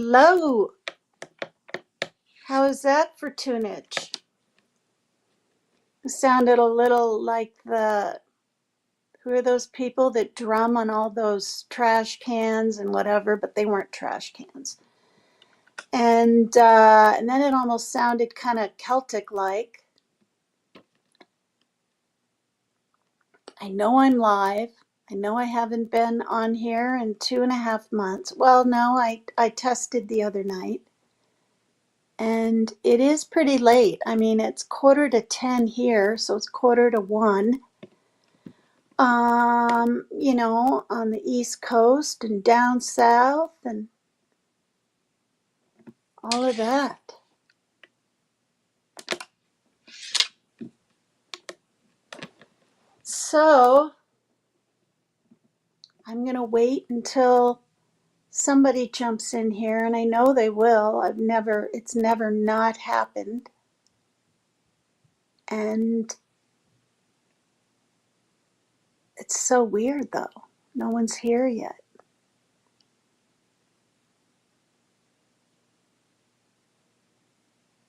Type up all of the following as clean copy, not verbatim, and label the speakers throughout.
Speaker 1: Hello. How is that for tunage? It sounded a little like who are those people that drum on all those trash cans and whatever, but they weren't trash cans. And then it almost sounded kind of Celtic-like. I know I'm live. I know I haven't been on here in 2.5 months. Well, no, I tested the other night. And it is pretty late. I mean, it's 9:45 here, so it's 1:45. On the East Coast and down south and all of that. So I'm going to wait until somebody jumps in here, and I know they will. It's never not happened. And it's so weird though. No one's here yet.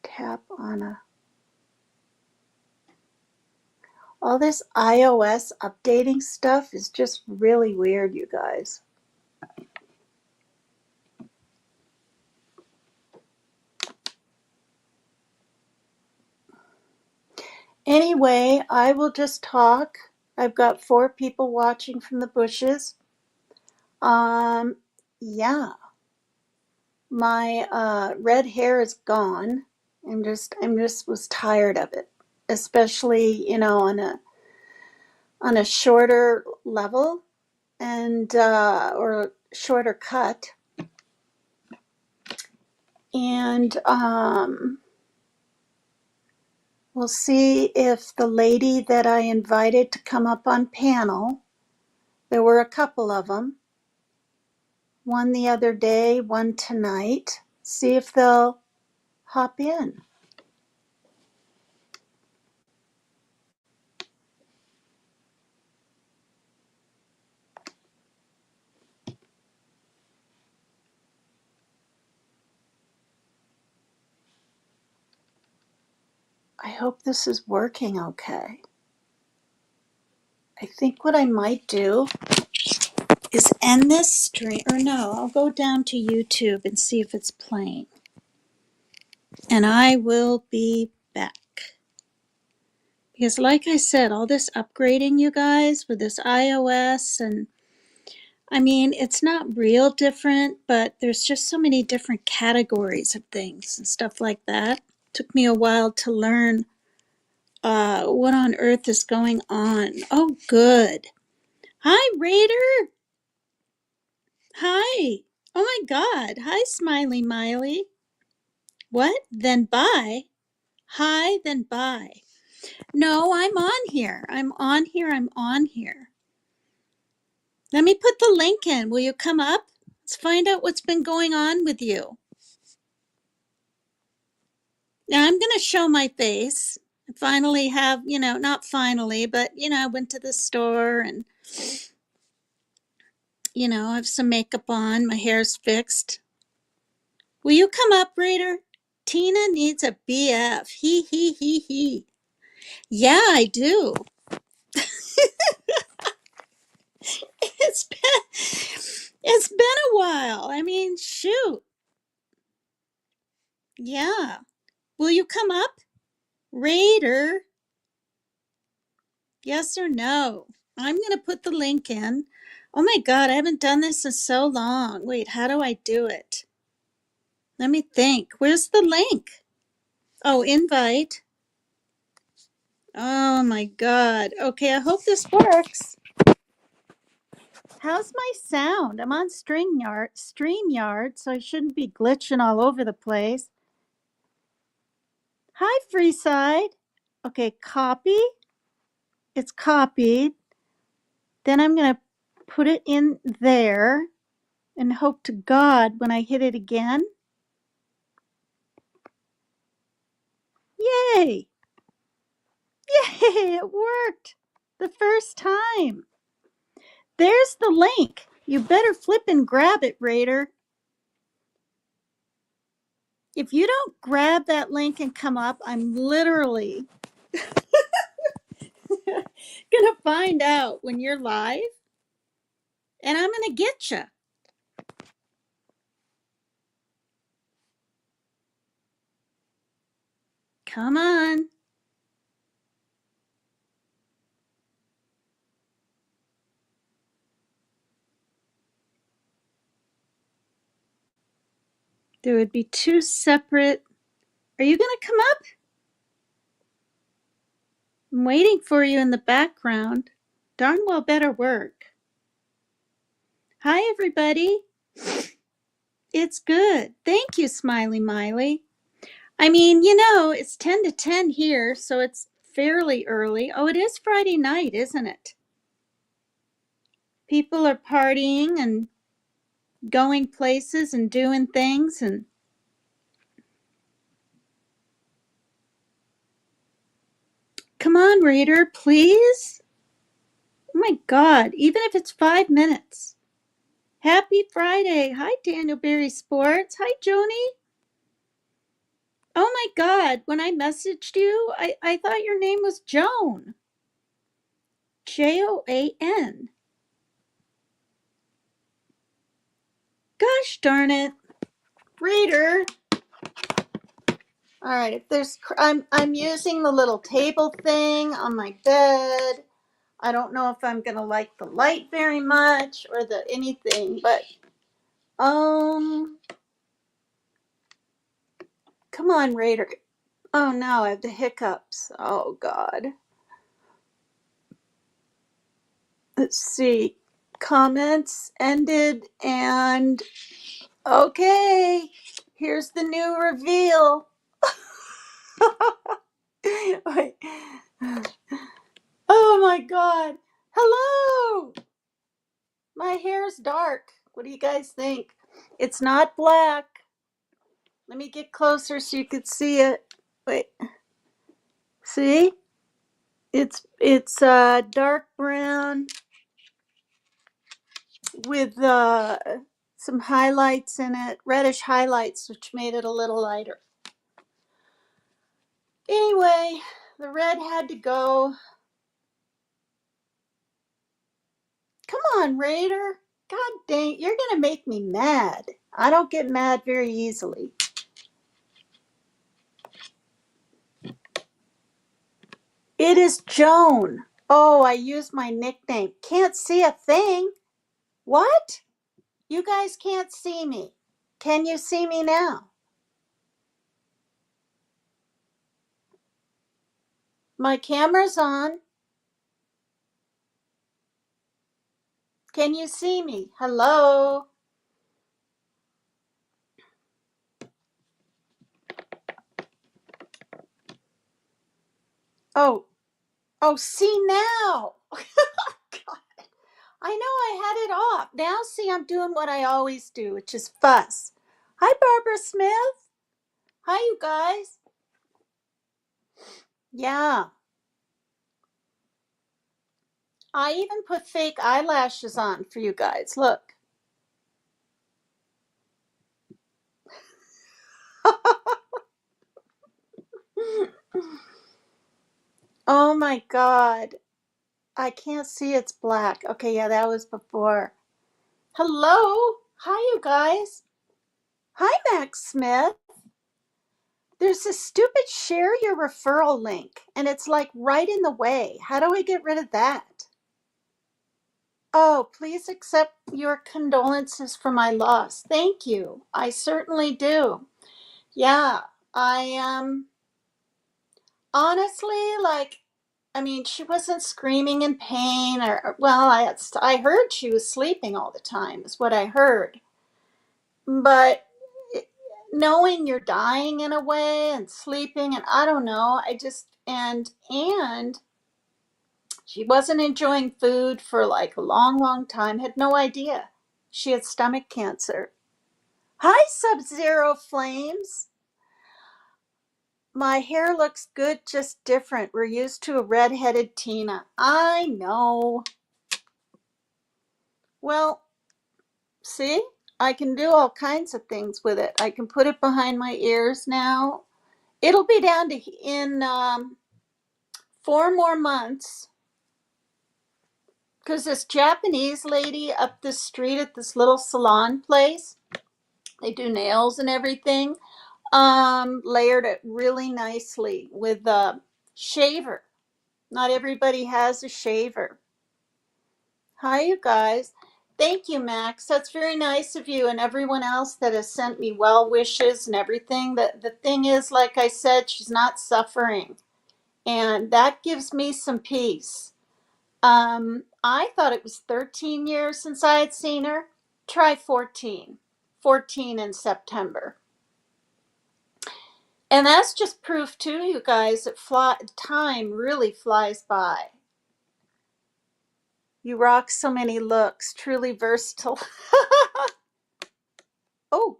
Speaker 1: Tap on all this iOS updating stuff is just really weird, you guys. Anyway, I will just talk. I've got 4 people watching from the bushes. Yeah, my red hair is gone. I'm just was tired of it, especially on a shorter level and or shorter cut. And we'll see if the lady that I invited to come up on panel, there were a couple of them, one the other day, one tonight, see if they'll hop in. I hope this is working okay. I think what I might do is end this stream, or no, I'll go down to YouTube and see if it's playing. And I will be back. Because like I said, all this upgrading, you guys, with this iOS, and I mean, it's not real different, but there's just so many different categories of things and stuff like that. It took me a while to learn what on earth is going on. Oh, good. Hi, Raider. Hi. Oh my God. Hi, Smiley Miley. What? Then bye. Hi, then bye. No, I'm on here. I'm on here. I'm on here. Let me put the link in. Will you come up? Let's find out what's been going on with you. Now I'm going to show my face. I finally have, not finally, but, I went to the store and, I have some makeup on. My hair's fixed. Will you come up, Raider? Tina needs a BF. He. Yeah, I do. It's been a while. I mean, shoot. Yeah. Will you come up? Raider? Yes or no? I'm going to put the link in. Oh my God, I haven't done this in so long. Wait, how do I do it? Let me think. Where's the link? Oh, invite. Oh my God. Okay, I hope this works. How's my sound? I'm on StreamYard, so I shouldn't be glitching all over the place. Hi, Freeside. Okay, copy. It's copied. Then I'm going to put it in there and hope to God when I hit it again. Yay! Yay, it worked the first time. There's the link. You better flip and grab it, Raider. If you don't grab that link and come up, I'm literally gonna find out when you're live, and I'm gonna get you. Come on. There would be two separate. Are you gonna come up? I'm waiting for you in the background. Darn well better work. Hi, everybody. It's good. Thank you, Smiley Miley. I mean, it's 10 to 10 here, so it's fairly early. Oh, it is Friday night, isn't it? People are partying and going places and doing things, and come on, reader, please. Oh my God, even if it's 5 minutes. Happy Friday. Hi, Daniel Berry Sports. Hi, Joni. Oh my God, when I messaged you, I thought your name was Joan. Joan. Gosh darn it. Reader. All right, if there's, I'm using the little table thing on my bed. I don't know if I'm gonna like the light very much or the anything, but come on, Raider. Oh no, I have the hiccups. Oh God. Let's see. Comments ended, and okay, here's the new reveal. Wait. Oh my God. Hello. My hair's dark. What do you guys think? It's not black. Let me get closer so you could see it. Wait. See? It's dark brown with some highlights in it, reddish highlights, which made it a little lighter. Anyway, the red had to go. Come on, Raider. God dang, you're gonna make me mad. I don't get mad very easily. It is Joan. Oh, I used my nickname. Can't see a thing. What? You guys can't see me. Can you see me now? My camera's on. Can you see me? Hello? Oh, see now. God. I know I had it off. Now see, I'm doing what I always do, which is fuss. Hi, Barbara Smith. Hi, you guys. Yeah. I even put fake eyelashes on for you guys. Look. Oh my God. I can't see it's black. Okay, yeah, that was before. Hello. Hi, you guys. Hi, Max Smith. There's this stupid share your referral link, and it's like right in the way. How do I get rid of that? Oh, please accept your condolences for my loss. Thank you. I certainly do. Yeah, I am honestly like, I mean, she wasn't screaming in pain well, I heard she was sleeping all the time, is what I heard. But knowing you're dying in a way and sleeping, and I don't know, I just, and she wasn't enjoying food for like a long, long time, had no idea she had stomach cancer. Hi, Sub-Zero Flames. My hair looks good, just different. We're used to a red-headed Tina. I know. Well, see? I can do all kinds of things with it. I can put it behind my ears now. It'll be down to in 4 more months because this Japanese lady up the street at this little salon place, they do nails and everything, layered it really nicely with a shaver. Not everybody has a shaver. Hi, you guys. Thank you, Max. That's very nice of you and everyone else that has sent me well wishes and everything. The thing is, like I said, she's not suffering. And that gives me some peace. I thought it was 13 years since I had seen her. Try 14. 14 in September. And that's just proof too, you guys, that time really flies by. You rock so many looks, truly versatile. Oh,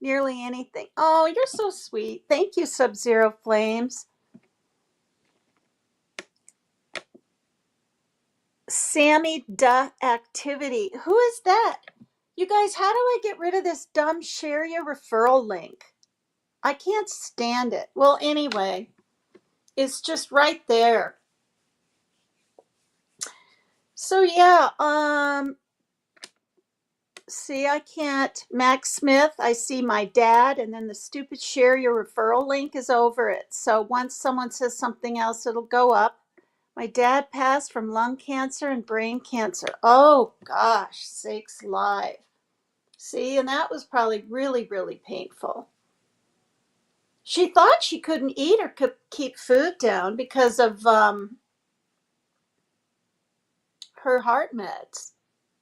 Speaker 1: nearly anything. Oh, you're so sweet. Thank you, Sub-Zero Flames. Sammy Duh Activity. Who is that? You guys, how do I get rid of this dumb share your referral link? I can't stand it. Well, anyway, it's just right there. So yeah, see, I can't. Max Smith, I see my dad, and then the stupid share your referral link is over it. So once someone says something else, it'll go up. My dad passed from lung cancer and brain cancer. Oh gosh, sakes alive. See, and that was probably really, really painful. She thought she couldn't eat or could keep food down because of her heart meds,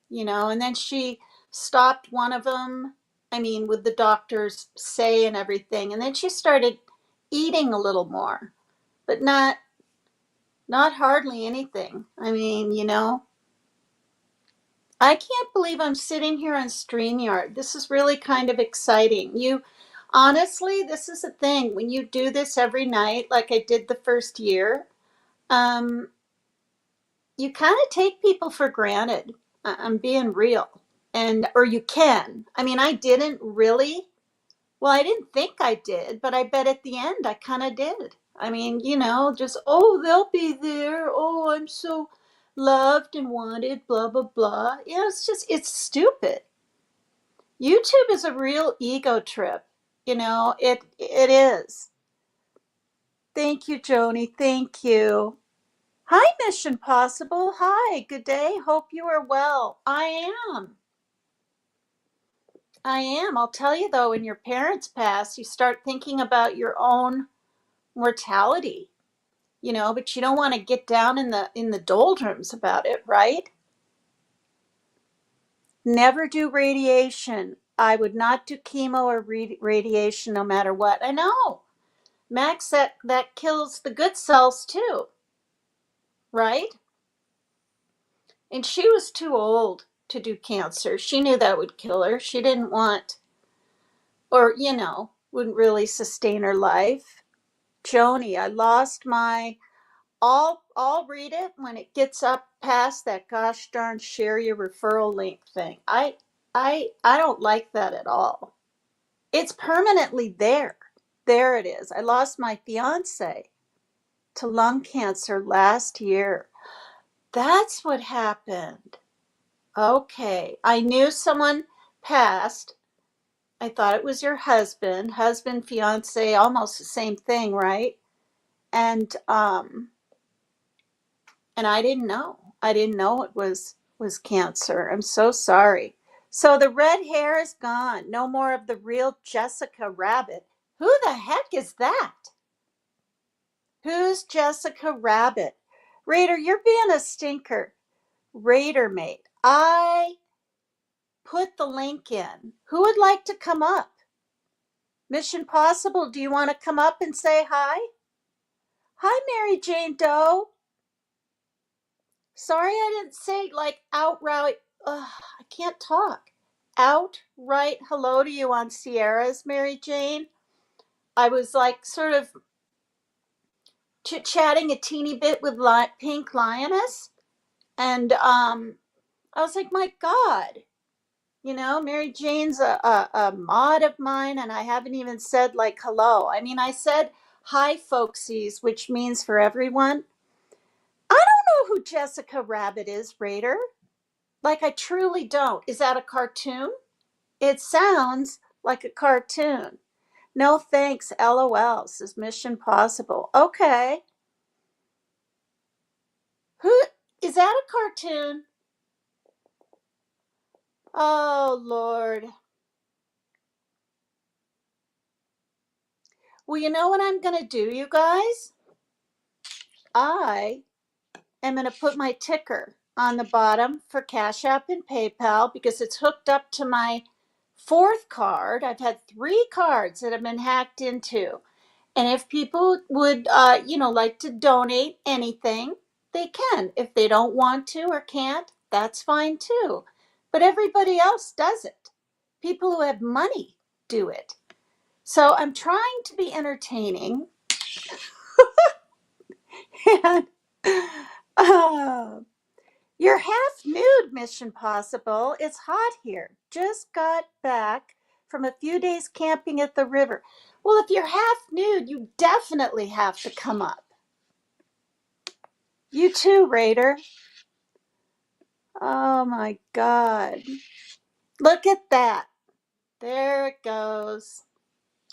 Speaker 1: and then she stopped one of them. I mean, with the doctor's say and everything, and then she started eating a little more, but not hardly anything. I mean, I can't believe I'm sitting here on StreamYard. This is really kind of exciting. Honestly, this is the thing. When you do this every night, like I did the first year, um, you kind of take people for granted. I'm being real. Or you can. I mean, I didn't really. Well, I didn't think I did, but I bet at the end I kind of did. I mean, just, oh, they'll be there. Oh, I'm so loved and wanted, blah, blah, blah. It's stupid. YouTube is a real ego trip. It is. Thank you, Joni. Thank you. Hi, Mission Possible. Hi, good day. Hope you are well. I am. I am. I'll tell you though, when your parents pass, you start thinking about your own mortality, but you don't want to get down in the doldrums about it, right? Never do radiation. I would not do chemo or radiation no matter what. I know. Max, that kills the good cells too, right? And she was too old to do cancer. She knew that would kill her. She didn't want, or, wouldn't really sustain her life. Joni, I lost my, I'll read it when it gets up past that gosh darn share your referral link thing. I don't like that at all. It's permanently there. There it is. I lost my fiance to lung cancer last year. That's what happened. Okay. I knew someone passed. I thought it was your husband, fiance, almost the same thing, right? And I didn't know. I didn't know it was cancer. I'm so sorry. So the red hair is gone. No more of the real Jessica Rabbit. Who the heck is that? Who's Jessica Rabbit? Raider, you're being a stinker. Raider mate, I put the link in. Who would like to come up? Mission Possible, do you want to come up and say hi? Hi, Mary Jane Doe. Sorry I didn't say like outright, I can't talk. Outright hello to you on Sierra's, Mary Jane. I was like sort of chit-chatting a teeny bit with Pink Lioness. And I was like, my God, You know, Mary Jane's a mod of mine, and I haven't even said like hello. I mean, I said hi, folksies, which means for everyone. I don't know who Jessica Rabbit is, Raider. Like, I truly don't. Is that a cartoon? It sounds like a cartoon. No thanks, LOL, says Mission Possible. Okay. Who is that a cartoon? Oh, Lord. Well, you know what I'm going to do, you guys? I am going to put my ticker on the bottom for Cash App and PayPal because it's hooked up to my fourth card. I've had 3 cards that have been hacked into. And if people would, like to donate anything, they can. If they don't want to or can't, that's fine too. But everybody else does it. People who have money do it. So I'm trying to be entertaining. And uh, you're half nude, Mission Possible. It's hot here. Just got back from a few days camping at the river. Well, if you're half nude, you definitely have to come up. You too, Raider. Oh my God. Look at that. There it goes.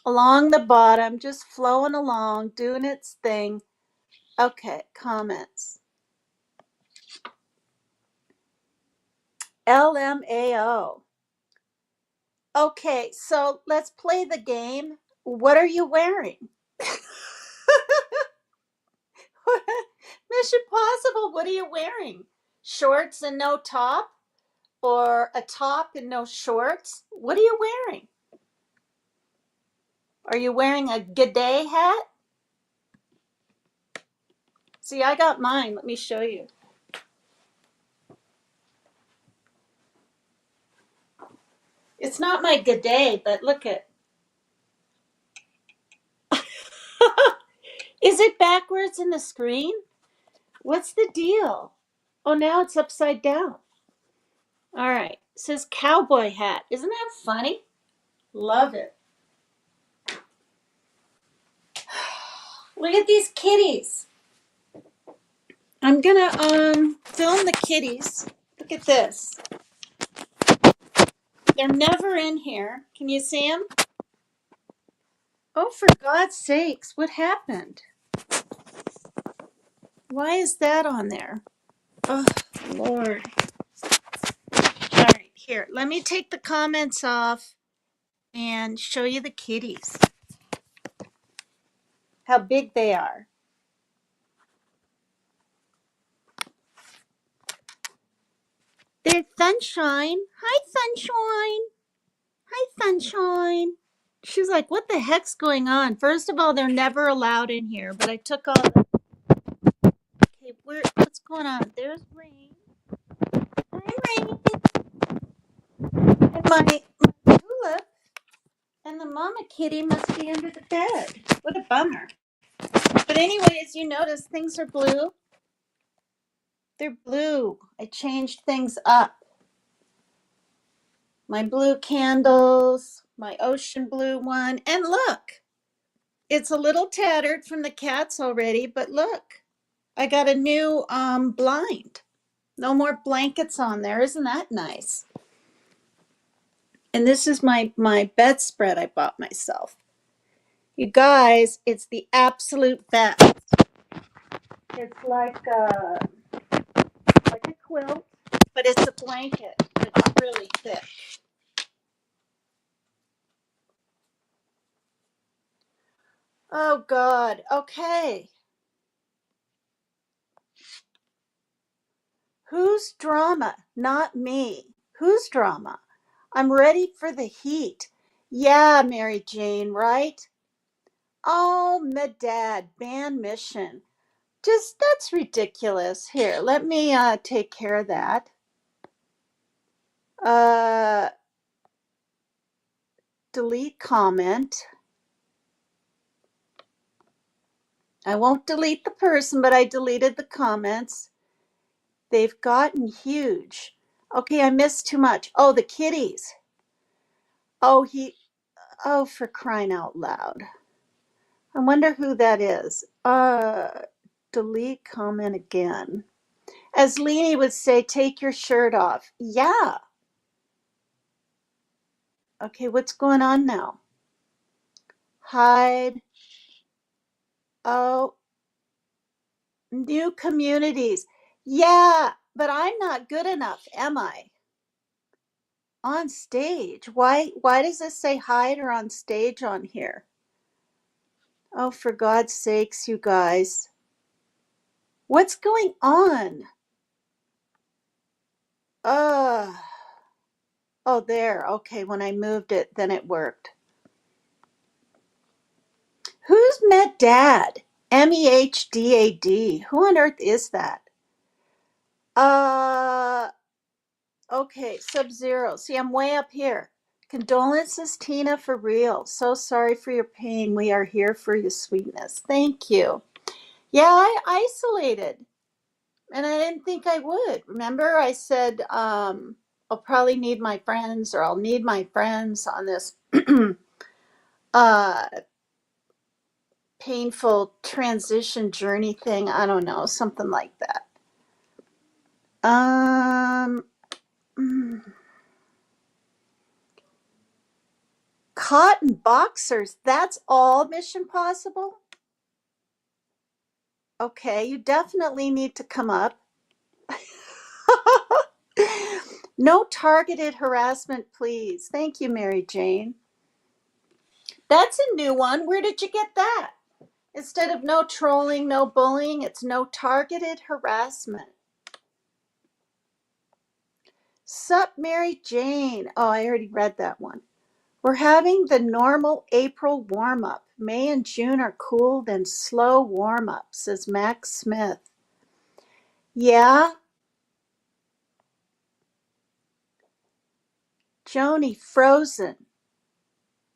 Speaker 1: Along the bottom, just flowing along, doing its thing. Okay, comments. LMAO. Okay, so let's play the game. What are you wearing? Mission Possible, what are you wearing? Shorts and no top? Or a top and no shorts? What are you wearing? Are you wearing a G'day hat? See, I got mine. Let me show you. It's not my G'day, but look at. Is it backwards in the screen? What's the deal? Oh, now it's upside down. All right. It says cowboy hat. Isn't that funny? Love it. Look at these kitties. I'm gonna film the kitties. Look at this. They're never in here. Can you see them? Oh, for God's sakes, what happened? Why is that on there? Oh, Lord. All right, here. Let me take the comments off and show you the kitties. How big they are. There's Sunshine. Hi, Sunshine. Hi, Sunshine. She's like, what the heck's going on? First of all, they're never allowed in here, but I took all the... Okay, what's going on? There's Rain. Hi, Rain. And my tulip and the mama kitty must be under the bed. What a bummer. But anyway, as you notice, things are blue. They're blue. I changed things up. My blue candles, my ocean blue one. And look, it's a little tattered from the cats already, but look, I got a new blind. No more blankets on there. Isn't that nice? And this is my bedspread I bought myself. You guys, it's the absolute best. It's like a quilt, but it's a blanket. It's really thick. Oh God. Okay. Whose drama? Not me. Whose drama? I'm ready for the heat. Yeah, Mary Jane, right? Oh, Medad, ban mission. Just, that's ridiculous. Here, let me take care of that. Uh, delete comment. I won't delete the person, but I deleted the comments. They've gotten huge. Okay, I missed too much. Oh, the kitties. Oh, oh, for crying out loud. I wonder who that is. Delete comment again. As Leanie would say, take your shirt off. Yeah. Okay, what's going on now? Hide. Oh, new communities. Yeah, but I'm not good enough, am I? On stage. Why does this say hide or on stage on here? Oh, for God's sakes, you guys. What's going on? Uh oh, there. Okay, when I moved it, then it worked. Who's met Dad? MEHDAD. Who on earth is that? Uh okay, Sub-Zero. See, I'm way up here. Condolences, Tina, for real. So sorry for your pain. We are here for your sweetness. Thank you. Yeah, I isolated. And I didn't think I would. Remember, I said I'll probably need my friends, or I'll need my friends on this uh, painful transition journey thing. I don't know, something like that. Mm, cotton boxers. That's all Mission Possible? Okay, you definitely need to come up. No targeted harassment, please. Thank you, Mary Jane. That's a new one. Where did you get that? Instead of no trolling, no bullying, it's no targeted harassment. Sup, Mary Jane. Oh, I already read that one. We're having the normal April warm up. May and June are cool, then slow warm up, says Max Smith. Yeah, Joni, frozen.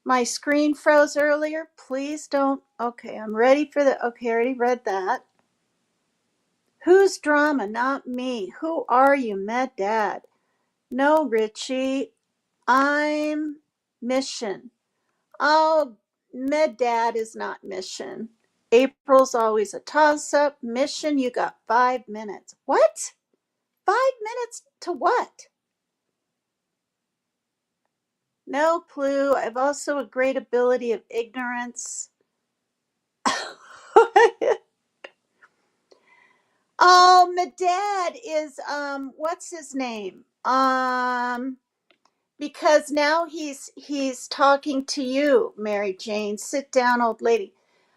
Speaker 1: My screen froze earlier. Please don't. Okay, I'm ready for the. Okay, I already read that. Who's drama? Not me. Who are you, Med Dad? No, Richie. I'm Mission. Oh, Med Dad is not Mission. April's always a toss up. Mission, you got 5 minutes. What? 5 minutes to what? No clue. I've also a great ability of ignorance. Oh, my dad is what's his name? Because now he's talking to you, Mary Jane. Sit down, old lady.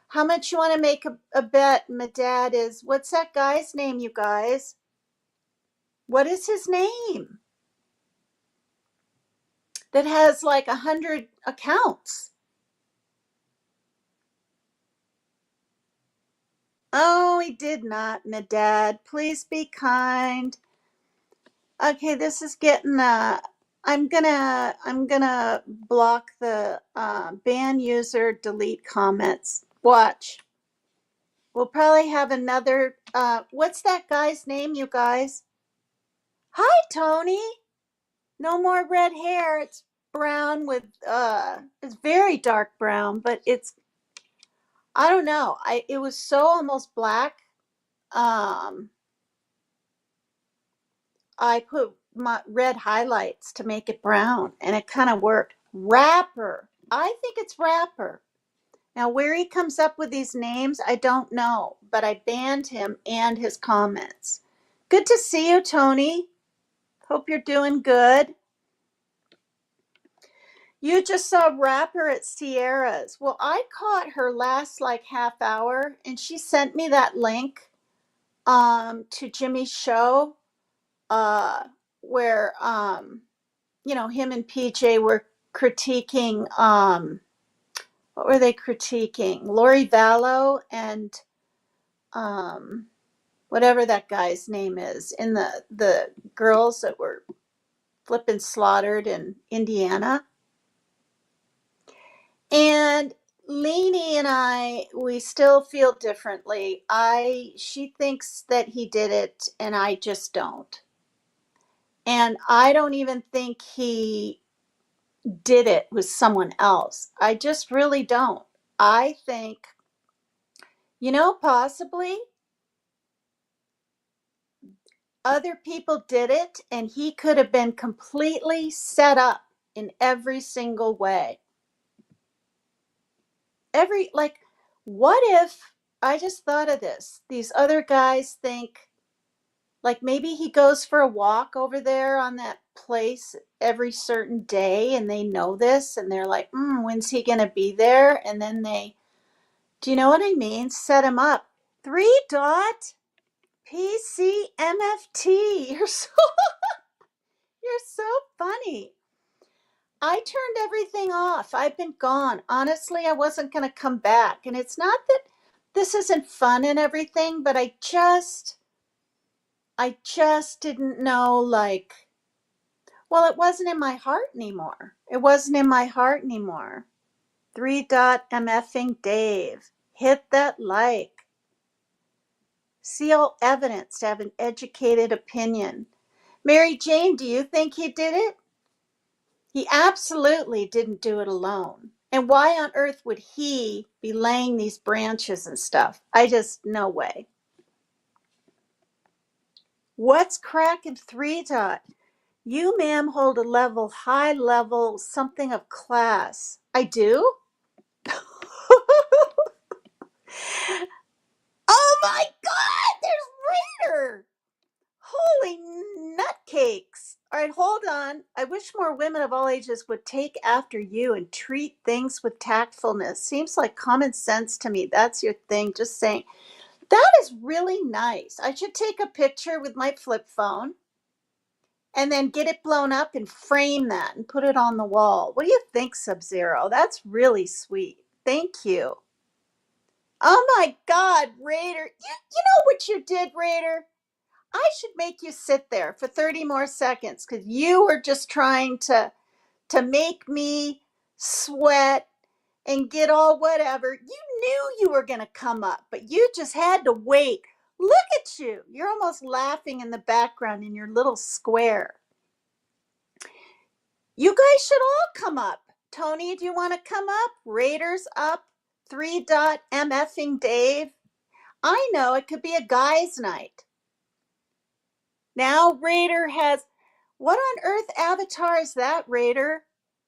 Speaker 1: How much you want to make a bet? My dad is, what's that guy's name, you guys? What is his name? That has like 100 accounts. Oh, he did not, my dad. Please be kind. Okay, this is getting I'm gonna block the ban user, delete comments. Watch. We'll probably have another what's that guy's name, you guys? Hi, Tony. No more red hair. It's brown with it's very dark brown, but it's I don't know. It was so almost black. Um I put my red highlights to make it brown, and it kind of worked. Rapper. I think it's Rapper. Now, where he comes up with these names, I don't know, but I banned him and his comments. Good to see you, Tony. Hope you're doing good. You just saw Rapper at Sierra's. Well, I caught her last like half hour, and she sent me that link to Jimmy's show uh where him and PJ were critiquing what were they critiquing? Lori Vallow and um whatever that guy's name is, in the girls that were flipping slaughtered in Indiana. And Leanie and we still feel differently. She thinks that he did it, and I just don't. And I don't even think he did it with someone else. I just really don't. I think, possibly other people did it and he could have been completely set up in every single way. Like, what if I just thought of this? These other guys think, like, maybe he goes for a walk over there on that place every certain day and they know this and they're like, when's he going to be there? And then do you know what I mean? Set him up. Three dot PCMFT. You're so funny. I turned everything off. I've been gone. Honestly, I wasn't going to come back. And it's not that this isn't fun and everything, but I just didn't know, like, well, it wasn't in my heart anymore. It wasn't in my heart anymore. Three dot MFing Dave. Hit that like. See all evidence to have an educated opinion. Mary Jane, do you think he did it? He absolutely didn't do it alone. And why on earth would he be laying these branches and stuff? No way. What's cracking three dot? You, ma'am, hold a high level, something of class. I do? Oh my God, there's Raider. Holy nutcakes. All right, hold on. I wish more women of all ages would take after you and treat things with tactfulness. Seems like common sense to me. That's your thing. Just saying. That is really nice. I should take a picture with my flip phone and then get it blown up and frame that and put it on the wall. What do you think, Sub Zero? That's really sweet. Thank you. Oh my God, Raider. You know what you did, Raider? I should make you sit there for 30 more seconds because you were just trying to make me sweat and get all whatever. You knew you were going to come up, but you just had to wait. Look at you. You're almost laughing in the background in your little square. You guys should all come up. Tony, do you want to come up? Raiders up. Three dot MFing Dave. I know it could be a guy's night. Now Raider has, what on earth avatar is that, Raider?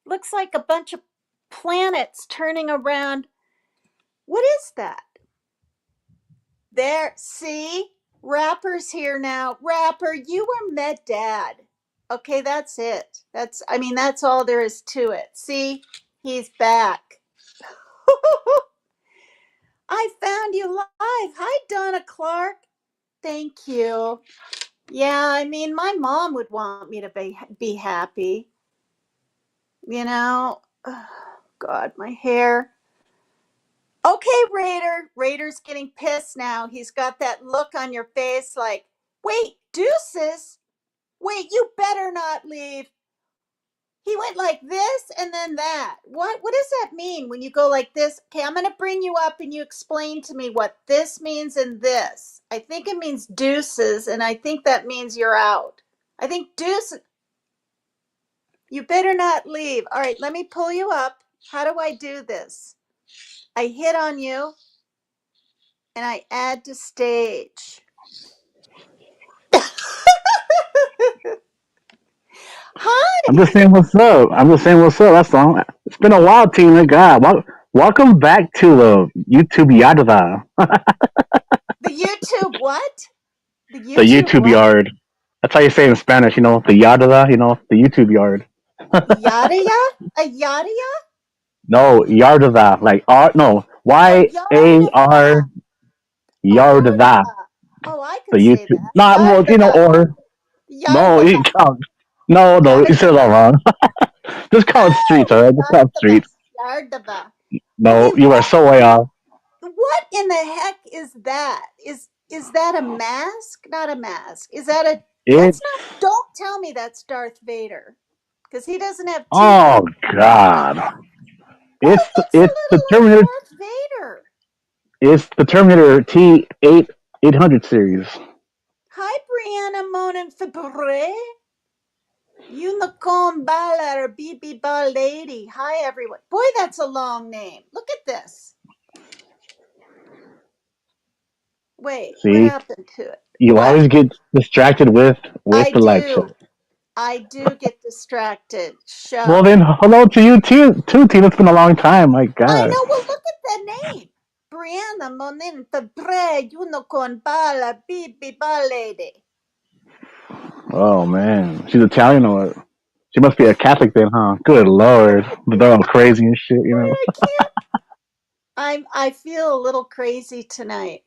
Speaker 1: Looks like a bunch of planets turning around. What is that? There, see? Rapper's here now. Rapper, you were med dad. Okay, that's it. That's all there is to it. See? He's back. I found you live. Hi, Donna Clark. Thank you. Yeah, my mom would want me to be happy. Oh, God, my hair. Okay, Raider. Raider's getting pissed now. He's got that look on your face like, wait, deuces? Wait, you better not leave. He went like this and then that. What does that mean when you go like this? Okay, I'm going to bring you up and you explain to me what this means and this. I think it means deuces, and I think that means you're out. I think deuces. You better not leave. All right, let me pull you up. How do I do this? I hit on you and I add to stage.
Speaker 2: I'm just
Speaker 1: Hi.
Speaker 2: saying what's up. I'm just saying what's up. That's all. It's been a while, Tina. God, welcome back to the YouTube Yadava,
Speaker 1: The YouTube what? The
Speaker 2: the
Speaker 1: YouTube
Speaker 2: YouTube
Speaker 1: what?
Speaker 2: yard. That's how you say it in Spanish. The Yadava. The YouTube yard.
Speaker 1: Yada ya? A yada ya?
Speaker 2: No, Yardava. Like R. No,
Speaker 1: Oh,
Speaker 2: YAR
Speaker 1: Yardava. Oh,
Speaker 2: Yardava.
Speaker 1: Yardava. Oh, I
Speaker 2: The
Speaker 1: could say
Speaker 2: YouTube.
Speaker 1: that.
Speaker 2: Not well,
Speaker 1: Yardava.
Speaker 2: or no.
Speaker 1: Yardava.
Speaker 2: No. You said it all
Speaker 1: Yardava.
Speaker 2: wrong. Just call it streets,
Speaker 1: No,
Speaker 2: alright? Just call it
Speaker 1: Yardava.
Speaker 2: streets.
Speaker 1: Yardava. Okay,
Speaker 2: No, you are so way off.
Speaker 1: what in the heck is that? Is that a mask? Not a mask. That's
Speaker 2: It's
Speaker 1: not, don't tell me that's Darth Vader. Because he doesn't have teeth on
Speaker 2: oh
Speaker 1: his
Speaker 2: God.
Speaker 1: face. Well,
Speaker 2: It's
Speaker 1: it looks a
Speaker 2: it's the
Speaker 1: little like
Speaker 2: Terminator.
Speaker 1: Darth Vader.
Speaker 2: It's the Terminator T800 series.
Speaker 1: Hi, Brianna Monin Fabre. Unicorn Bala or BB Ball Lady. Hi, everyone. Boy, that's a long name. Look at this. Wait, what
Speaker 2: See,
Speaker 1: happened to it?
Speaker 2: you
Speaker 1: What?
Speaker 2: always get distracted with
Speaker 1: I
Speaker 2: the light show.
Speaker 1: do. I do get distracted.
Speaker 2: Well,
Speaker 1: Show.
Speaker 2: then hello to you too, Tina. It's been a long time. My
Speaker 1: I
Speaker 2: God.
Speaker 1: know. Well, look at the name. Brianna Monenta Bre Unicorn Bala BB Ball Lady.
Speaker 2: Oh man, she's Italian or what? She must be a Catholic then, huh? Good lord, they're all crazy and shit, you know.
Speaker 1: I can't. I feel a little crazy tonight.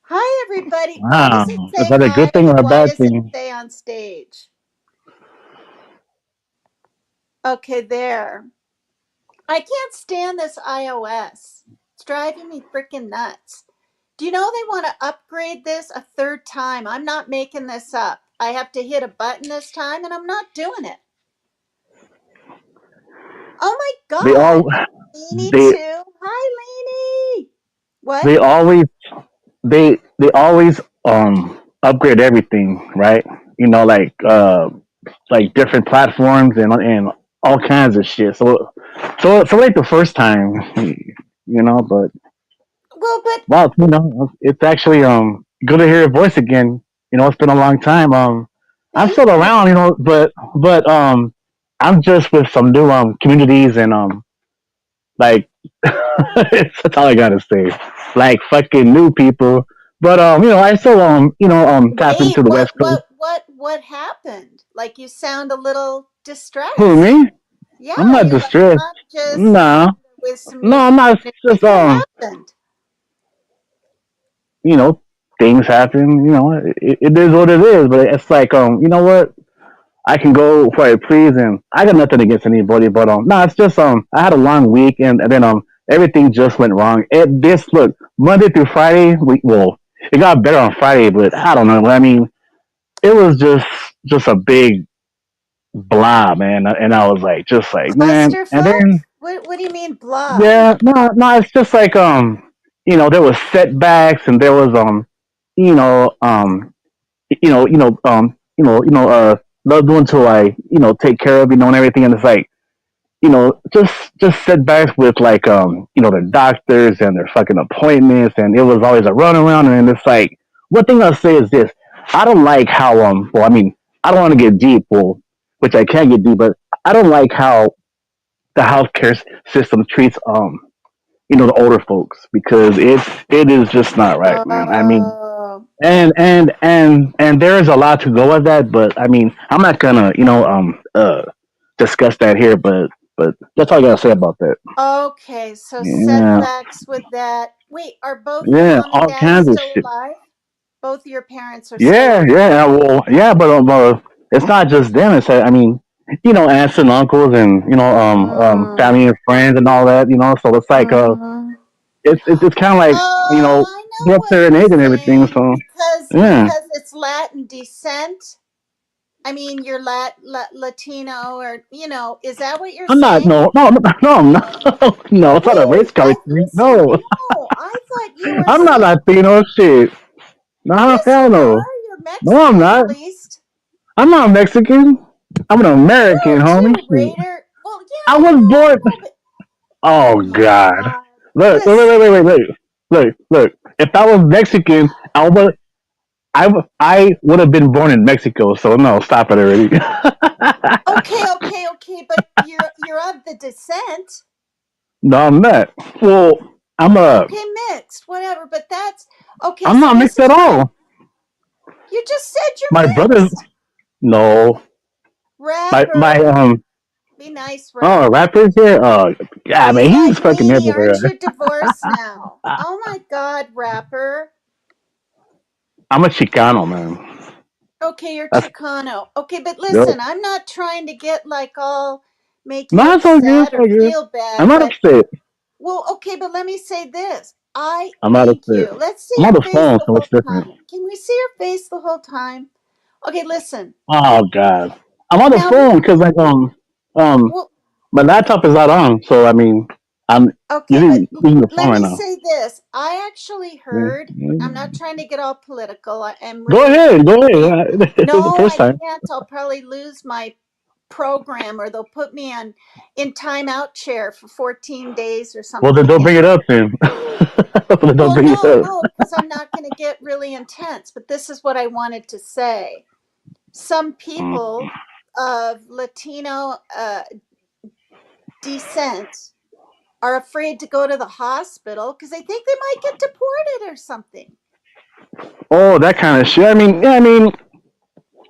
Speaker 1: Hi, everybody. Why
Speaker 2: Wow,
Speaker 1: does it
Speaker 2: is
Speaker 1: say
Speaker 2: that a
Speaker 1: hi
Speaker 2: good thing or
Speaker 1: and
Speaker 2: a
Speaker 1: why
Speaker 2: bad
Speaker 1: does it
Speaker 2: thing?
Speaker 1: say on stage? Okay, there. I can't stand this iOS. It's driving me freaking nuts. Do you know they want to upgrade this a third time? I'm not making this up. I have to hit a button this time and I'm not doing it. Oh my
Speaker 2: They
Speaker 1: God.
Speaker 2: all
Speaker 1: And Lainey
Speaker 2: they
Speaker 1: too. Hi, Lainey. What?
Speaker 2: they always they always upgrade everything, right? You know, like different platforms and all kinds of shit. So like the first time, you know, but
Speaker 1: Well, but
Speaker 2: wow, you know, it's actually good to hear your voice again. You know, it's been a long time. I'm
Speaker 1: thank
Speaker 2: still
Speaker 1: you.
Speaker 2: around, you know, but I'm just with some new communities and like that's all I gotta say. Like fucking new people. But you know, I still tap
Speaker 1: Wait,
Speaker 2: into the West Coast.
Speaker 1: what happened? Like you sound a little
Speaker 2: Who
Speaker 1: distressed.
Speaker 2: me?
Speaker 1: Yeah,
Speaker 2: I'm not
Speaker 1: you're like
Speaker 2: distressed.
Speaker 1: not just
Speaker 2: Nah.
Speaker 1: with some
Speaker 2: No,
Speaker 1: new
Speaker 2: I'm not. It's
Speaker 1: communities.
Speaker 2: just
Speaker 1: What happened?
Speaker 2: you know, things happen. You know, it is what it is. But it's like you know what? I can go where I please, and I got nothing against anybody. But no, it's just I had a long week, and then everything just went wrong. This look Monday through Friday. Well, it got better on Friday, but I don't know. I mean, it was just a big blah, man. And I was like, just like man. And
Speaker 1: Clusterfuck?
Speaker 2: then
Speaker 1: What do you mean blah?
Speaker 2: yeah, no, it's just like there was setbacks, and there was you know, loved ones who I take care of, and everything, and it's like just setbacks with like their doctors and their fucking appointments, and it was always a runaround, and it's like one thing I'll say is this: I don't like how well, I mean, I don't want to get deep, well, which I can't get deep, but I don't like how the healthcare system treats the older folks because it is just not right, man. I mean,
Speaker 1: Oh,
Speaker 2: and there is a lot to go with that, but I mean, I'm not gonna discuss that here, but that's all I gotta say about that.
Speaker 1: okay. So
Speaker 2: Yeah,
Speaker 1: setbacks with that. Wait, are both your
Speaker 2: yeah,
Speaker 1: mom and
Speaker 2: all
Speaker 1: dad
Speaker 2: kinds of
Speaker 1: still
Speaker 2: shit.
Speaker 1: alive? Both of your parents are still
Speaker 2: Yeah,
Speaker 1: alive.
Speaker 2: yeah, well, yeah, but it's not just them. It's I mean, aunts and uncles and
Speaker 1: Mm,
Speaker 2: family and friends and all that. So it's like
Speaker 1: mm.
Speaker 2: it's kind of like
Speaker 1: Oh, I
Speaker 2: they're
Speaker 1: know
Speaker 2: up
Speaker 1: what
Speaker 2: there in
Speaker 1: you're
Speaker 2: age and everything.
Speaker 1: saying
Speaker 2: So
Speaker 1: because
Speaker 2: yeah.
Speaker 1: it's Latin descent. I mean, you're Latino, or is that what you're
Speaker 2: I'm not.
Speaker 1: saying?
Speaker 2: No, I'm not. No, it's not a race
Speaker 1: Wait,
Speaker 2: color thing.
Speaker 1: listen,
Speaker 2: No,
Speaker 1: no, I thought you were
Speaker 2: I'm not
Speaker 1: saying
Speaker 2: Latino. Shit. No,
Speaker 1: yes,
Speaker 2: hell
Speaker 1: you
Speaker 2: no.
Speaker 1: are. You're
Speaker 2: No, I'm
Speaker 1: Mexican at
Speaker 2: not.
Speaker 1: least.
Speaker 2: I'm not Mexican. I'm an American,
Speaker 1: No,
Speaker 2: homie.
Speaker 1: too,
Speaker 2: Shit.
Speaker 1: Raider. Well,
Speaker 2: I
Speaker 1: yeah,
Speaker 2: was born.
Speaker 1: I know, but oh
Speaker 2: Oh
Speaker 1: my
Speaker 2: God.
Speaker 1: God,
Speaker 2: Look, wait, wait,
Speaker 1: listen.
Speaker 2: wait, wait, wait, look. If I was Mexican, I would have been born in Mexico. So no, stop it already.
Speaker 1: Okay, but you're of the descent.
Speaker 2: No, I'm not. Well, I'm a.
Speaker 1: Okay, mixed, whatever. But that's okay.
Speaker 2: I'm
Speaker 1: So
Speaker 2: not
Speaker 1: this
Speaker 2: mixed
Speaker 1: is
Speaker 2: at
Speaker 1: what I.
Speaker 2: all.
Speaker 1: You just said
Speaker 2: My
Speaker 1: you're
Speaker 2: brother's
Speaker 1: mixed.
Speaker 2: no. My
Speaker 1: Rapper, be nice,
Speaker 2: oh,
Speaker 1: rapper.
Speaker 2: rappers here. Oh, yeah,
Speaker 1: He's
Speaker 2: man,
Speaker 1: like,
Speaker 2: he's fucking
Speaker 1: Lainey,
Speaker 2: everywhere.
Speaker 1: aren't you divorced now? Oh my God, rapper.
Speaker 2: I'm a Chicano, man.
Speaker 1: Okay, you're
Speaker 2: That's
Speaker 1: Chicano. Okay, but
Speaker 2: yo.
Speaker 1: listen, I'm not trying to get like all make you
Speaker 2: No, it's all good. It's
Speaker 1: upset or
Speaker 2: all good.
Speaker 1: feel
Speaker 2: I'm
Speaker 1: bad,
Speaker 2: not
Speaker 1: but
Speaker 2: upset.
Speaker 1: well, okay, but let me say this. I
Speaker 2: I'm not
Speaker 1: thank
Speaker 2: upset.
Speaker 1: you. Let's see
Speaker 2: I'm on
Speaker 1: your
Speaker 2: the
Speaker 1: face
Speaker 2: phone,
Speaker 1: the
Speaker 2: so it's
Speaker 1: whole
Speaker 2: different.
Speaker 1: time. Can we see your face the whole time? Okay, listen.
Speaker 2: Oh God, I'm on the
Speaker 1: Now we
Speaker 2: phone because like um
Speaker 1: well,
Speaker 2: my laptop is not on, so I mean I'm
Speaker 1: okay, but
Speaker 2: using the phone
Speaker 1: let
Speaker 2: right
Speaker 1: me
Speaker 2: now.
Speaker 1: say this. I actually
Speaker 2: Yeah.
Speaker 1: heard, I'm not trying to get all political. I am
Speaker 2: Go
Speaker 1: really
Speaker 2: ahead, go
Speaker 1: can't.
Speaker 2: ahead. It's the
Speaker 1: No,
Speaker 2: first
Speaker 1: I
Speaker 2: time.
Speaker 1: can't. I'll probably lose my program, or they'll put me in timeout chair for 14 days or
Speaker 2: Well, then
Speaker 1: something.
Speaker 2: don't bring it up then. Then don't
Speaker 1: Well,
Speaker 2: bring it
Speaker 1: no,
Speaker 2: up.
Speaker 1: no, because I'm not going to get really intense. But this is what I wanted to say. Some
Speaker 2: Mm.
Speaker 1: people of Latino descent are afraid to go to the hospital because they think they might get deported or something.
Speaker 2: Oh, that kind of shit. I mean, yeah, I mean,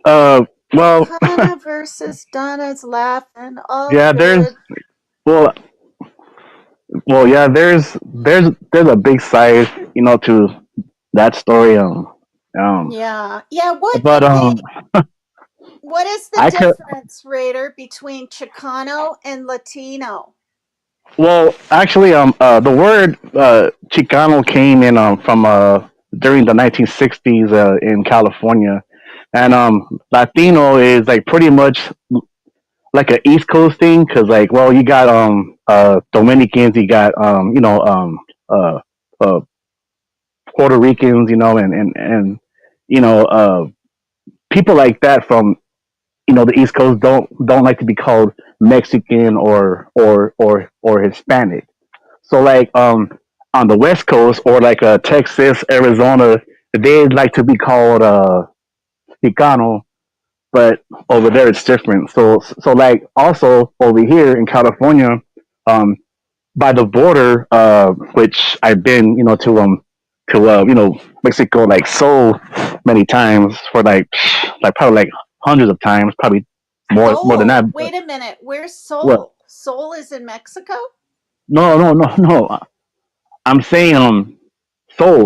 Speaker 2: uh, well,
Speaker 1: Hannah versus Donna's laughing, all
Speaker 2: yeah,
Speaker 1: good.
Speaker 2: well, yeah, there's a big side, to that story. Um,
Speaker 1: Yeah, yeah. What?
Speaker 2: but
Speaker 1: Okay. What is the
Speaker 2: I could.
Speaker 1: difference, Raider, between Chicano and Latino?
Speaker 2: Well, actually, the word Chicano came in from during the 1960s in California, and Latino is like pretty much like an East Coast thing because like, well, you got Dominicans, you got uh, uh, Puerto Ricans, and you know uh, people like that from the East Coast don't like to be called Mexican or Hispanic. So like on the West Coast or like Texas, Arizona, they like to be called Chicano, but over there it's different. So like also over here in California, um, by the border, which I've been to Mexico like so many times for like probably like hundreds of times, probably more than that.
Speaker 1: Seoul.
Speaker 2: But
Speaker 1: Wait a minute. Where's
Speaker 2: what?
Speaker 1: Seoul? Seoul is in Mexico?
Speaker 2: No. I'm saying so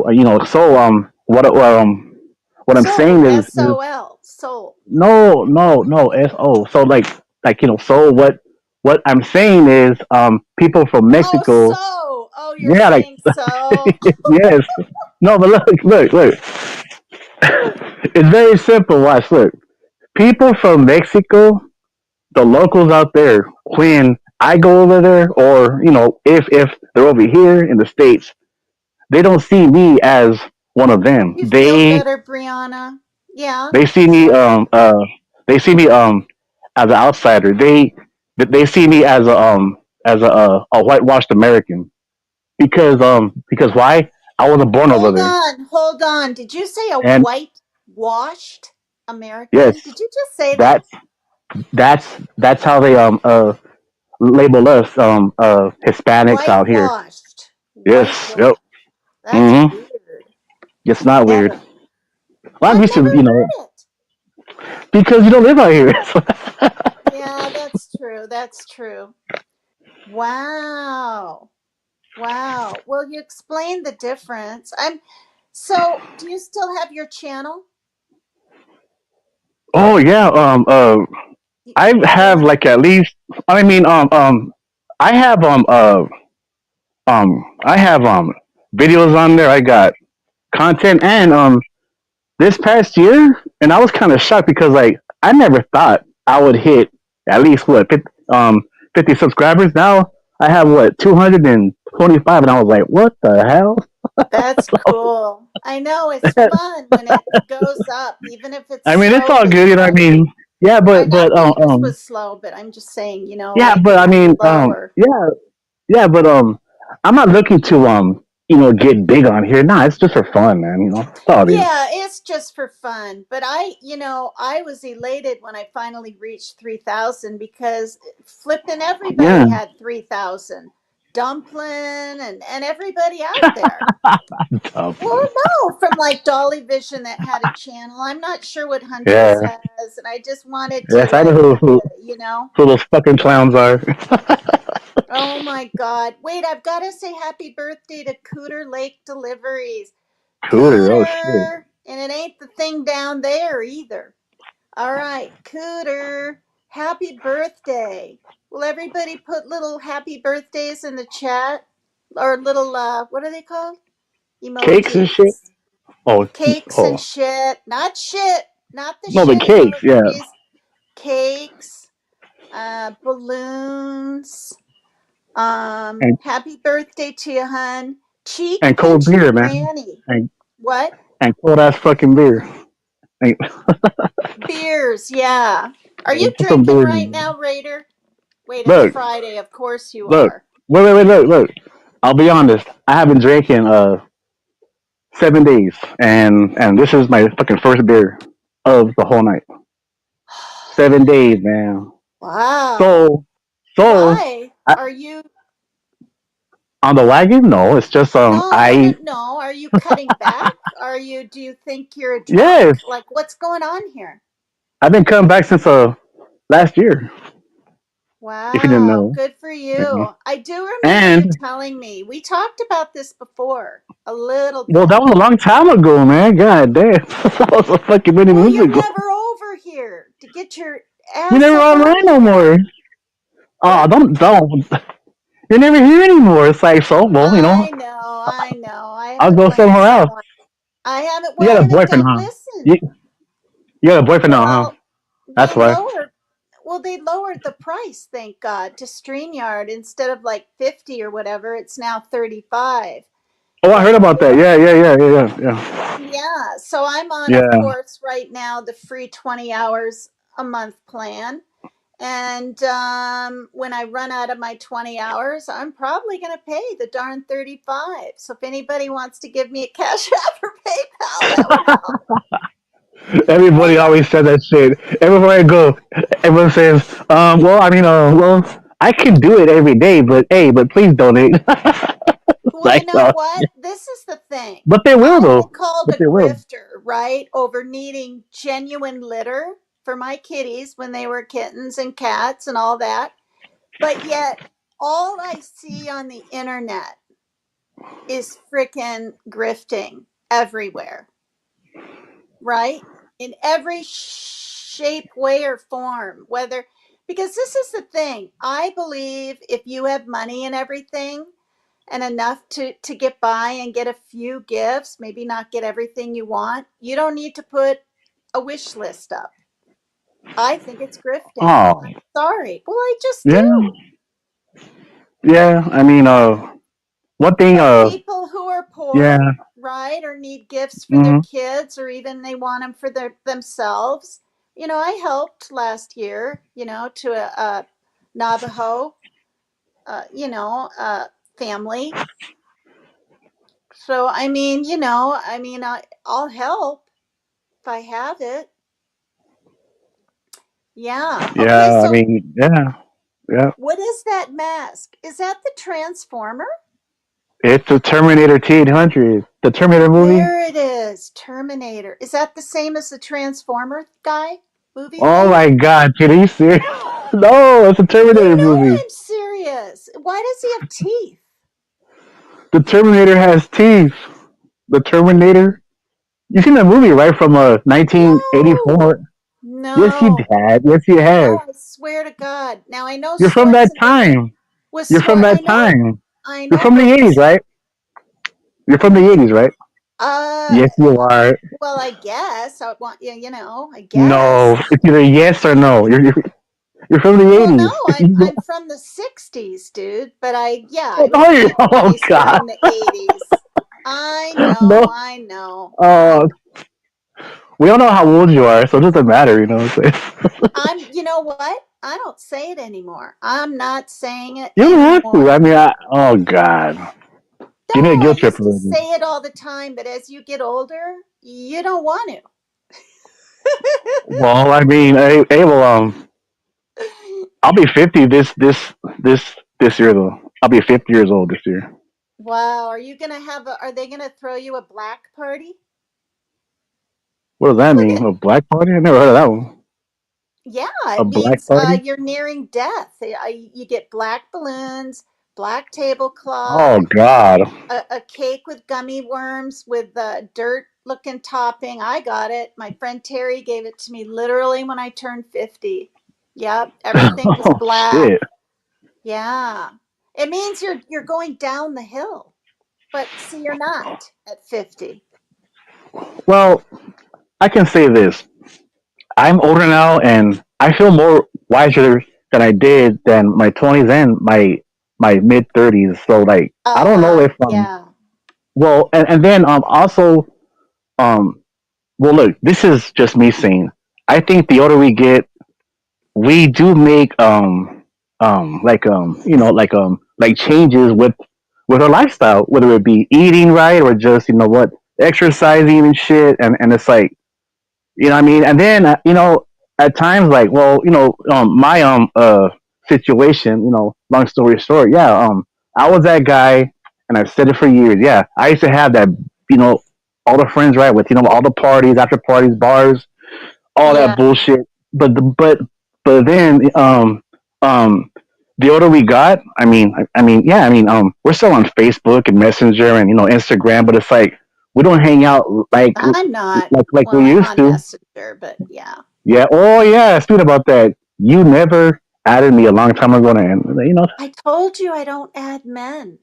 Speaker 2: what I'm
Speaker 1: Seoul.
Speaker 2: saying is
Speaker 1: SOL. Seoul.
Speaker 2: no so so what I'm saying is people from
Speaker 1: Oh,
Speaker 2: Mexico.
Speaker 1: so. Oh, you're
Speaker 2: Yeah, like
Speaker 1: saying so.
Speaker 2: yes. No, but look. It's very simple. Watch, look. People from Mexico, the locals out there, when I go over there, or if they're over here in the states, they don't see me as one of them.
Speaker 1: You feel better, Brianna? Yeah,
Speaker 2: They see
Speaker 1: that's
Speaker 2: me
Speaker 1: right.
Speaker 2: they see me as an outsider. They see me as a whitewashed American because why? I wasn't born over
Speaker 1: Hold
Speaker 2: there.
Speaker 1: on, hold on. Did you say a
Speaker 2: And
Speaker 1: whitewashed American?
Speaker 2: yes,
Speaker 1: Did you just say that?
Speaker 2: that's that's how they label us Hispanics out here.
Speaker 1: Whitewashed.
Speaker 2: Yes,
Speaker 1: Whitewashed.
Speaker 2: yep.
Speaker 1: That's
Speaker 2: Mm-hmm.
Speaker 1: weird.
Speaker 2: It's not weird.
Speaker 1: Never.
Speaker 2: Well, I'm
Speaker 1: I've
Speaker 2: used to
Speaker 1: never heard it.
Speaker 2: because you don't live out here.
Speaker 1: Yeah, that's true. That's true. Wow. Wow. Well, you explained the difference. So do you still have your channel?
Speaker 2: Oh yeah. I
Speaker 1: You
Speaker 2: have
Speaker 1: want
Speaker 2: like at least. I mean, I have I have videos on there. I got content, and this past year, and I was kind of shocked because like I never thought I would hit at least what 50 subscribers. Now I have what 225, and I was like, what the hell?
Speaker 1: That's cool. I know it's fun when it goes up, even if it's
Speaker 2: I mean, it's all
Speaker 1: slowly,
Speaker 2: good, I mean, yeah,
Speaker 1: Not that yours was slow, but I'm just saying,
Speaker 2: yeah,
Speaker 1: like
Speaker 2: but I mean,
Speaker 1: slower.
Speaker 2: yeah, but I'm not looking to get big on here. Nah, it's just for fun, man. That's all it is.
Speaker 1: Yeah, it's just for fun. But I was elated when I finally reached 3,000 because flipping
Speaker 2: Yeah,
Speaker 1: everybody had 3,000. Dumplin' and everybody out there. Well,
Speaker 2: Dublin.
Speaker 1: no, from like Dolly Vision that had a channel. I'm not sure what Huntress
Speaker 2: Yeah,
Speaker 1: has, and I just wanted to
Speaker 2: yes, I know
Speaker 1: like,
Speaker 2: who those fucking clowns are.
Speaker 1: Oh my God. Wait, I've got to say happy birthday to Cooter Lake Deliveries.
Speaker 2: Cooter, oh shit.
Speaker 1: Cooter! And it ain't the thing down there either. All right, Cooter, happy birthday. Will everybody put little happy birthdays in the chat? Or little, what are they called?
Speaker 2: Cakes and shit.
Speaker 1: Emojis.
Speaker 2: Oh,
Speaker 1: Cakes and
Speaker 2: oh,
Speaker 1: shit. Not shit. Not the
Speaker 2: no, the
Speaker 1: shit
Speaker 2: cakes. Yeah,
Speaker 1: emojis. Cakes, balloons.
Speaker 2: and
Speaker 1: Happy birthday to you, hun. Cheek
Speaker 2: and cold
Speaker 1: pinching
Speaker 2: beer, man,
Speaker 1: granny.
Speaker 2: and
Speaker 1: What?
Speaker 2: cold ass fucking beer. And
Speaker 1: Beers, yeah. Are you
Speaker 2: Put some
Speaker 1: drinking
Speaker 2: beer
Speaker 1: right
Speaker 2: in
Speaker 1: now, Raider? Wait, it's
Speaker 2: Look,
Speaker 1: Friday. Of course you
Speaker 2: look,
Speaker 1: are.
Speaker 2: look. I'll be honest. I have been drinking 7 days, and this is my fucking first beer of the whole night. 7 days, man.
Speaker 1: Wow.
Speaker 2: So, so
Speaker 1: Why
Speaker 2: I,
Speaker 1: are you?
Speaker 2: on the wagon? No, it's just
Speaker 1: No, no, no, no. Are you cutting back? Are you? Do you think you're a drunk?
Speaker 2: yes,
Speaker 1: Like, what's going on here?
Speaker 2: I've been coming back since last year. If you didn't
Speaker 1: Wow,
Speaker 2: know,
Speaker 1: good for
Speaker 2: you know.
Speaker 1: you. I do remember you
Speaker 2: And
Speaker 1: telling me. We talked about this before a little
Speaker 2: well,
Speaker 1: bit.
Speaker 2: that was a long time ago, man. God damn, that was a fucking many
Speaker 1: Well,
Speaker 2: moons
Speaker 1: you're
Speaker 2: ago.
Speaker 1: never over here to get your
Speaker 2: You
Speaker 1: ass
Speaker 2: never
Speaker 1: up out
Speaker 2: online
Speaker 1: of
Speaker 2: no
Speaker 1: here.
Speaker 2: more. Oh,
Speaker 1: What?
Speaker 2: don't. You're never here anymore. It's like so. Well,
Speaker 1: I know, I know. I
Speaker 2: I'll
Speaker 1: haven't
Speaker 2: go
Speaker 1: blamed
Speaker 2: somewhere else.
Speaker 1: someone. I haven't.
Speaker 2: You
Speaker 1: Well,
Speaker 2: got a
Speaker 1: then it
Speaker 2: boyfriend,
Speaker 1: don't
Speaker 2: huh?
Speaker 1: listen.
Speaker 2: You, you got a boyfriend now, huh?
Speaker 1: Well,
Speaker 2: That's
Speaker 1: they
Speaker 2: why.
Speaker 1: lowered. Well, they lowered the price, thank God, to StreamYard instead of like 50 or whatever. It's now 35.
Speaker 2: Oh, I heard
Speaker 1: But
Speaker 2: about that. Yeah.
Speaker 1: yeah, so I'm on, of
Speaker 2: Yeah.
Speaker 1: course, right now the free 20 hours a month plan. And when I run out of my 20 hours, I'm probably going to pay the darn 35. So if anybody wants to give me a cash app or PayPal, that would help.
Speaker 2: Everybody
Speaker 1: Hey,
Speaker 2: always said that shit. Everywhere I go, everyone says, well, I mean, well, I can do it every day, but hey, but please donate.
Speaker 1: well, you
Speaker 2: Like,
Speaker 1: know what? This is the thing.
Speaker 2: but they will
Speaker 1: I've been
Speaker 2: though.
Speaker 1: called
Speaker 2: But
Speaker 1: a
Speaker 2: they will.
Speaker 1: grifter, right? Over needing genuine litter for my kitties when they were kittens and cats and all that. But yet, all I see on the internet is freaking grifting everywhere, right? In every shape, way, or form. Whether, because this is the thing, I believe if you have money and everything, and enough to get by and get a few gifts, maybe not get everything you want, you don't need to put a wish list up. I think it's grifting.
Speaker 2: Oh,
Speaker 1: I'm sorry. Well, I just
Speaker 2: yeah,
Speaker 1: do.
Speaker 2: yeah. I mean, one thing,
Speaker 1: But people who are
Speaker 2: yeah.
Speaker 1: poor, right, or need gifts for their
Speaker 2: Mm-hmm.
Speaker 1: kids, or even they want them for themselves. I helped last year, to a Navajo, family. So, I'll help if I have it. Yeah. Okay.
Speaker 2: Yeah, I
Speaker 1: So,
Speaker 2: mean, yeah.
Speaker 1: what is that mask? Is that the Transformer?
Speaker 2: It's the Terminator T-800, the Terminator movie.
Speaker 1: There it is. Terminator. Is that the same as the Transformer guy? Movie
Speaker 2: Oh
Speaker 1: thing?
Speaker 2: my God, kid, are you serious? No, it's a
Speaker 1: You
Speaker 2: Terminator
Speaker 1: know
Speaker 2: movie.
Speaker 1: I'm serious. Why does he have teeth?
Speaker 2: The Terminator has teeth. The Terminator. You seen that movie, right? From
Speaker 1: No.
Speaker 2: 1984. Yes, you
Speaker 1: No.
Speaker 2: had. Yes, you have.
Speaker 1: No, I swear to God. Now I know
Speaker 2: You're from that
Speaker 1: Schwarzenegger
Speaker 2: time.
Speaker 1: was
Speaker 2: You're from
Speaker 1: swart.
Speaker 2: that time.
Speaker 1: I
Speaker 2: You're
Speaker 1: know,
Speaker 2: from the
Speaker 1: but
Speaker 2: 80s, right? You're from the
Speaker 1: n-
Speaker 2: 80s, right?
Speaker 1: uh
Speaker 2: Yes, you are.
Speaker 1: well, I guess I want I
Speaker 2: No,
Speaker 1: guess.
Speaker 2: it's either yes or no. You're from the
Speaker 1: Well, no,
Speaker 2: 80s.
Speaker 1: I'm from the 60s, dude, but I
Speaker 2: Oh,
Speaker 1: was my
Speaker 2: oh
Speaker 1: 20s were
Speaker 2: God.
Speaker 1: in the 80s. I
Speaker 2: No.
Speaker 1: know, I know.
Speaker 2: Uh, we all know how old you are, so it doesn't matter, you know what I'm saying?
Speaker 1: You know what? I don't say it anymore. I'm not saying it
Speaker 2: You don't have to.
Speaker 1: anymore.
Speaker 2: I mean, oh God. Give me a
Speaker 1: No, I
Speaker 2: guilt trip
Speaker 1: used to
Speaker 2: already.
Speaker 1: say it all the time, but as you get older, you don't want to.
Speaker 2: Well, I mean, well, I'll be 50 this year though. I'll be 50 years old this year.
Speaker 1: Wow, are they gonna throw you a black party?
Speaker 2: What does that
Speaker 1: Look
Speaker 2: mean?
Speaker 1: at
Speaker 2: A black party? I never heard of that one.
Speaker 1: Yeah,
Speaker 2: A
Speaker 1: it
Speaker 2: black
Speaker 1: means
Speaker 2: party?
Speaker 1: you're nearing death. You get black balloons, black tablecloth,
Speaker 2: Oh God.
Speaker 1: a cake with gummy worms with dirt looking topping. I got it. My friend Terry gave it to me literally when I turned 50. Yep, everything was
Speaker 2: Oh
Speaker 1: black.
Speaker 2: shit.
Speaker 1: Yeah. It means you're going down the hill. But see, you're not at 50.
Speaker 2: Well, I can say this. I'm older now, and I feel more wiser than I did than my 20s and my mid 30s. So like, I don't know if
Speaker 1: Yeah.
Speaker 2: well, and then also um well, look, this is just me saying. I think the older we get, we do make like changes with our lifestyle, whether it be eating right or just exercising and shit, and it's like what I mean. And then at times like my situation, long story short, yeah, I was that guy, and I've said it for years. Yeah, I used to have that, you know all the friends, right, with all the parties, after parties, bars, all that
Speaker 1: Yeah,
Speaker 2: bullshit. But then um the older we got, yeah, we're still on Facebook and Messenger and Instagram, but it's like we don't hang out like
Speaker 1: I'm not.
Speaker 2: we
Speaker 1: Well, I'm
Speaker 2: used
Speaker 1: on
Speaker 2: to.
Speaker 1: Messenger, but yeah.
Speaker 2: Yeah. Oh yeah. Speaking about that, you never added me a long time ago, and
Speaker 1: I told you I don't add men.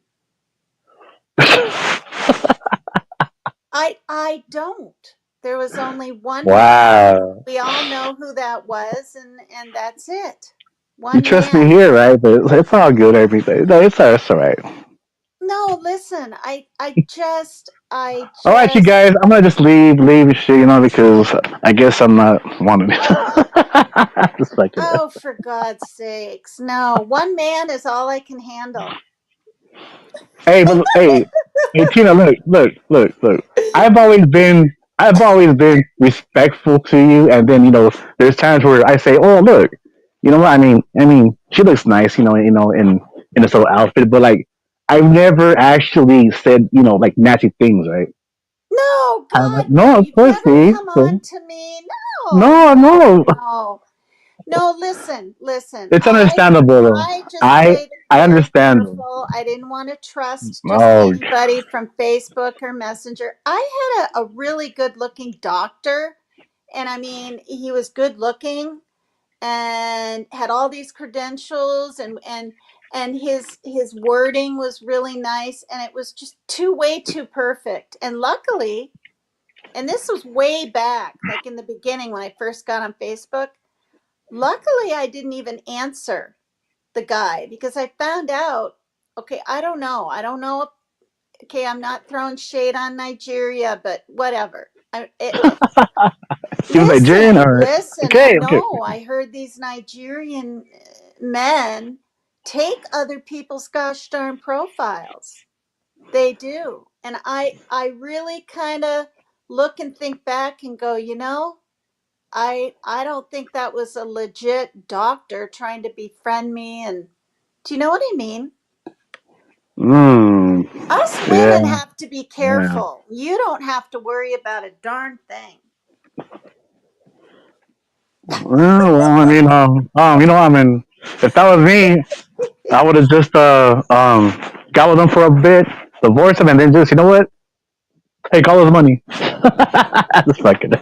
Speaker 1: I don't. There was only one man.
Speaker 2: wow.
Speaker 1: We all know who that was, and that's it.
Speaker 2: You
Speaker 1: One
Speaker 2: trust me
Speaker 1: man.
Speaker 2: here, right? But it's all good. Everything. No, it's all right.
Speaker 1: No, listen. I
Speaker 2: All right, you
Speaker 1: just
Speaker 2: guys. I'm gonna just leave your shit, because I guess I'm not wanting it. Just like it.
Speaker 1: Oh, for God's sakes. No, one man is all I can handle.
Speaker 2: Hey, but hey, Tina, look. I've always been respectful to you, and then there's times where I say, "Oh, look, you know what? She looks nice, in this little outfit," but like, I've never actually said, like nasty things, right?
Speaker 1: No,
Speaker 2: I'm like,
Speaker 1: God, no.
Speaker 2: no, of
Speaker 1: You've
Speaker 2: course,
Speaker 1: never
Speaker 2: see,
Speaker 1: come on
Speaker 2: so
Speaker 1: to me. No,
Speaker 2: no,
Speaker 1: no,
Speaker 2: no,
Speaker 1: no. No, listen.
Speaker 2: it's
Speaker 1: I
Speaker 2: understandable though.
Speaker 1: I just
Speaker 2: I
Speaker 1: played it
Speaker 2: I
Speaker 1: very
Speaker 2: understand though.
Speaker 1: careful. I didn't want to trust just
Speaker 2: Oh,
Speaker 1: anybody from Facebook or Messenger. I had a really good looking doctor, and I mean, he was good looking and had all these credentials, and his wording was really nice, and it was just way too perfect. And luckily, and this was way back, like in the beginning when I first got on Facebook. Luckily, I didn't even answer the guy because I found out, okay, I don't know. I don't know. Okay, I'm not throwing shade on Nigeria, but whatever.
Speaker 2: he was Nigerian, or
Speaker 1: Listen.
Speaker 2: okay, okay.
Speaker 1: No, I heard these Nigerian men take other people's gosh darn profiles. They do. And I really kind of look and think back and go, I don't think that was a legit doctor trying to befriend me. And do you know what I mean?
Speaker 2: Mm,
Speaker 1: Us women
Speaker 2: yeah,
Speaker 1: have to be
Speaker 2: yeah.
Speaker 1: careful. You don't have to worry about a darn thing.
Speaker 2: Well, if that was me, I would have just got with him for a bit, divorced him, and then just take all his money. Just fuck it.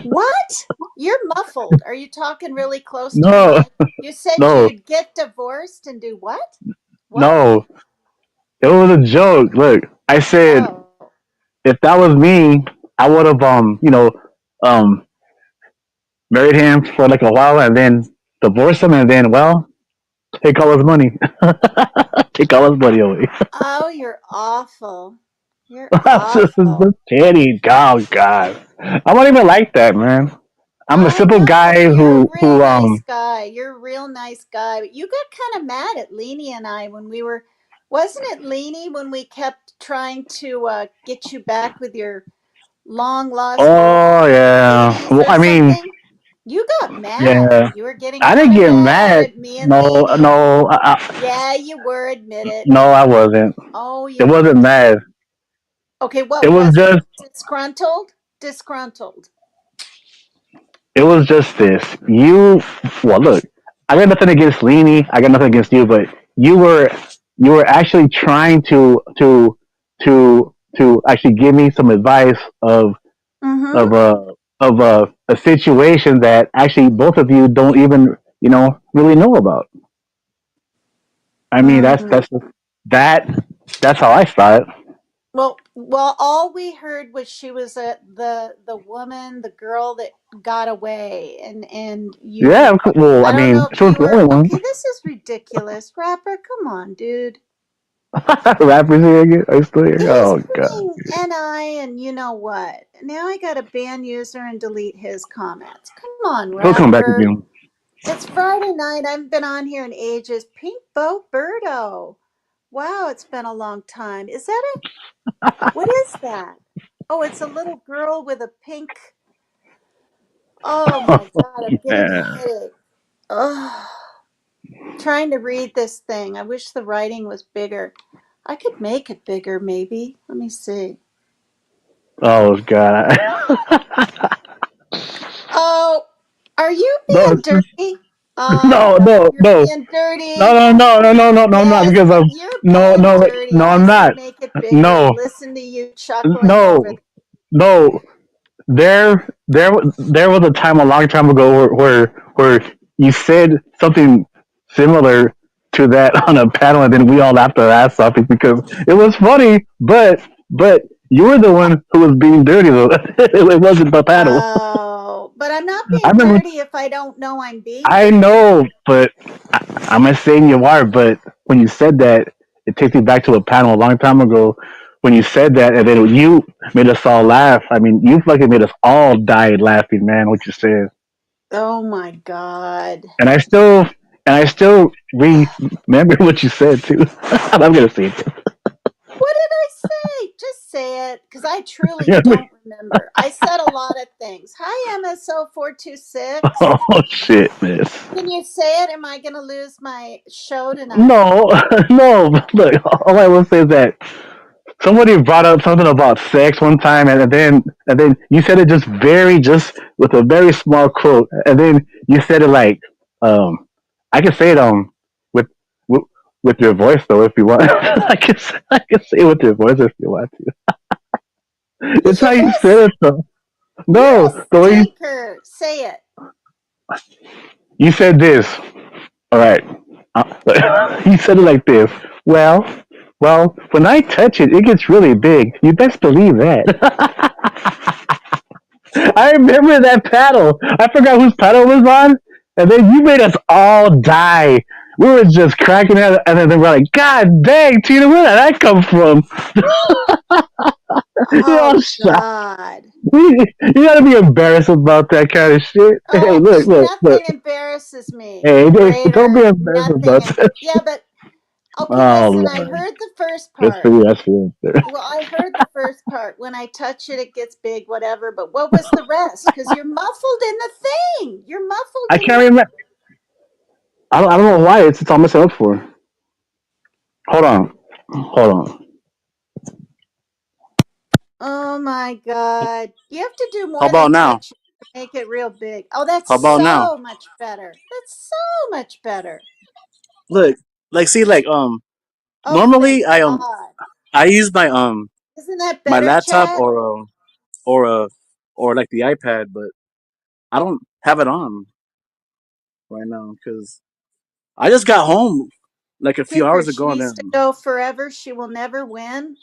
Speaker 1: What? You're muffled. Are you talking really close to your
Speaker 2: No,
Speaker 1: mic? You said
Speaker 2: no,
Speaker 1: you'd get divorced and do what? What?
Speaker 2: no. It was a joke. Look, I said
Speaker 1: Oh.
Speaker 2: if that was me, I would have um married him for like a while and then divorced him and then take all his money. Take all his money away.
Speaker 1: Oh, you're awful. You're
Speaker 2: That's just
Speaker 1: awful.
Speaker 2: petty. Oh god. I'm not even like that, man. I'm a
Speaker 1: I
Speaker 2: simple
Speaker 1: know.
Speaker 2: guy
Speaker 1: You're a
Speaker 2: who
Speaker 1: real
Speaker 2: who
Speaker 1: nice guy. You're a real nice guy. But you got kind of mad at Leanie and I when we were, wasn't it Leanie when we kept trying to get you back with your long lost
Speaker 2: oh yeah.
Speaker 1: babies
Speaker 2: Well,
Speaker 1: or something? You got mad.
Speaker 2: yeah.
Speaker 1: You were getting
Speaker 2: I
Speaker 1: kind
Speaker 2: didn't
Speaker 1: of
Speaker 2: get
Speaker 1: mad
Speaker 2: mad.
Speaker 1: at me and
Speaker 2: No,
Speaker 1: Leanie.
Speaker 2: no,
Speaker 1: Yeah, you were. Admit it.
Speaker 2: no, I wasn't.
Speaker 1: Oh,
Speaker 2: It
Speaker 1: you
Speaker 2: wasn't
Speaker 1: were.
Speaker 2: mad.
Speaker 1: Okay,
Speaker 2: It
Speaker 1: what
Speaker 2: was
Speaker 1: was it?
Speaker 2: just
Speaker 1: Disgruntled? Disgruntled.
Speaker 2: It was just this. Well, look, I got nothing against Leany. I got nothing against you, but you were you were actually trying to actually give me some advice
Speaker 1: Mm-hmm.
Speaker 2: of a situation that actually both of you don't even really know about. I mean,
Speaker 1: Mm.
Speaker 2: that that's how I saw it.
Speaker 1: Well, all we heard was she was the woman, the girl that got away, and
Speaker 2: Yeah.
Speaker 1: you.
Speaker 2: Well,
Speaker 1: I
Speaker 2: I
Speaker 1: don't
Speaker 2: mean,
Speaker 1: know if
Speaker 2: she was
Speaker 1: you
Speaker 2: the
Speaker 1: were
Speaker 2: only one.
Speaker 1: okay. This is ridiculous, rapper. Come on, dude.
Speaker 2: Rappers here again. Are you still here?
Speaker 1: He's
Speaker 2: Oh god.
Speaker 1: playing NI, and you know what? Now I got to ban user and delete his comments. Come on,
Speaker 2: He'll come back
Speaker 1: rapper.
Speaker 2: again.
Speaker 1: It's Friday night. I haven't been on here in ages. Pink Bow Birdo. Wow, it's been a long time. Is that a what is that? Oh, it's a little girl with a pink. Oh my God, I'm getting a
Speaker 2: Yeah.
Speaker 1: headache. Oh, trying to read this thing. I wish the writing was bigger. I could make it bigger, maybe. Let me see.
Speaker 2: Oh God.
Speaker 1: Oh, are you
Speaker 2: No,
Speaker 1: being dirty?
Speaker 2: no,
Speaker 1: Oh,
Speaker 2: no,
Speaker 1: you're
Speaker 2: no,
Speaker 1: being
Speaker 2: no,
Speaker 1: dirty.
Speaker 2: no, no, no, no, no, no, I'm not
Speaker 1: Yes,
Speaker 2: because of
Speaker 1: you're
Speaker 2: no,
Speaker 1: being
Speaker 2: no,
Speaker 1: dirty.
Speaker 2: no,
Speaker 1: I
Speaker 2: I'm
Speaker 1: said
Speaker 2: not.
Speaker 1: make it bigger and
Speaker 2: No,
Speaker 1: listen to you chuckling over
Speaker 2: no,
Speaker 1: there.
Speaker 2: no. There was a time a long time ago where you said something similar to that on a panel, and then we all laughed our ass off because it was funny, but you were the one who was being dirty though. It wasn't the panel.
Speaker 1: Oh, but I'm not
Speaker 2: I
Speaker 1: being
Speaker 2: remember.
Speaker 1: dirty if I don't know I'm being
Speaker 2: I
Speaker 1: dirty.
Speaker 2: know, but I'm not saying you are. But when you said that, it takes me back to a panel a long time ago when you said that, and then you made us all laugh. I mean, you fucking made us all die laughing, man. What you said.
Speaker 1: Oh my God.
Speaker 2: and I still remember what you said too. I'm gonna say it.
Speaker 1: What did I say? Just say it, because I truly don't remember. I said a lot of things. Hi, MSO426.
Speaker 2: Oh shit, miss.
Speaker 1: Can you say it? Am I going to lose my show tonight?
Speaker 2: No, no. Look, all I will say is that somebody brought up something about sex one time, and then you said it just with a very small quote, and then you said it like, um, I can say it with with, with your voice though if you want. I can say it with your voice if you want to.
Speaker 1: Did
Speaker 2: It's how
Speaker 1: you
Speaker 2: you
Speaker 1: miss?
Speaker 2: said it though.
Speaker 1: You're
Speaker 2: No,
Speaker 1: a
Speaker 2: the way
Speaker 1: stinker. Say it.
Speaker 2: you said this. All right. You said it like this. Well, well, when I touch it, it gets really big. You best believe that. I remember that paddle. I forgot whose paddle was on, and then you made us all die. We were just cracking out, and then we're like, "God dang, Tina, where did that come from?" You're
Speaker 1: Oh,
Speaker 2: all shocked.
Speaker 1: God.
Speaker 2: You gotta be embarrassed about that kind of shit. Hey,
Speaker 1: Oh,
Speaker 2: look, look, look.
Speaker 1: nothing embarrasses me,
Speaker 2: Hey, don't be
Speaker 1: Raider.
Speaker 2: embarrassed about
Speaker 1: Nothing.
Speaker 2: that.
Speaker 1: Yeah, but okay,
Speaker 2: Oh
Speaker 1: listen, I
Speaker 2: Lord,
Speaker 1: heard the first
Speaker 2: that's for
Speaker 1: part.
Speaker 2: you. That's for you.
Speaker 1: Well, I heard the first part. When I touch it, it gets big, whatever. But what was the rest? Because you're muffled in the thing. You're muffled
Speaker 2: I
Speaker 1: in
Speaker 2: can't
Speaker 1: the.
Speaker 2: remember. I don't know why it's all messing up for. Hold on, hold on.
Speaker 1: Oh my God. You have to do
Speaker 3: How
Speaker 1: more
Speaker 3: about
Speaker 1: than
Speaker 3: now?
Speaker 1: touch it to make it real big. Oh, that's
Speaker 3: How about now?
Speaker 1: so much better. That's so much better.
Speaker 3: Look, like see, like
Speaker 1: Oh, thank
Speaker 3: normally
Speaker 1: God.
Speaker 3: I use my
Speaker 1: Isn't that
Speaker 3: my
Speaker 1: better,
Speaker 3: laptop
Speaker 1: chat?
Speaker 3: or or like the iPad, but I don't have it on right now because I just got home like a few
Speaker 1: Stinker,
Speaker 3: hours
Speaker 1: she
Speaker 3: ago, and
Speaker 1: needs to
Speaker 3: then
Speaker 1: go forever. She will never win.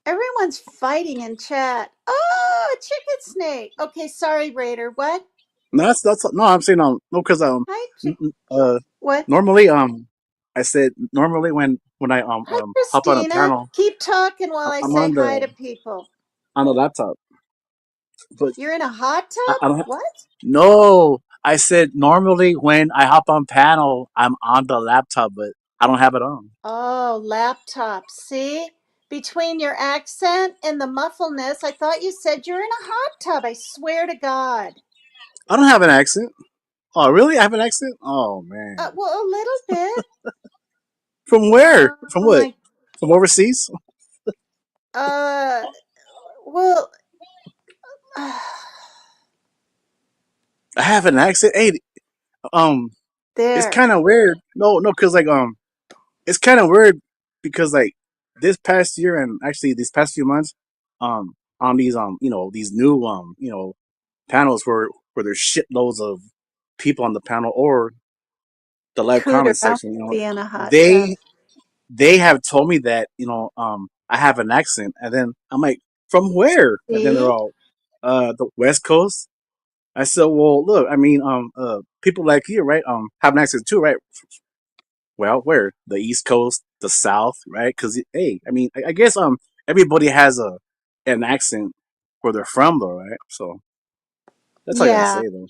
Speaker 1: Everyone's fighting in chat. Oh, a chicken snake. Okay, sorry, Raider. What?
Speaker 3: no, that's no, I'm saying no because
Speaker 1: Hi,
Speaker 3: n-
Speaker 1: chick.
Speaker 3: n- uh
Speaker 1: What?
Speaker 3: normally I said normally when I
Speaker 1: Hi,
Speaker 3: hop on a
Speaker 1: Christina.
Speaker 3: panel,
Speaker 1: Keep talking while I
Speaker 3: I'm
Speaker 1: say hi to people.
Speaker 3: on the laptop, but
Speaker 1: You're in a hot tub?
Speaker 3: I don't.
Speaker 1: What?
Speaker 3: No, I said normally when I hop on panel, I'm on the laptop, but I don't have it on.
Speaker 1: Oh, laptop. See? Between your accent and the muffleness, I thought you said you're in a hot tub. I swear to God.
Speaker 3: I don't have an accent. Oh, really? I have an accent? Oh man.
Speaker 1: Well, a little bit.
Speaker 3: From where? From what?
Speaker 1: My,
Speaker 3: From overseas?
Speaker 1: uh, well,
Speaker 3: I have an accent. Hey, um, it's
Speaker 1: there.
Speaker 3: kind of weird. No, no, cause like it's kind of weird because like this past year and actually these past few months, on these these new panels where there's shitloads of people on the panel or the live
Speaker 1: Cooter,
Speaker 3: comment
Speaker 1: I want
Speaker 3: section,
Speaker 1: to be in a hot tub.
Speaker 3: they they have told me that I have an accent, and then I'm like, from where? And then they're
Speaker 1: See?
Speaker 3: all, the West Coast. I said, well, look, I mean, people like you, right? Have an accent too, right? Well, where? The East Coast, the South, right? Because hey, I mean, I guess everybody has a an accent where they're from, though, right? So that's all I gotta
Speaker 1: Yeah.
Speaker 3: say, though.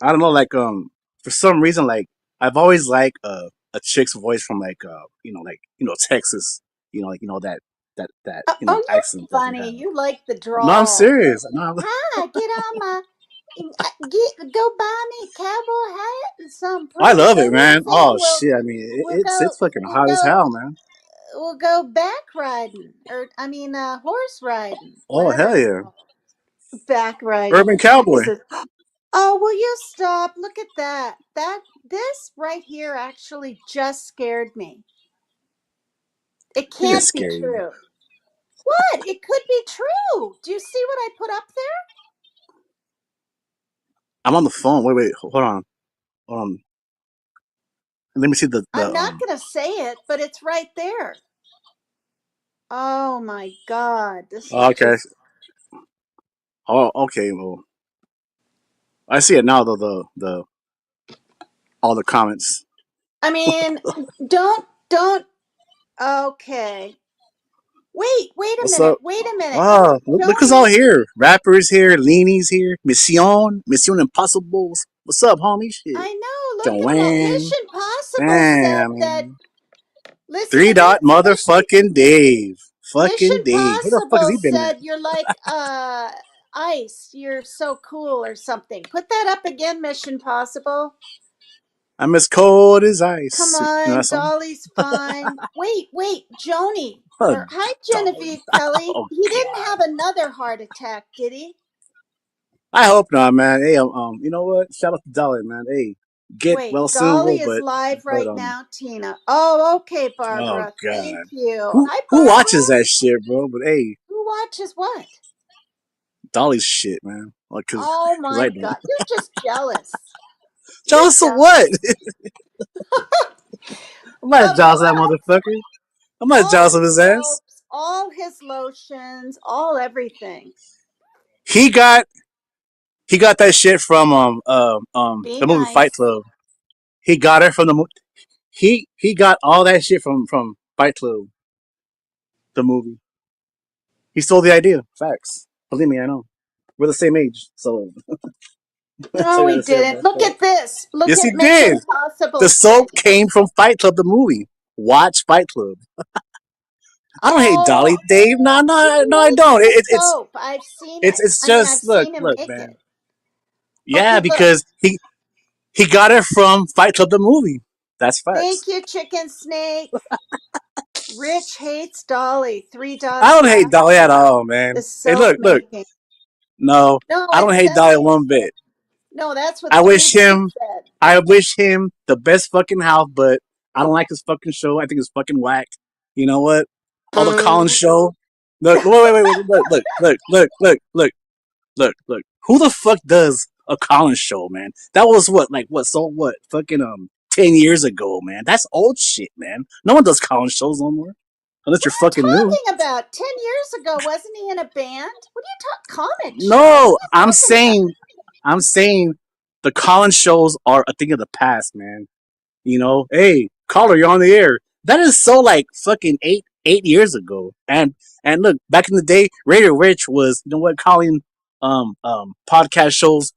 Speaker 3: I don't know, like for some reason, like I've always liked a chick's voice from like Texas, like that
Speaker 1: Oh,
Speaker 3: accent
Speaker 1: you're
Speaker 3: that they
Speaker 1: funny.
Speaker 3: have.
Speaker 1: You like the
Speaker 3: No, I'm
Speaker 1: drawl.
Speaker 3: serious. No,
Speaker 1: Hi, get on my, go buy me a cowboy hat and some
Speaker 3: I
Speaker 1: pretty
Speaker 3: love it, man.
Speaker 1: boots,
Speaker 3: Oh
Speaker 1: and
Speaker 3: shit! I mean,
Speaker 1: we'll go,
Speaker 3: it's fucking
Speaker 1: we'll
Speaker 3: hot as
Speaker 1: go,
Speaker 3: hell, man.
Speaker 1: we'll go back riding, or I mean, horse riding,
Speaker 3: Oh
Speaker 1: whatever
Speaker 3: hell
Speaker 1: it's
Speaker 3: yeah,
Speaker 1: called. Back riding
Speaker 3: urban cowboy.
Speaker 1: is a. Oh, will you stop? Look at that. This right here actually just scared me. It
Speaker 3: It didn't
Speaker 1: can't be
Speaker 3: scare you.
Speaker 1: true. What? It could be true. Do you see what I put up there?
Speaker 3: I'm on the phone. Wait, hold on, hold on. Let me see
Speaker 1: I'm not going to say it, but it's right there. Oh my God. This is
Speaker 3: Okay.
Speaker 1: just.
Speaker 3: Oh, okay. Well, I see it now. Though the all the comments.
Speaker 1: I mean, don't. Okay. Wait a
Speaker 3: What's
Speaker 1: minute.
Speaker 3: up?
Speaker 1: Wait a minute.
Speaker 3: Ah, look who's all
Speaker 1: Joni,
Speaker 3: here. Rappers here, Leanies here, Mission Impossibles. What's up, homie? Shit.
Speaker 1: I know. Look at that.
Speaker 3: Joanne.
Speaker 1: Mission Possible said
Speaker 3: Damn,
Speaker 1: that.
Speaker 3: man.
Speaker 1: Listen
Speaker 3: Three
Speaker 1: to
Speaker 3: dot
Speaker 1: this.
Speaker 3: motherfucking Dave.
Speaker 1: Mission
Speaker 3: Fucking Dave. Where the fuck has
Speaker 1: Possible
Speaker 3: he been at?
Speaker 1: said you're like ice. You're so cool or something. Put that up again, Mission Possible.
Speaker 3: I'm as cold as
Speaker 1: Come
Speaker 3: ice. You know that
Speaker 1: on,
Speaker 3: song?
Speaker 1: Dolly's fine. Wait, Joni.
Speaker 3: Oh,
Speaker 1: Or hi,
Speaker 3: Dolly.
Speaker 1: Genevieve Kelly.
Speaker 3: Oh,
Speaker 1: He didn't
Speaker 3: God.
Speaker 1: have another heart attack, did he?
Speaker 3: I hope not, man. Hey, you know what? Shout out to Dolly, man. Hey, get well
Speaker 1: Wait,
Speaker 3: soon,
Speaker 1: Dolly
Speaker 3: bro.
Speaker 1: is live
Speaker 3: But
Speaker 1: right now, Tina. Oh, okay,
Speaker 3: oh
Speaker 1: Barbara.
Speaker 3: god,
Speaker 1: Thank you.
Speaker 3: who
Speaker 1: Hi,
Speaker 3: who
Speaker 1: Barbara.
Speaker 3: watches that shit, bro? But hey,
Speaker 1: Who watches what?
Speaker 3: Dolly's shit, man. Like,
Speaker 1: Oh
Speaker 3: cause
Speaker 1: my
Speaker 3: I don't.
Speaker 1: God. You're just jealous. You're
Speaker 3: Jealous of
Speaker 1: jealous.
Speaker 3: what? I'm not
Speaker 1: Of
Speaker 3: jealous of that
Speaker 1: what?
Speaker 3: motherfucker. I'm not
Speaker 1: All
Speaker 3: jealous of
Speaker 1: his
Speaker 3: his ass.
Speaker 1: soaps, all his lotions, all everything.
Speaker 3: He got he got that shit from
Speaker 1: Be
Speaker 3: the movie Fight
Speaker 1: nice.
Speaker 3: Club. He got it from the he got all that shit from Fight Club, the movie. He stole the idea. Facts. Believe me, I know. We're the same age, so that's all
Speaker 1: No,
Speaker 3: I
Speaker 1: we
Speaker 3: gotta say
Speaker 1: didn't.
Speaker 3: about
Speaker 1: Look
Speaker 3: that.
Speaker 1: at this. Look
Speaker 3: Yes, he
Speaker 1: at
Speaker 3: did.
Speaker 1: Mission
Speaker 3: The
Speaker 1: Possible's
Speaker 3: soap
Speaker 1: thing.
Speaker 3: came from Fight Club, the movie. Watch Fight Club. I don't hate
Speaker 1: Oh,
Speaker 3: Dolly, Dave. No, no,
Speaker 1: he
Speaker 3: no, I
Speaker 1: makes
Speaker 3: don't.
Speaker 1: the
Speaker 3: It's
Speaker 1: soap. I've seen it.
Speaker 3: it's
Speaker 1: I mean, I've
Speaker 3: just
Speaker 1: seen him
Speaker 3: look,
Speaker 1: make
Speaker 3: man.
Speaker 1: it.
Speaker 3: Yeah,
Speaker 1: Okay, look.
Speaker 3: because he got it from Fight Club, the movie. That's facts.
Speaker 1: Thank you, Chicken Snake. Rich hates Dolly. Three
Speaker 3: I
Speaker 1: dots
Speaker 3: don't hate Dolly at
Speaker 1: laughing.
Speaker 3: all,
Speaker 1: The
Speaker 3: man. Hey,
Speaker 1: soap
Speaker 3: look.
Speaker 1: making.
Speaker 3: No,
Speaker 1: No,
Speaker 3: I
Speaker 1: it
Speaker 3: don't hate
Speaker 1: says
Speaker 3: Dolly
Speaker 1: he's.
Speaker 3: one bit.
Speaker 1: No, that's what
Speaker 3: I
Speaker 1: Three
Speaker 3: wish
Speaker 1: Dots
Speaker 3: him
Speaker 1: said.
Speaker 3: I wish him the best fucking health, but I don't like his fucking show. I think it's fucking whack. You know what? All the Collins show. Look, wait, look. Who the fuck does a Collins show, man? That was what, fucking 10 years ago, man. That's old shit, man. No one does Collins shows no more. Unless you're
Speaker 1: What are
Speaker 3: fucking
Speaker 1: you
Speaker 3: new.
Speaker 1: talking about? 10 years ago, wasn't he in a band? What are you talking? Comic show? What
Speaker 3: No,
Speaker 1: are you talking about?
Speaker 3: I'm saying the Collins shows are a thing of the past, man. Hey, caller, you're on the air. That is so like fucking 8 years ago. And look, back in the day, Radio Rich was calling podcast shows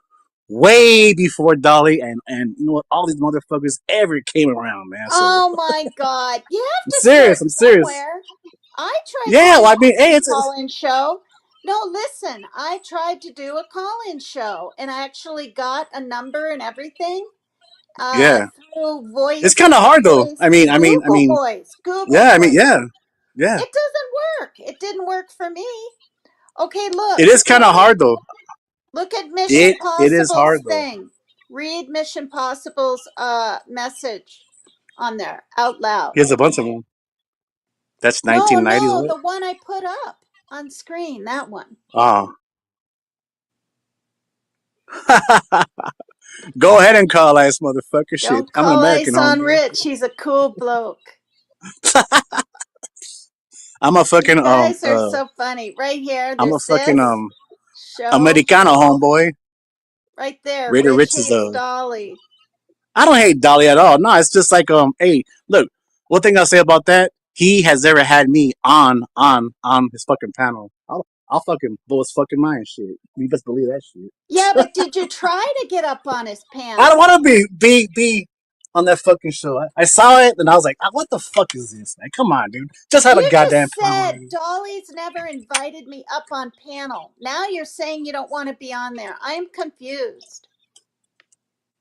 Speaker 3: way before Dolly and all these motherfuckers ever came around, man. So
Speaker 1: Oh my God. You have
Speaker 3: I'm
Speaker 1: to
Speaker 3: serious.
Speaker 1: start
Speaker 3: I'm serious.
Speaker 1: somewhere. I tried to
Speaker 3: Yeah,
Speaker 1: do
Speaker 3: well, I mean,
Speaker 1: a
Speaker 3: hey, it's
Speaker 1: call in show. No, listen, I tried to do a call in show and I actually got a number and everything
Speaker 3: yeah.
Speaker 1: through
Speaker 3: It's
Speaker 1: voice,
Speaker 3: kind of hard though.
Speaker 1: voice,
Speaker 3: I mean,
Speaker 1: Google
Speaker 3: yeah, I mean,
Speaker 1: voice.
Speaker 3: yeah.
Speaker 1: It doesn't work. It didn't work for me. Okay,
Speaker 3: It
Speaker 1: look,
Speaker 3: is kind of hard though.
Speaker 1: look at Mission
Speaker 3: It is hard
Speaker 1: Possible's
Speaker 3: though.
Speaker 1: thing. Read Mission Possible's message on there out loud.
Speaker 3: Here's a bunch of them. That's
Speaker 1: No,
Speaker 3: 1990s.
Speaker 1: no,
Speaker 3: What?
Speaker 1: the one I put up on screen, that one.
Speaker 3: Oh. Go ahead and call ass motherfucker. Shit.
Speaker 1: Don't
Speaker 3: I'm an
Speaker 1: call
Speaker 3: American
Speaker 1: Ice on
Speaker 3: homeboy.
Speaker 1: Rich. He's a cool bloke.
Speaker 3: I'm a
Speaker 1: You
Speaker 3: fucking
Speaker 1: guys are so funny. Right here,
Speaker 3: I'm a
Speaker 1: there's
Speaker 3: fucking
Speaker 1: this show.
Speaker 3: Americano homeboy.
Speaker 1: Right there,
Speaker 3: Raider
Speaker 1: Rich
Speaker 3: Rich is
Speaker 1: hates Dolly.
Speaker 3: I don't hate Dolly at all. No, it's just like hey, look, one thing I'll say about that, he has never had me on his fucking panel. I'll fucking blow his fucking mind. Shit, you best believe that shit.
Speaker 1: Yeah, but did you try to get up on his
Speaker 3: I don't
Speaker 1: panel?
Speaker 3: want to be on that fucking show. I saw it and I was like, what the fuck is this, man? Come on, dude. Just have a
Speaker 1: You
Speaker 3: goddamn
Speaker 1: just
Speaker 3: panel.
Speaker 1: said Dolly's never invited me up on panel. Now you're saying you don't want to be on there. I'm confused.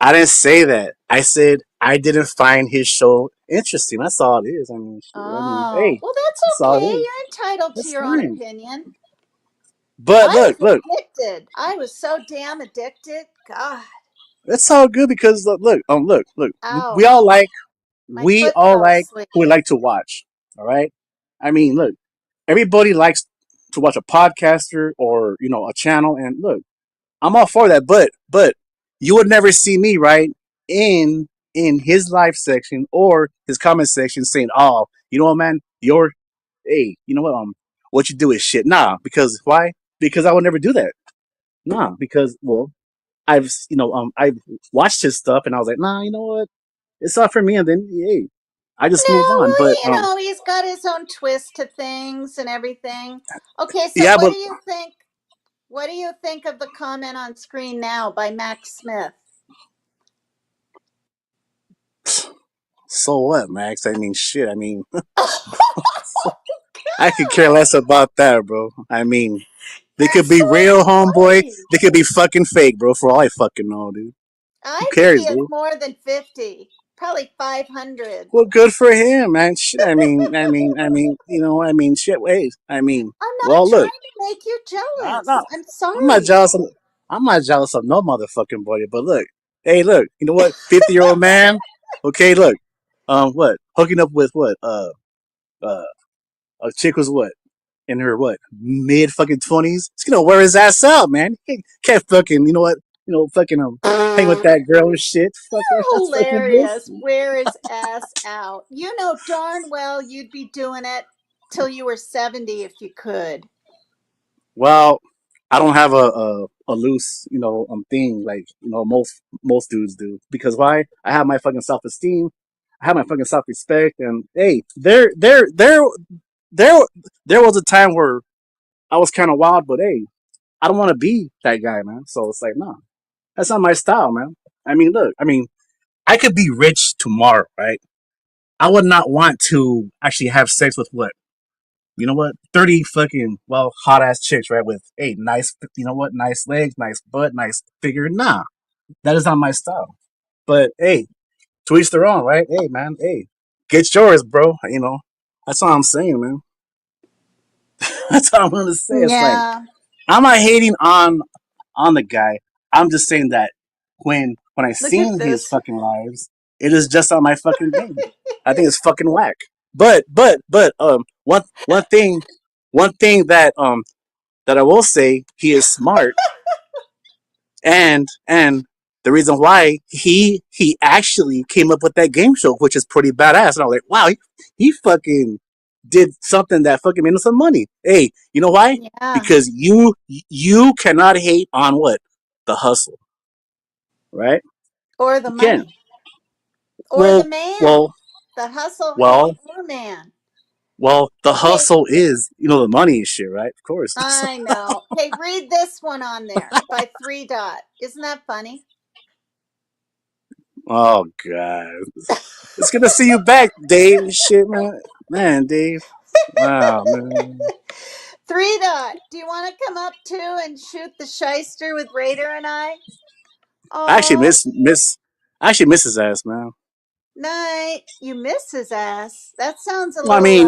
Speaker 3: I didn't say that. I said I didn't find his show interesting. That's all it is. I mean, shit, I mean,
Speaker 1: Oh,
Speaker 3: hey,
Speaker 1: well, that's
Speaker 3: that's all
Speaker 1: okay.
Speaker 3: it is.
Speaker 1: You're entitled to
Speaker 3: That's
Speaker 1: your own
Speaker 3: fine.
Speaker 1: opinion.
Speaker 3: But
Speaker 1: I
Speaker 3: look,
Speaker 1: was
Speaker 3: look,
Speaker 1: addicted. I was so damn addicted. God,
Speaker 3: that's all good because look. We all
Speaker 1: ouch.
Speaker 3: like
Speaker 1: My
Speaker 3: we
Speaker 1: foot
Speaker 3: all
Speaker 1: fell
Speaker 3: like
Speaker 1: asleep.
Speaker 3: who we like to watch. All right. I mean, look, everybody likes to watch a podcaster or a channel, and look, I'm all for that. But you would never see me right in his live section or his comment section saying, "Oh, you know what, man, hey, you know what you do is shit." Nah, because why? Because I would never do that. Nah, because well, I've watched his stuff and I was like, nah, you know what? It's not for me. And then, hey, I just move
Speaker 1: No,
Speaker 3: on. But
Speaker 1: well, he's got his own twist to things and everything. Okay, so
Speaker 3: yeah,
Speaker 1: what
Speaker 3: but
Speaker 1: do you think? What do you think of the comment on screen now by Max Smith?
Speaker 3: so what, Max? I mean, shit. I mean, I could care less about that, bro. I mean, they
Speaker 1: You're
Speaker 3: could be real,
Speaker 1: so
Speaker 3: homeboy.
Speaker 1: funny.
Speaker 3: They could be fucking fake, bro. For all I fucking know, dude. Who
Speaker 1: I think he
Speaker 3: cares,
Speaker 1: has
Speaker 3: dude?
Speaker 1: more than 50, probably 500.
Speaker 3: Well, good for him, man. Shit. I mean, shit. Wait. I mean,
Speaker 1: I'm not
Speaker 3: well,
Speaker 1: trying
Speaker 3: look.
Speaker 1: to make you
Speaker 3: No,
Speaker 1: jealous. I'm
Speaker 3: I'm not
Speaker 1: sorry.
Speaker 3: jealous. I'm not jealous of no motherfucking body. But look, hey, look. You know what? 50-year-old man. Okay, look. What? Hooking up with what? Uh, a chick was what? In her what? Mid fucking 20s. She's gonna wear his ass out, man. He can't fucking. You know what? Fucking hang with that girl and shit. Fuck that. That's fucking
Speaker 1: Hilarious.
Speaker 3: bullshit.
Speaker 1: Wear his ass out. You know darn well you'd be doing it till you were 70 if you could.
Speaker 3: Well, I don't have a loose, thing like most dudes do. Because why? I have my fucking self esteem. I have my fucking self respect, and hey, there, there was a time where I was kind of wild, but hey, I don't want to be that guy, man. So it's like, no, that's not my style, man. I mean, look, I mean, I could be rich tomorrow, right? I would not want to actually have sex with what 30 fucking, well, hot ass chicks, right? With, hey, nice, nice legs, nice butt, nice figure. Nah, that is not my style. But, hey, to each their own, right? Hey, man, hey, get yours, bro. That's all I'm saying, man. That's all I'm going to say. It's like,
Speaker 1: Yeah.
Speaker 3: I'm not hating on the guy. I'm just saying that when I
Speaker 1: Look at
Speaker 3: seen his
Speaker 1: this.
Speaker 3: fucking lives, it is just on my fucking thing. I think it's fucking whack. But one thing that I will say, he is smart, and the reason why he actually came up with that game show, which is pretty badass. And I was like, wow, he fucking did something that fucking made him some money. Hey, you know why?
Speaker 1: Yeah.
Speaker 3: Because you cannot hate on what? The hustle, right?
Speaker 1: Or the
Speaker 3: You can.
Speaker 1: money. Or the
Speaker 3: Well,
Speaker 1: man.
Speaker 3: well,
Speaker 1: The hustle
Speaker 3: well,
Speaker 1: or man.
Speaker 3: the
Speaker 1: Okay,
Speaker 3: hustle is the money and shit, right? Of course.
Speaker 1: I know. Hey, read this one on there by Three Dot. Isn't that funny?
Speaker 3: Oh god, it's good to see you back, Dave. Shit, man, Dave. Wow, man.
Speaker 1: Three Dot, do you want to come up too and shoot the shyster with Raider and I?
Speaker 3: I actually
Speaker 1: Oh,
Speaker 3: miss his ass, man.
Speaker 1: night. You miss his ass. That sounds a
Speaker 3: Well,
Speaker 1: little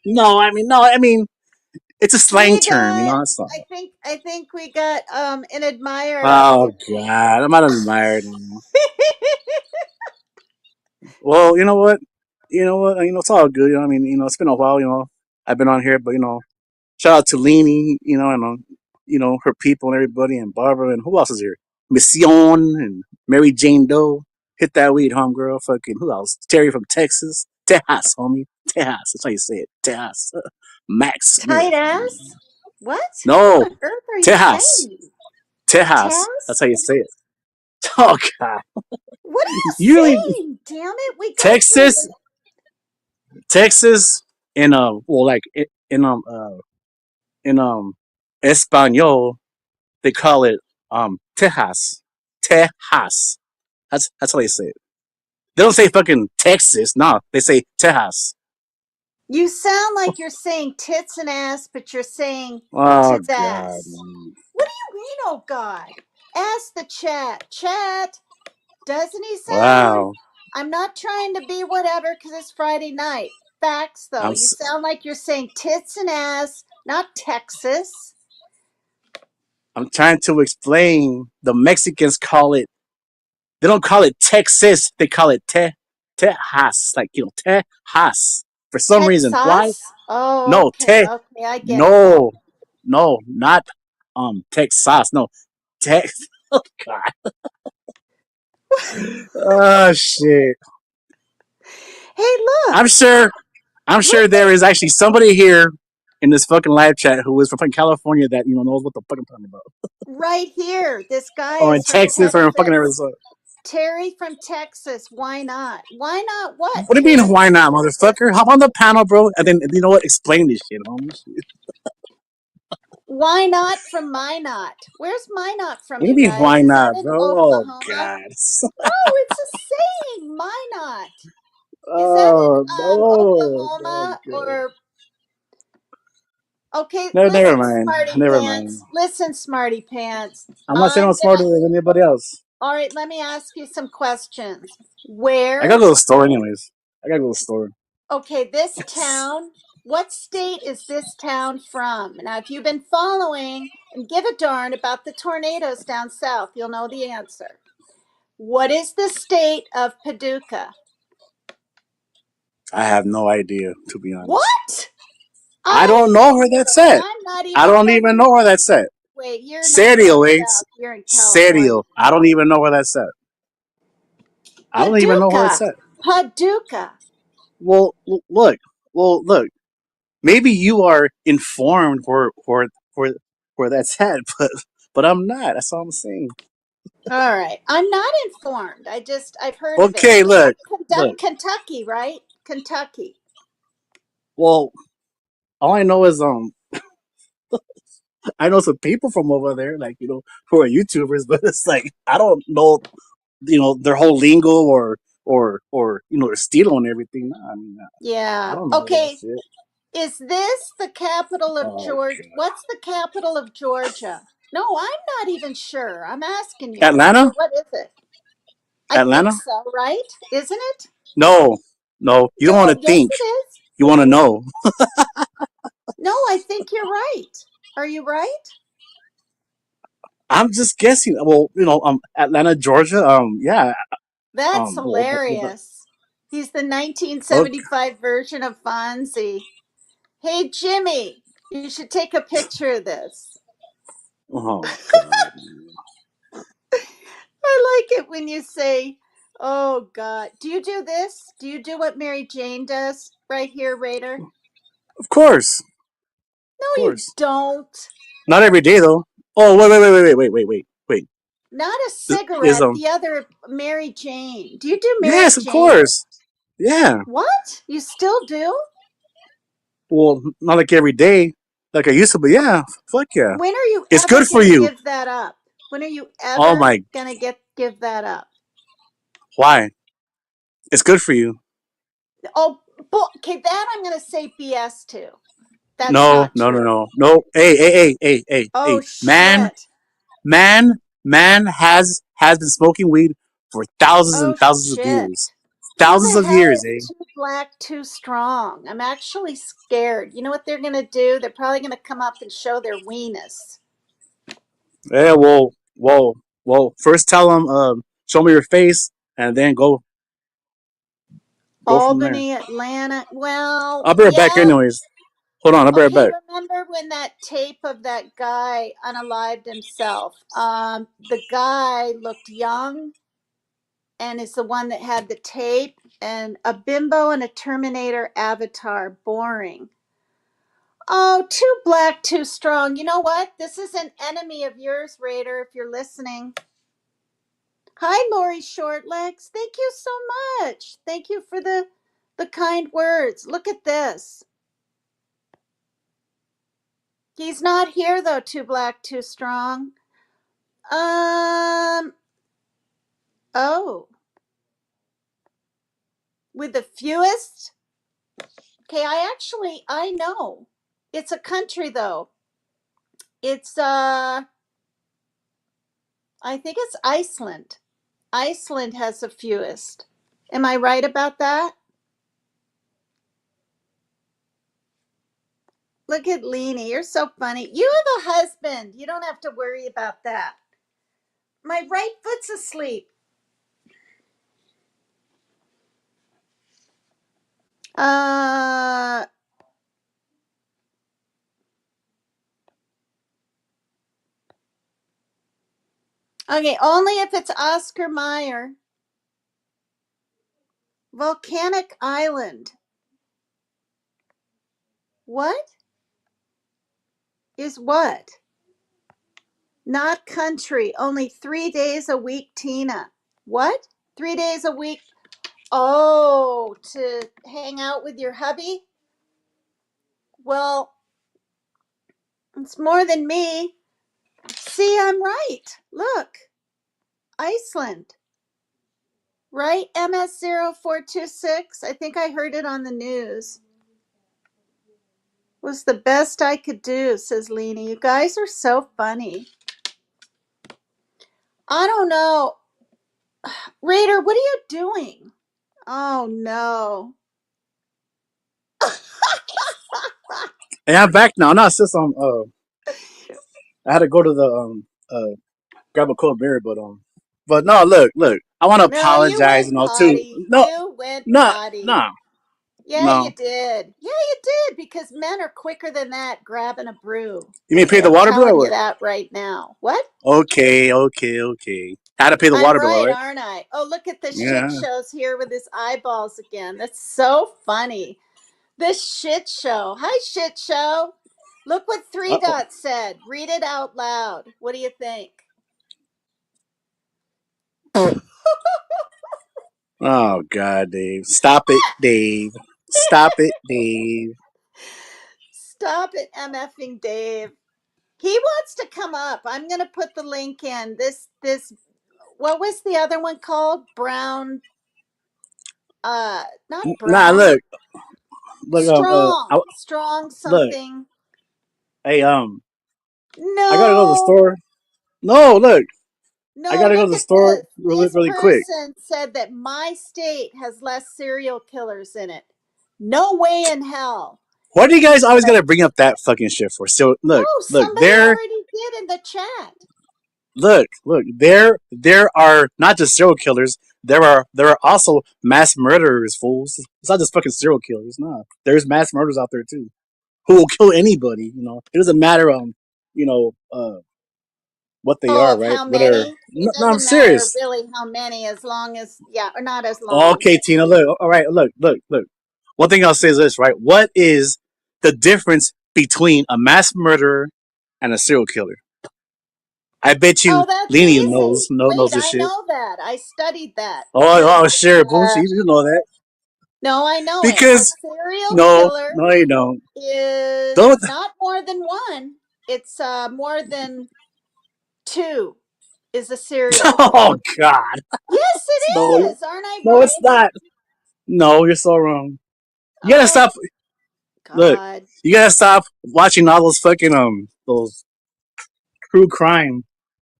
Speaker 3: no, no, it's a slang
Speaker 1: Three
Speaker 3: term,
Speaker 1: Dot.
Speaker 3: It's not.
Speaker 1: I think we got an admirer.
Speaker 3: Oh god, I'm not admired. Man. Well, it's all good. It's been a while. I've been on here, but shout out to Leanie, her people and everybody, and Barbara, and who else is here? Mission and Mary Jane Doe. Hit that weed, homegirl. Fucking who else? Terry from Texas. Tejas, homie. Tejas. That's how you say it. Tejas. Max
Speaker 1: Tight
Speaker 3: Smith.
Speaker 1: ass? What? What
Speaker 3: No,
Speaker 1: on earth are you
Speaker 3: Tejas.
Speaker 1: saying?
Speaker 3: Tejas. That's
Speaker 1: Taz?
Speaker 3: how you say it. Oh God.
Speaker 1: What are you
Speaker 3: You really
Speaker 1: saying? Damn it. We go through
Speaker 3: Texas,
Speaker 1: the
Speaker 3: Texas, and well, like in Espanol, they call it Tejas. Tejas. That's how they say it. They don't say fucking Texas. No, they say Tejas.
Speaker 1: You sound like you're saying tits and ass, but you're saying
Speaker 3: Oh
Speaker 1: tits
Speaker 3: god,
Speaker 1: ass.
Speaker 3: man.
Speaker 1: What do you mean, oh God? Ask the chat. Chat, doesn't he sound?
Speaker 3: Wow.
Speaker 1: I'm not trying to be whatever because it's Friday night. Facts, though.
Speaker 3: I'm
Speaker 1: You
Speaker 3: s-
Speaker 1: sound like you're saying tits and ass, not Texas.
Speaker 3: I'm trying to explain. The Mexicans call it. They don't call it Texas. They call it Tejas. Like Tejas. For some reason, why?
Speaker 1: Texas? Oh,
Speaker 3: No,
Speaker 1: okay, okay, I get it now.
Speaker 3: No, no, not Texas. No, Tex. Oh god. Oh shit.
Speaker 1: Hey, look,
Speaker 3: I'm sure. I'm
Speaker 1: look
Speaker 3: sure there is actually somebody here in this fucking live chat who is from fucking California that knows what the fuck I'm talking about,
Speaker 1: right here. This guy
Speaker 3: or in
Speaker 1: is from
Speaker 3: Texas, or in fucking
Speaker 1: Texas.
Speaker 3: Arizona.
Speaker 1: Terry from Texas. Why not? Why not what,
Speaker 3: What do you mean?
Speaker 1: Terry?
Speaker 3: Why not, motherfucker? Hop on the panel, bro, and then you know what? Explain this shit, homie. Shit.
Speaker 1: Why not from Minot? Where's Minot from,
Speaker 3: What do you
Speaker 1: you
Speaker 3: mean?
Speaker 1: guys?
Speaker 3: Why
Speaker 1: Is that
Speaker 3: not,
Speaker 1: in
Speaker 3: bro? Oh
Speaker 1: Oklahoma?
Speaker 3: god.
Speaker 1: Oh, it's a saying, Minot. Is that
Speaker 3: Oh
Speaker 1: in
Speaker 3: no. Oh
Speaker 1: Oklahoma
Speaker 3: god.
Speaker 1: or okay,
Speaker 3: No, never
Speaker 1: listen,
Speaker 3: mind.
Speaker 1: smarty
Speaker 3: Never mind.
Speaker 1: pants. Listen, smarty pants.
Speaker 3: I'm not saying I'm
Speaker 1: I'm
Speaker 3: smarter
Speaker 1: gonna
Speaker 3: than anybody else.
Speaker 1: all right, let me ask you some questions.
Speaker 3: I gotta
Speaker 1: Where
Speaker 3: go to the store anyways. I gotta go to the store.
Speaker 1: okay, this town, what state is this town from? Now, if you've been following and give a darn about the tornadoes down south, you'll know the answer. What is the state of Paducah?
Speaker 3: I have no idea, to be honest.
Speaker 1: What?
Speaker 3: I
Speaker 1: I
Speaker 3: don't know where that's at.
Speaker 1: I'm not
Speaker 3: I
Speaker 1: even
Speaker 3: don't
Speaker 1: from
Speaker 3: even know where that's at.
Speaker 1: wait, you're not down
Speaker 3: Serio, eh?
Speaker 1: south. You're in California.
Speaker 3: Serio. I don't even know where that's at. I don't even know where it's
Speaker 1: Paducah.
Speaker 3: at.
Speaker 1: Paducah.
Speaker 3: Look. Well, look. Maybe you are informed where that's at, but I'm not. That's all I'm saying.
Speaker 1: All right. I'm not informed. I've heard of it.
Speaker 3: Okay, look.
Speaker 1: Kentucky, right? Kentucky.
Speaker 3: Well, all I know is I know some people from over there, like who are YouTubers, but it's like I don't know, their whole lingo or their stilo and everything. Nah, I mean, I
Speaker 1: Yeah.
Speaker 3: don't know that
Speaker 1: Okay.
Speaker 3: shit.
Speaker 1: Is this the capital of
Speaker 3: Oh
Speaker 1: Georgia?
Speaker 3: god,
Speaker 1: What's the capital of Georgia? No, I'm not even sure. I'm asking you.
Speaker 3: Atlanta,
Speaker 1: What is it? I think
Speaker 3: Atlanta.
Speaker 1: so, right? Isn't it?
Speaker 3: No, no, you don't want
Speaker 1: No,
Speaker 3: to
Speaker 1: yes
Speaker 3: think.
Speaker 1: it is.
Speaker 3: You want to know.
Speaker 1: No, I think you're right. Are you right?
Speaker 3: I'm just guessing. Well, Atlanta, Georgia. Yeah.
Speaker 1: That's
Speaker 3: Well,
Speaker 1: hilarious. He's the
Speaker 3: okay.
Speaker 1: 1975 version of Fonzie. Hey, Jimmy, you should take a picture of this.
Speaker 3: Oh god.
Speaker 1: I like it when you say, oh, God. Do you do this? Do you do what Mary Jane does right here, Raider?
Speaker 3: Of course,
Speaker 1: No,
Speaker 3: of
Speaker 1: you
Speaker 3: course.
Speaker 1: don't.
Speaker 3: Not every day though. Oh wait.
Speaker 1: Not a
Speaker 3: Is
Speaker 1: cigarette, the other Mary Jane. Do you do Mary
Speaker 3: Yes, of
Speaker 1: Jane?
Speaker 3: course. Yeah.
Speaker 1: What? You still do?
Speaker 3: Well, not like every day, like I used to, but yeah, fuck yeah.
Speaker 1: When are you
Speaker 3: It's
Speaker 1: ever
Speaker 3: good for
Speaker 1: going to
Speaker 3: you.
Speaker 1: give that up? When are you
Speaker 3: Oh
Speaker 1: ever
Speaker 3: my,
Speaker 1: going to give that up?
Speaker 3: why? It's good for you.
Speaker 1: Oh, okay, that I'm going to say BS to. That's
Speaker 3: No,
Speaker 1: not
Speaker 3: no, no,
Speaker 1: true.
Speaker 3: no, no. Hey.
Speaker 1: Oh,
Speaker 3: Man,
Speaker 1: shit.
Speaker 3: man, man has been smoking weed for thousands
Speaker 1: Oh,
Speaker 3: and thousands of years.
Speaker 1: shit. How
Speaker 3: Thousands
Speaker 1: the
Speaker 3: of
Speaker 1: hell
Speaker 3: years,
Speaker 1: is
Speaker 3: eh?
Speaker 1: too black too strong? I'm actually scared. You know what they're going to do? They're probably going to come up and show their weenus.
Speaker 3: Yeah, well. First tell them, show me your face, and then go from there.
Speaker 1: Albany, Atlanta. Well,
Speaker 3: I'll be right back,
Speaker 1: yeah.
Speaker 3: anyways. Hold on, I'll be right
Speaker 1: Okay,
Speaker 3: back.
Speaker 1: remember when that tape of that guy unalived himself? The guy looked young and is the one that had the tape and a bimbo and a Terminator avatar. Boring. Oh, too black, too strong. You know what? This is an enemy of yours, Raider, if you're listening. Hi, Lori Shortlegs. Thank you so much. Thank you for the kind words. Look at this. He's not here though. Too black, too strong. Oh, with the fewest. Okay, I know. It's a country though. It's I think it's Iceland. Iceland has the fewest. Am I right about that? Look at Leanie. You're so funny. You have a husband. You don't have to worry about that. My right foot's asleep. Uh okay, only if it's Oscar Mayer. Volcanic Island. What is what? Not country. Only 3 days a week, Tina. What? 3 days a week? Oh, to hang out with your hubby? Well, it's more than me. See, I'm right. Look, Iceland. Right? MS0426. I think I heard it on the news. Was the best I could do, says Leanie. You guys are so funny. I don't know. Raider, what are you doing? Oh no.
Speaker 3: Hey, I'm back now. No, it's just I had to go to the grab a cold beer, but no, look. I want to
Speaker 1: No, you
Speaker 3: apologize,
Speaker 1: went
Speaker 3: too.
Speaker 1: potty.
Speaker 3: No,
Speaker 1: You went
Speaker 3: no,
Speaker 1: potty.
Speaker 3: no,
Speaker 1: Yeah,
Speaker 3: no.
Speaker 1: you did. Yeah, you did, because men are quicker than that grabbing a brew.
Speaker 3: You mean pay
Speaker 1: Okay,
Speaker 3: the
Speaker 1: I'm
Speaker 3: water bill or
Speaker 1: telling you
Speaker 3: what?
Speaker 1: that right now. What?
Speaker 3: Okay. Had to pay the
Speaker 1: I'm
Speaker 3: water bill, all
Speaker 1: right,
Speaker 3: right?
Speaker 1: aren't I? Oh, look at the shit
Speaker 3: Yeah.
Speaker 1: shows here with his eyeballs again. That's so funny. This shit show. Hi, shit show. Look what Three
Speaker 3: Uh oh.
Speaker 1: Dots said. Read it out loud. What do you think?
Speaker 3: Oh God, Dave. Stop it, Dave. Stop it, Dave.
Speaker 1: Stop it, MFing Dave. He wants to come up. I'm gonna put the link in. This what was the other one called? Brown not
Speaker 3: Nah,
Speaker 1: brown.
Speaker 3: look,
Speaker 1: Strong
Speaker 3: look.
Speaker 1: something.
Speaker 3: Hey, I gotta go to the
Speaker 1: No.
Speaker 3: store. No, look, I
Speaker 1: No,
Speaker 3: gotta go to
Speaker 1: look
Speaker 3: the
Speaker 1: at
Speaker 3: store
Speaker 1: this.
Speaker 3: really,
Speaker 1: This
Speaker 3: really quick.
Speaker 1: person said that my state has less serial killers in it. No way in hell.
Speaker 3: Why do you guys always gotta bring up that fucking shit for? So
Speaker 1: No,
Speaker 3: look,
Speaker 1: somebody already did in the chat.
Speaker 3: look. There are not just serial killers. There are also mass murderers, fools. It's not just fucking serial killers. Nah, there's mass murderers out there too, who will kill anybody. It doesn't matter you know, what they
Speaker 1: Oh,
Speaker 3: are,
Speaker 1: of
Speaker 3: right?
Speaker 1: how
Speaker 3: Whether
Speaker 1: many? It
Speaker 3: no, I'm
Speaker 1: doesn't matter
Speaker 3: serious.
Speaker 1: really how many, as long as, yeah, or not as long.
Speaker 3: Okay, Tina, look. All right, look. One thing I'll say is this, right? What is the difference between a mass murderer and a serial killer? I bet you
Speaker 1: Oh, that's
Speaker 3: Lenny knows
Speaker 1: easy. Wait,
Speaker 3: this
Speaker 1: I
Speaker 3: shit.
Speaker 1: know that. I studied that
Speaker 3: Oh,
Speaker 1: because,
Speaker 3: sure, Boosie, you know that
Speaker 1: no, I know it. A
Speaker 3: because
Speaker 1: serial
Speaker 3: no,
Speaker 1: killer
Speaker 3: no, you don't.
Speaker 1: is
Speaker 3: Don't.
Speaker 1: not more than one. It's more than two is a serial
Speaker 3: Oh
Speaker 1: killer.
Speaker 3: God,
Speaker 1: Yes,
Speaker 3: no,
Speaker 1: it is. Aren't I
Speaker 3: no, it's
Speaker 1: right?
Speaker 3: not. No, you're so wrong. You gotta
Speaker 1: Oh,
Speaker 3: stop. Look,
Speaker 1: God.
Speaker 3: you gotta stop watching all those fucking those true crime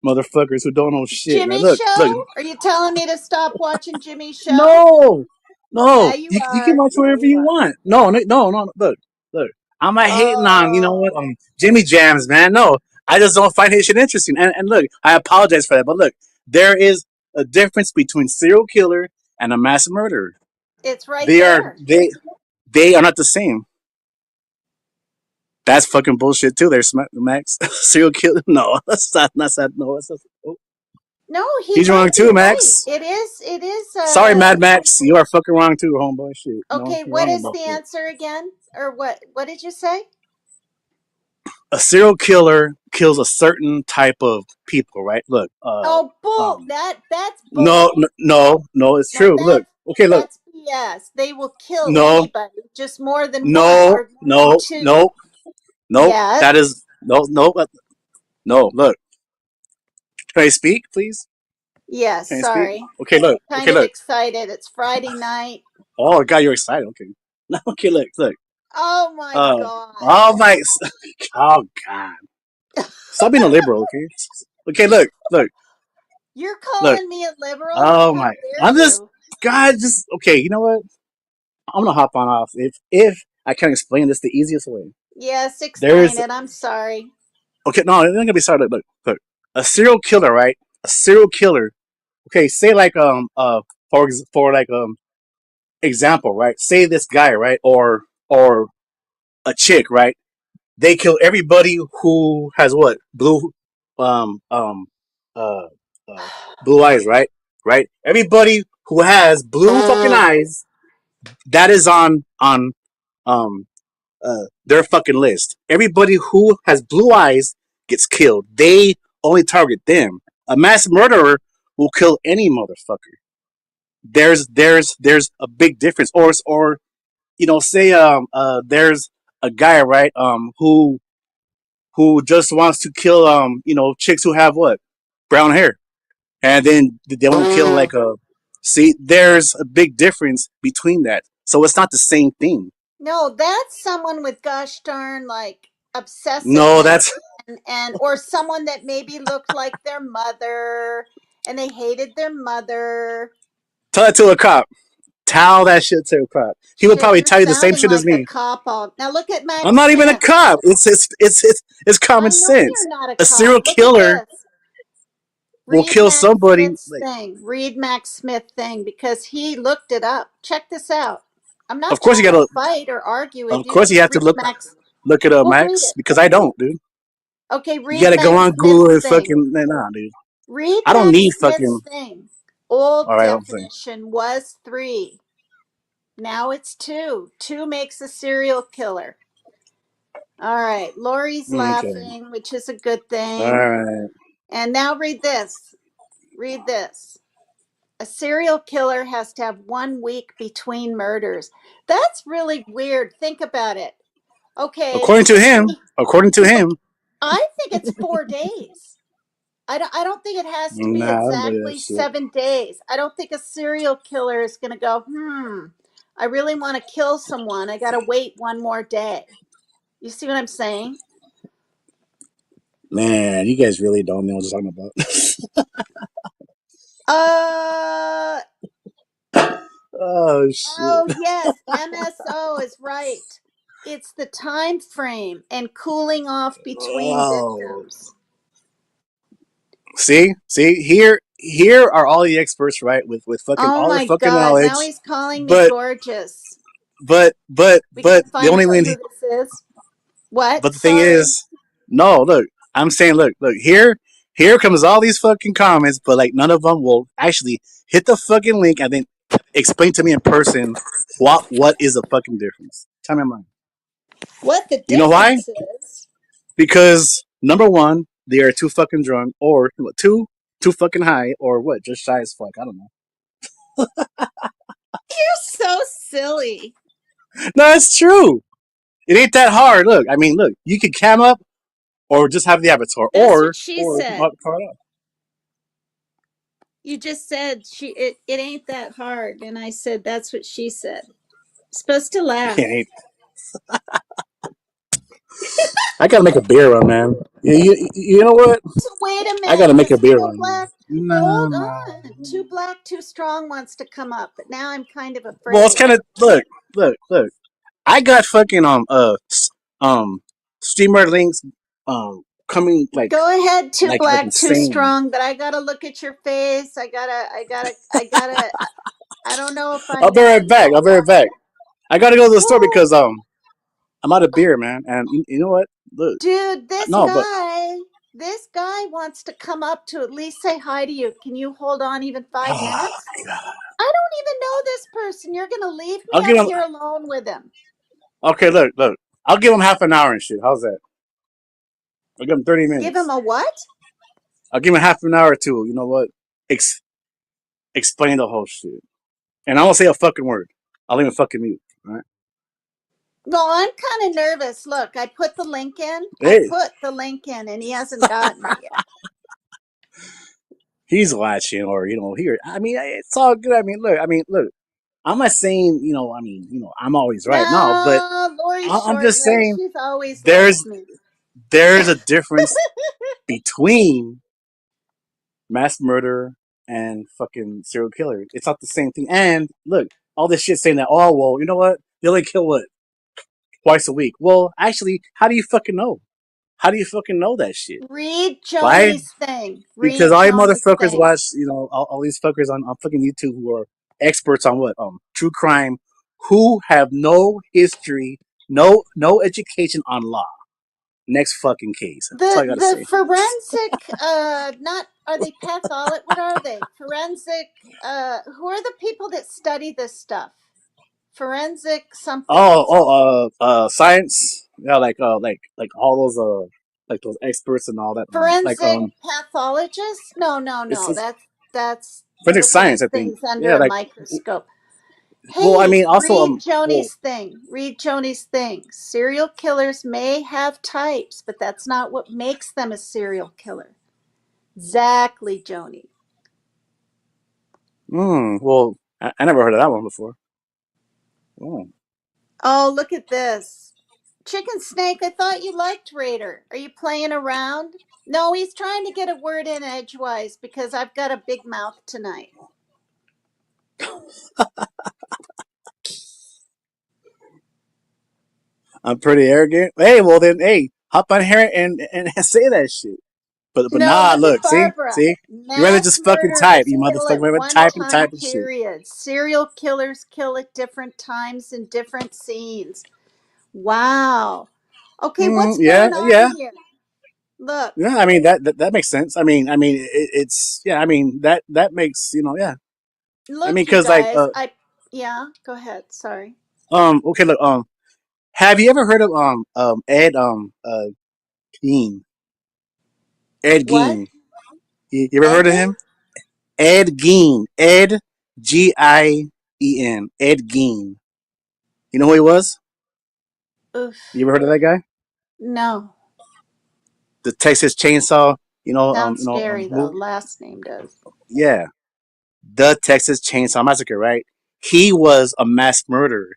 Speaker 3: motherfuckers who don't know shit, man.
Speaker 1: Jimmy
Speaker 3: Look.
Speaker 1: Show? Are you telling me to stop watching Jimmy Show?
Speaker 3: No,
Speaker 1: Yeah,
Speaker 3: no.
Speaker 1: you
Speaker 3: You can
Speaker 1: are.
Speaker 3: watch
Speaker 1: Yeah,
Speaker 3: whatever
Speaker 1: you
Speaker 3: you
Speaker 1: are.
Speaker 3: want. No. Look. I'm not hating on what
Speaker 1: Oh,
Speaker 3: Jimmy Jams, man. No, I just don't find his shit interesting. And look, I apologize for that, but look, there is a difference between serial killer and a mass murderer.
Speaker 1: it's right
Speaker 3: They are
Speaker 1: there.
Speaker 3: they are not the same. That's fucking bullshit too. There's Max serial killer. No, that's not. That's not. No, oh,
Speaker 1: No, he
Speaker 3: he's wrong
Speaker 1: might be
Speaker 3: too,
Speaker 1: right.
Speaker 3: Max.
Speaker 1: It is
Speaker 3: Sorry, Mad Max. You are fucking wrong too, homeboy. Shit. No,
Speaker 1: okay,
Speaker 3: you're
Speaker 1: what
Speaker 3: wrong
Speaker 1: is
Speaker 3: about
Speaker 1: the
Speaker 3: that.
Speaker 1: answer again? Or what did you say?
Speaker 3: A serial killer kills a certain type of people, right? Look,
Speaker 1: Oh, bull. That's
Speaker 3: no,
Speaker 1: bull.
Speaker 3: no, it's
Speaker 1: No,
Speaker 3: true. Look, okay, look,
Speaker 1: that's BS. They will kill
Speaker 3: no,
Speaker 1: anybody, just more than one
Speaker 3: no,
Speaker 1: or more than
Speaker 3: no,
Speaker 1: two.
Speaker 3: no, no.
Speaker 1: Yes.
Speaker 3: That is No, no, no. Look, can I speak, please?
Speaker 1: Yes,
Speaker 3: Can I speak?
Speaker 1: sorry.
Speaker 3: Okay, look.
Speaker 1: Kind
Speaker 3: Okay,
Speaker 1: of
Speaker 3: look.
Speaker 1: excited. It's Friday night.
Speaker 3: Oh God, you're excited. Okay. Okay, look, look.
Speaker 1: Oh my
Speaker 3: Uh,
Speaker 1: God.
Speaker 3: oh my. Oh God. Stop being a liberal, okay? Okay, look, look,
Speaker 1: You're
Speaker 3: look.
Speaker 1: calling me a liberal?
Speaker 3: Oh
Speaker 1: How
Speaker 3: my.
Speaker 1: dare
Speaker 3: I'm just.
Speaker 1: you?
Speaker 3: God, just okay. You know what? I'm gonna hop on off if I can explain this the easiest way.
Speaker 1: Yes, explain
Speaker 3: There's
Speaker 1: it. I'm sorry.
Speaker 3: okay. No, I'm gonna be sorry. Look, look, look. A serial killer, right? A serial killer. Okay, say like for like example, right? Say this guy, right, or a chick, right? They kill everybody who has what blue, um, um, uh, uh, blue eyes, right? Right. Everybody who has blue fucking eyes, that is on um their fucking list. Everybody who has blue eyes gets killed. They only target them. A mass murderer will kill any motherfucker. There's a big difference. Or say there's a guy, right, who just wants to kill chicks who have what brown hair, and then they won't kill like a. See, there's a big difference between that. So it's not the same thing.
Speaker 1: No, that's someone with gosh darn like
Speaker 3: No,
Speaker 1: obsessiveness
Speaker 3: that's
Speaker 1: and or someone that maybe looked like their mother and they hated their mother.
Speaker 3: tell that to a cop. Tell that shit to a cop. He would
Speaker 1: Shit,
Speaker 3: probably
Speaker 1: you're
Speaker 3: tell you the same
Speaker 1: sounding
Speaker 3: shit as
Speaker 1: like a
Speaker 3: me.
Speaker 1: cop all now look at
Speaker 3: I'm
Speaker 1: Max
Speaker 3: not even a
Speaker 1: Smith.
Speaker 3: cop. It's common
Speaker 1: I know
Speaker 3: sense.
Speaker 1: you're not a
Speaker 3: A
Speaker 1: cop.
Speaker 3: serial
Speaker 1: Look at
Speaker 3: killer
Speaker 1: this.
Speaker 3: will
Speaker 1: Read
Speaker 3: kill
Speaker 1: Max
Speaker 3: somebody.
Speaker 1: Smith's
Speaker 3: Like,
Speaker 1: thing. Read Max Smith thing because he looked it up. Check this out. I'm
Speaker 3: of
Speaker 1: not
Speaker 3: course you
Speaker 1: trying to
Speaker 3: gotta.
Speaker 1: fight or argue with
Speaker 3: Of
Speaker 1: you.
Speaker 3: course you
Speaker 1: Just
Speaker 3: have to
Speaker 1: read
Speaker 3: look
Speaker 1: Max.
Speaker 3: look it up,
Speaker 1: Well, read
Speaker 3: Max,
Speaker 1: it.
Speaker 3: because I don't, dude.
Speaker 1: Okay,
Speaker 3: You
Speaker 1: read
Speaker 3: gotta go
Speaker 1: Max
Speaker 3: on Google
Speaker 1: Smith's
Speaker 3: and
Speaker 1: thing.
Speaker 3: fucking nah, dude.
Speaker 1: Read
Speaker 3: I don't need
Speaker 1: Max
Speaker 3: fucking.
Speaker 1: Smith's thing. Old
Speaker 3: All right, I'm saying.
Speaker 1: definition was 3. Now it's 2. 2 makes a serial killer. All right, Lori's
Speaker 3: Okay.
Speaker 1: laughing, which is a good
Speaker 3: All
Speaker 1: thing.
Speaker 3: right.
Speaker 1: And now read this. Read this. A serial killer has to have 1 week between murders. That's really weird. Think about it. Okay,
Speaker 3: According to
Speaker 1: if
Speaker 3: him.
Speaker 1: he,
Speaker 3: According to him.
Speaker 1: I think it's 4 days. I don't think it has to be
Speaker 3: Nah, I don't believe that
Speaker 1: exactly
Speaker 3: shit.
Speaker 1: 7 days. I don't think a serial killer is going to go, I really want to kill someone. I got to wait one more day. You see what I'm saying?
Speaker 3: Man, you guys really don't know what you're talking about.
Speaker 1: Uh,
Speaker 3: Oh shit.
Speaker 1: oh, yes. MSO is right. It's the time frame and cooling off between
Speaker 3: Oh.
Speaker 1: victims.
Speaker 3: See, here are all the experts, right? With fucking
Speaker 1: Oh
Speaker 3: all their
Speaker 1: my
Speaker 3: fucking
Speaker 1: God. Now
Speaker 3: knowledge.
Speaker 1: he's calling me
Speaker 3: But
Speaker 1: gorgeous. We
Speaker 3: but
Speaker 1: can
Speaker 3: the
Speaker 1: find
Speaker 3: only
Speaker 1: out
Speaker 3: way.
Speaker 1: who this is. What?
Speaker 3: But the thing
Speaker 1: Sorry.
Speaker 3: is, no, look, I'm saying, look, here comes all these fucking comments, but like none of them will actually hit the fucking link and then explain to me in person what is the fucking difference. Tell me mine.
Speaker 1: What the
Speaker 3: You know why?
Speaker 1: difference is?
Speaker 3: Because number one, they are too fucking drunk, or what, too fucking high, or what, just shy as fuck. I don't know.
Speaker 1: You're so silly.
Speaker 3: No, it's true. It ain't that hard. Look, I mean, look, you can cam up or just have the avatar,
Speaker 1: That's what she
Speaker 3: or
Speaker 1: said.
Speaker 3: power it up.
Speaker 1: You just said it ain't that hard. And I said that's what she said. Supposed to
Speaker 3: It
Speaker 1: laugh.
Speaker 3: ain't. I gotta make a beer run, man. You know what?
Speaker 1: So wait a
Speaker 3: I
Speaker 1: minute,
Speaker 3: gotta make a
Speaker 1: because
Speaker 3: beer
Speaker 1: Two
Speaker 3: run, man.
Speaker 1: Black, hold
Speaker 3: No.
Speaker 1: on. Too Black, Too Strong wants to come up, but now I'm kind of
Speaker 3: Well, it's
Speaker 1: afraid.
Speaker 3: kind of look. I got fucking um streamer links coming
Speaker 1: Go ahead, Too
Speaker 3: like
Speaker 1: Black, Too
Speaker 3: insane.
Speaker 1: Strong, but I gotta look at your face. I don't know if I
Speaker 3: I'll be
Speaker 1: know
Speaker 3: right back.
Speaker 1: you.
Speaker 3: I'll be right back. I gotta go to the store
Speaker 1: Well,
Speaker 3: because I'm out of beer, man. And you know what? Look,
Speaker 1: dude,
Speaker 3: no, but
Speaker 1: this guy wants to come up to at least say hi to you. Can you hold on even 5 minutes?
Speaker 3: oh god,
Speaker 1: I don't even know this person. You're going to leave
Speaker 3: I'll
Speaker 1: me
Speaker 3: give
Speaker 1: up
Speaker 3: him.
Speaker 1: here alone with him.
Speaker 3: Okay, look. I'll give him half an hour and shit. How's that? I'll give him 30
Speaker 1: Give him
Speaker 3: minutes.
Speaker 1: a what?
Speaker 3: I'll give him half an hour or two. You know what? Explain the whole shit. And I won't say a fucking word. I'll even fucking mute. All right.
Speaker 1: Well, I'm kind of nervous. Look, I put the link in.
Speaker 3: Hey,
Speaker 1: And he hasn't gotten it yet.
Speaker 3: he's watching, or here. I mean, it's all good. I mean, look. I'm not saying I'm always right. No, but
Speaker 1: No, Lori's
Speaker 3: I'm just
Speaker 1: short-lived.
Speaker 3: saying
Speaker 1: She's always
Speaker 3: there's
Speaker 1: liked me.
Speaker 3: there's a difference between mass murder and fucking serial killer. It's not the same thing. And look, all this shit saying that, oh well, you know what? They only kill what, twice a week. Well, actually, how do you fucking know? How do you fucking know that shit?
Speaker 1: Read
Speaker 3: Why?
Speaker 1: Joni's thing.
Speaker 3: Because
Speaker 1: Read
Speaker 3: all you
Speaker 1: Joni's
Speaker 3: motherfuckers
Speaker 1: thing.
Speaker 3: watch, all these fuckers on fucking YouTube who are experts on what? True crime, who have no history, no education on law. Next fucking case. That's all I gotta
Speaker 1: The
Speaker 3: say.
Speaker 1: forensic not are they pathologic, what are they? Forensic who are the people that study this stuff? Forensic something.
Speaker 3: Science. Yeah, like all those like those experts and all that.
Speaker 1: Forensic pathologists? No, no,
Speaker 3: It's,
Speaker 1: no.
Speaker 3: it's
Speaker 1: That's
Speaker 3: forensic
Speaker 1: looking
Speaker 3: science,
Speaker 1: at
Speaker 3: I think.
Speaker 1: things under
Speaker 3: Yeah,
Speaker 1: a
Speaker 3: like,
Speaker 1: microscope.
Speaker 3: well, I
Speaker 1: Hey,
Speaker 3: mean, also,
Speaker 1: read
Speaker 3: well,
Speaker 1: Joni's thing. Read Joni's thing. Serial killers may have types, but that's not what makes them a serial killer. Exactly, Joni.
Speaker 3: well, I never heard of that one before. Oh.
Speaker 1: Oh, look at this. Chicken Snake, I thought you liked Raider. Are you playing around? No, he's trying to get a word in edgewise because I've got a big mouth tonight.
Speaker 3: I'm pretty arrogant. Hey, well then, hey, hop on here and say that shit. But
Speaker 1: No,
Speaker 3: nah,
Speaker 1: look at
Speaker 3: look,
Speaker 1: Barbara.
Speaker 3: see, you rather
Speaker 1: Mass
Speaker 3: just fucking
Speaker 1: murder
Speaker 3: type,
Speaker 1: is
Speaker 3: you
Speaker 1: kill
Speaker 3: motherfucker,
Speaker 1: at
Speaker 3: rather
Speaker 1: one
Speaker 3: type and
Speaker 1: time
Speaker 3: type and shit.
Speaker 1: period. Serial killers kill at different times in different scenes. Wow. Okay, what's
Speaker 3: Yeah,
Speaker 1: going on
Speaker 3: yeah,
Speaker 1: here? Look,
Speaker 3: yeah. I mean that makes sense. I mean, it's yeah. I mean that makes yeah. I mean,
Speaker 1: look, you
Speaker 3: because like
Speaker 1: guys. Yeah, go ahead. Sorry.
Speaker 3: okay, look, have you ever heard of Ed Gein? Ed
Speaker 1: What?
Speaker 3: Gein. You ever heard of
Speaker 1: Egan?
Speaker 3: him? Ed Gein. Ed Gien. Ed Gein. You know who he was? You
Speaker 1: Oof.
Speaker 3: ever heard of that guy?
Speaker 1: No.
Speaker 3: The Texas Chainsaw.
Speaker 1: Sounds scary though.
Speaker 3: Movie.
Speaker 1: Last name does.
Speaker 3: Yeah, the Texas Chainsaw Massacre. Right? He was a mass murderer,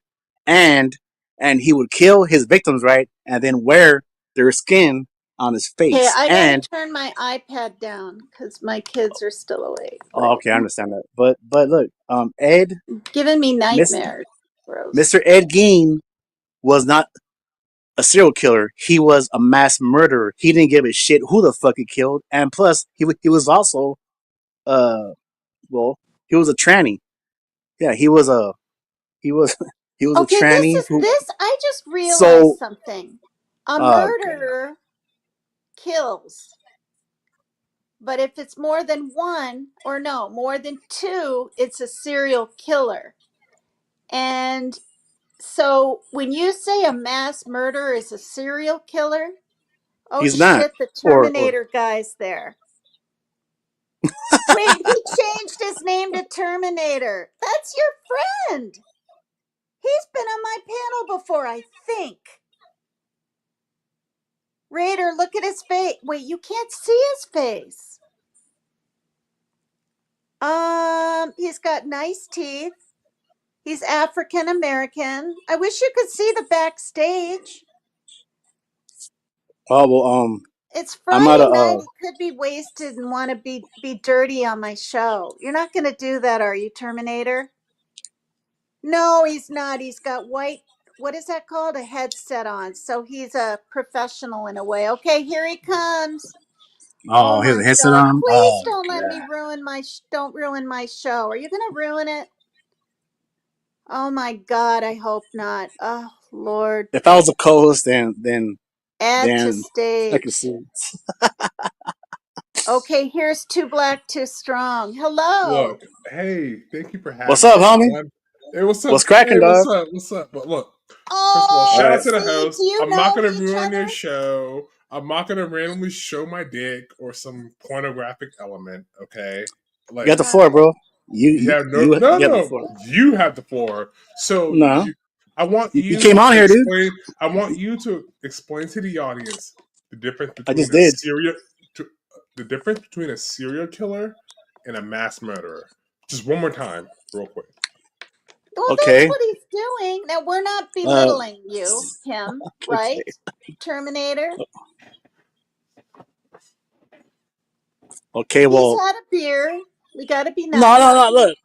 Speaker 3: and he would kill his victims, right, and then wear their skin on his
Speaker 1: Okay,
Speaker 3: face.
Speaker 1: I gotta
Speaker 3: And
Speaker 1: turn my iPad down because my kids are still awake.
Speaker 3: oh,
Speaker 1: But
Speaker 3: okay, I understand that. But look, Ed,
Speaker 1: giving me
Speaker 3: Miss
Speaker 1: nightmares. Gross.
Speaker 3: Mr. Ed Gein was not a serial killer. He was a mass murderer. He didn't give a shit who the fuck he killed, and plus, he was also uh well, he was a tranny. Yeah, he was he was a
Speaker 1: Okay, this
Speaker 3: tranny
Speaker 1: is
Speaker 3: who.
Speaker 1: this. I just realized
Speaker 3: So,
Speaker 1: something. A
Speaker 3: God,
Speaker 1: murderer kills, but if it's more than one, or no, more than two, it's a serial killer. And so when you say a mass murderer is a serial killer, oh
Speaker 3: he's not,
Speaker 1: shit, the
Speaker 3: or
Speaker 1: Terminator guy's there. Wait, he changed his name to Terminator. That's your friend. He's been on my panel before, I think. Raider, look at his face. Wait, you can't see his face. He's got nice teeth. He's African American. I wish you could see the backstage.
Speaker 3: oh well,
Speaker 1: It's
Speaker 3: I'm not
Speaker 1: Friday night. He could be wasted and want to be dirty on my show. You're not going to do that, are you, Terminator? No, he's not. He's got white, what is that called? A headset on. So he's a professional in a way. Okay, here he comes. Oh
Speaker 3: here's a
Speaker 1: my
Speaker 3: headset
Speaker 1: god.
Speaker 3: on.
Speaker 1: Please
Speaker 3: Oh
Speaker 1: don't let me
Speaker 3: god.
Speaker 1: ruin don't ruin my show. Are you going to ruin it? Oh my god, I hope not. Oh Lord.
Speaker 3: If I was a co-host,
Speaker 1: Add to
Speaker 3: then I could
Speaker 1: stage.
Speaker 3: see.
Speaker 1: Okay, here's Too Black, Too Strong.
Speaker 4: Look,
Speaker 1: Hello.
Speaker 4: hey, thank you for
Speaker 3: What's
Speaker 4: having
Speaker 3: up,
Speaker 4: me.
Speaker 3: homie?
Speaker 4: Hey, what's up?
Speaker 3: What's cracking,
Speaker 4: Hey,
Speaker 3: dog?
Speaker 4: what's up? What's up? But look, first of all,
Speaker 3: All
Speaker 4: shout
Speaker 1: Oh,
Speaker 4: out
Speaker 3: right.
Speaker 4: to the
Speaker 1: see, do
Speaker 4: host.
Speaker 1: you
Speaker 4: I'm not
Speaker 1: know
Speaker 4: gonna
Speaker 1: each
Speaker 4: ruin your
Speaker 1: other?
Speaker 4: show. I'm not gonna randomly show my dick or some pornographic element. Okay,
Speaker 3: You got
Speaker 4: like
Speaker 3: the floor,
Speaker 1: Hi.
Speaker 3: bro.
Speaker 4: you have
Speaker 3: You
Speaker 4: no,
Speaker 3: have the
Speaker 4: no.
Speaker 3: floor.
Speaker 4: You have the floor. So
Speaker 3: No.
Speaker 4: I want
Speaker 3: You
Speaker 4: you
Speaker 3: came
Speaker 4: to
Speaker 3: on here, dude.
Speaker 4: explain. I want you to explain to the audience the difference
Speaker 3: I
Speaker 4: between
Speaker 3: just did.
Speaker 4: the difference between a serial killer and a mass murderer. Just one more time, real quick.
Speaker 1: Well, that's
Speaker 3: Okay.
Speaker 1: what he's doing. Now, we're not
Speaker 3: Uh,
Speaker 1: belittling him,
Speaker 3: okay.
Speaker 1: right? Terminator.
Speaker 3: Okay.
Speaker 1: He's
Speaker 3: Well,
Speaker 1: had a beer. We got to be
Speaker 3: no,
Speaker 1: nice.
Speaker 3: no, no. Look.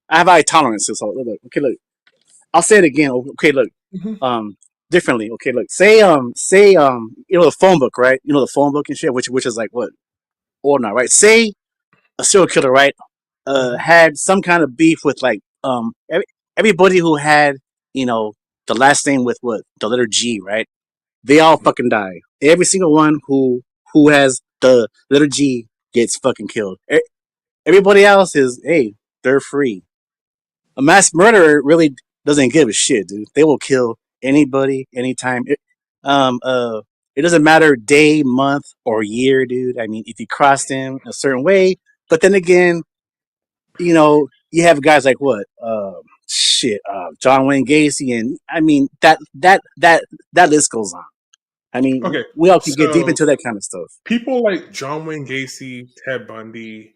Speaker 3: I have high tolerances. So look. Okay, look. I'll say it again. Okay, look.
Speaker 4: Mm-hmm.
Speaker 3: Differently. Okay, look. You know the phone book, right? You know the phone book and shit, which is like what or not, right? Say a serial killer, right? Had some kind of beef with like everybody who had you know the last name with what the letter G, right? They all fucking die. Every single one who has the letter G gets fucking killed. Everybody else is hey, they're free. A mass murderer really doesn't give a shit, dude. They will kill anybody, anytime. It doesn't matter day, month, or year, dude. I mean, if you cross them a certain way, but then again, you have guys like what, John Wayne Gacy, and I mean that list goes on. I mean,
Speaker 4: Okay,
Speaker 3: we all could get deep
Speaker 4: so
Speaker 3: into that kind of stuff.
Speaker 4: people like John Wayne Gacy, Ted Bundy.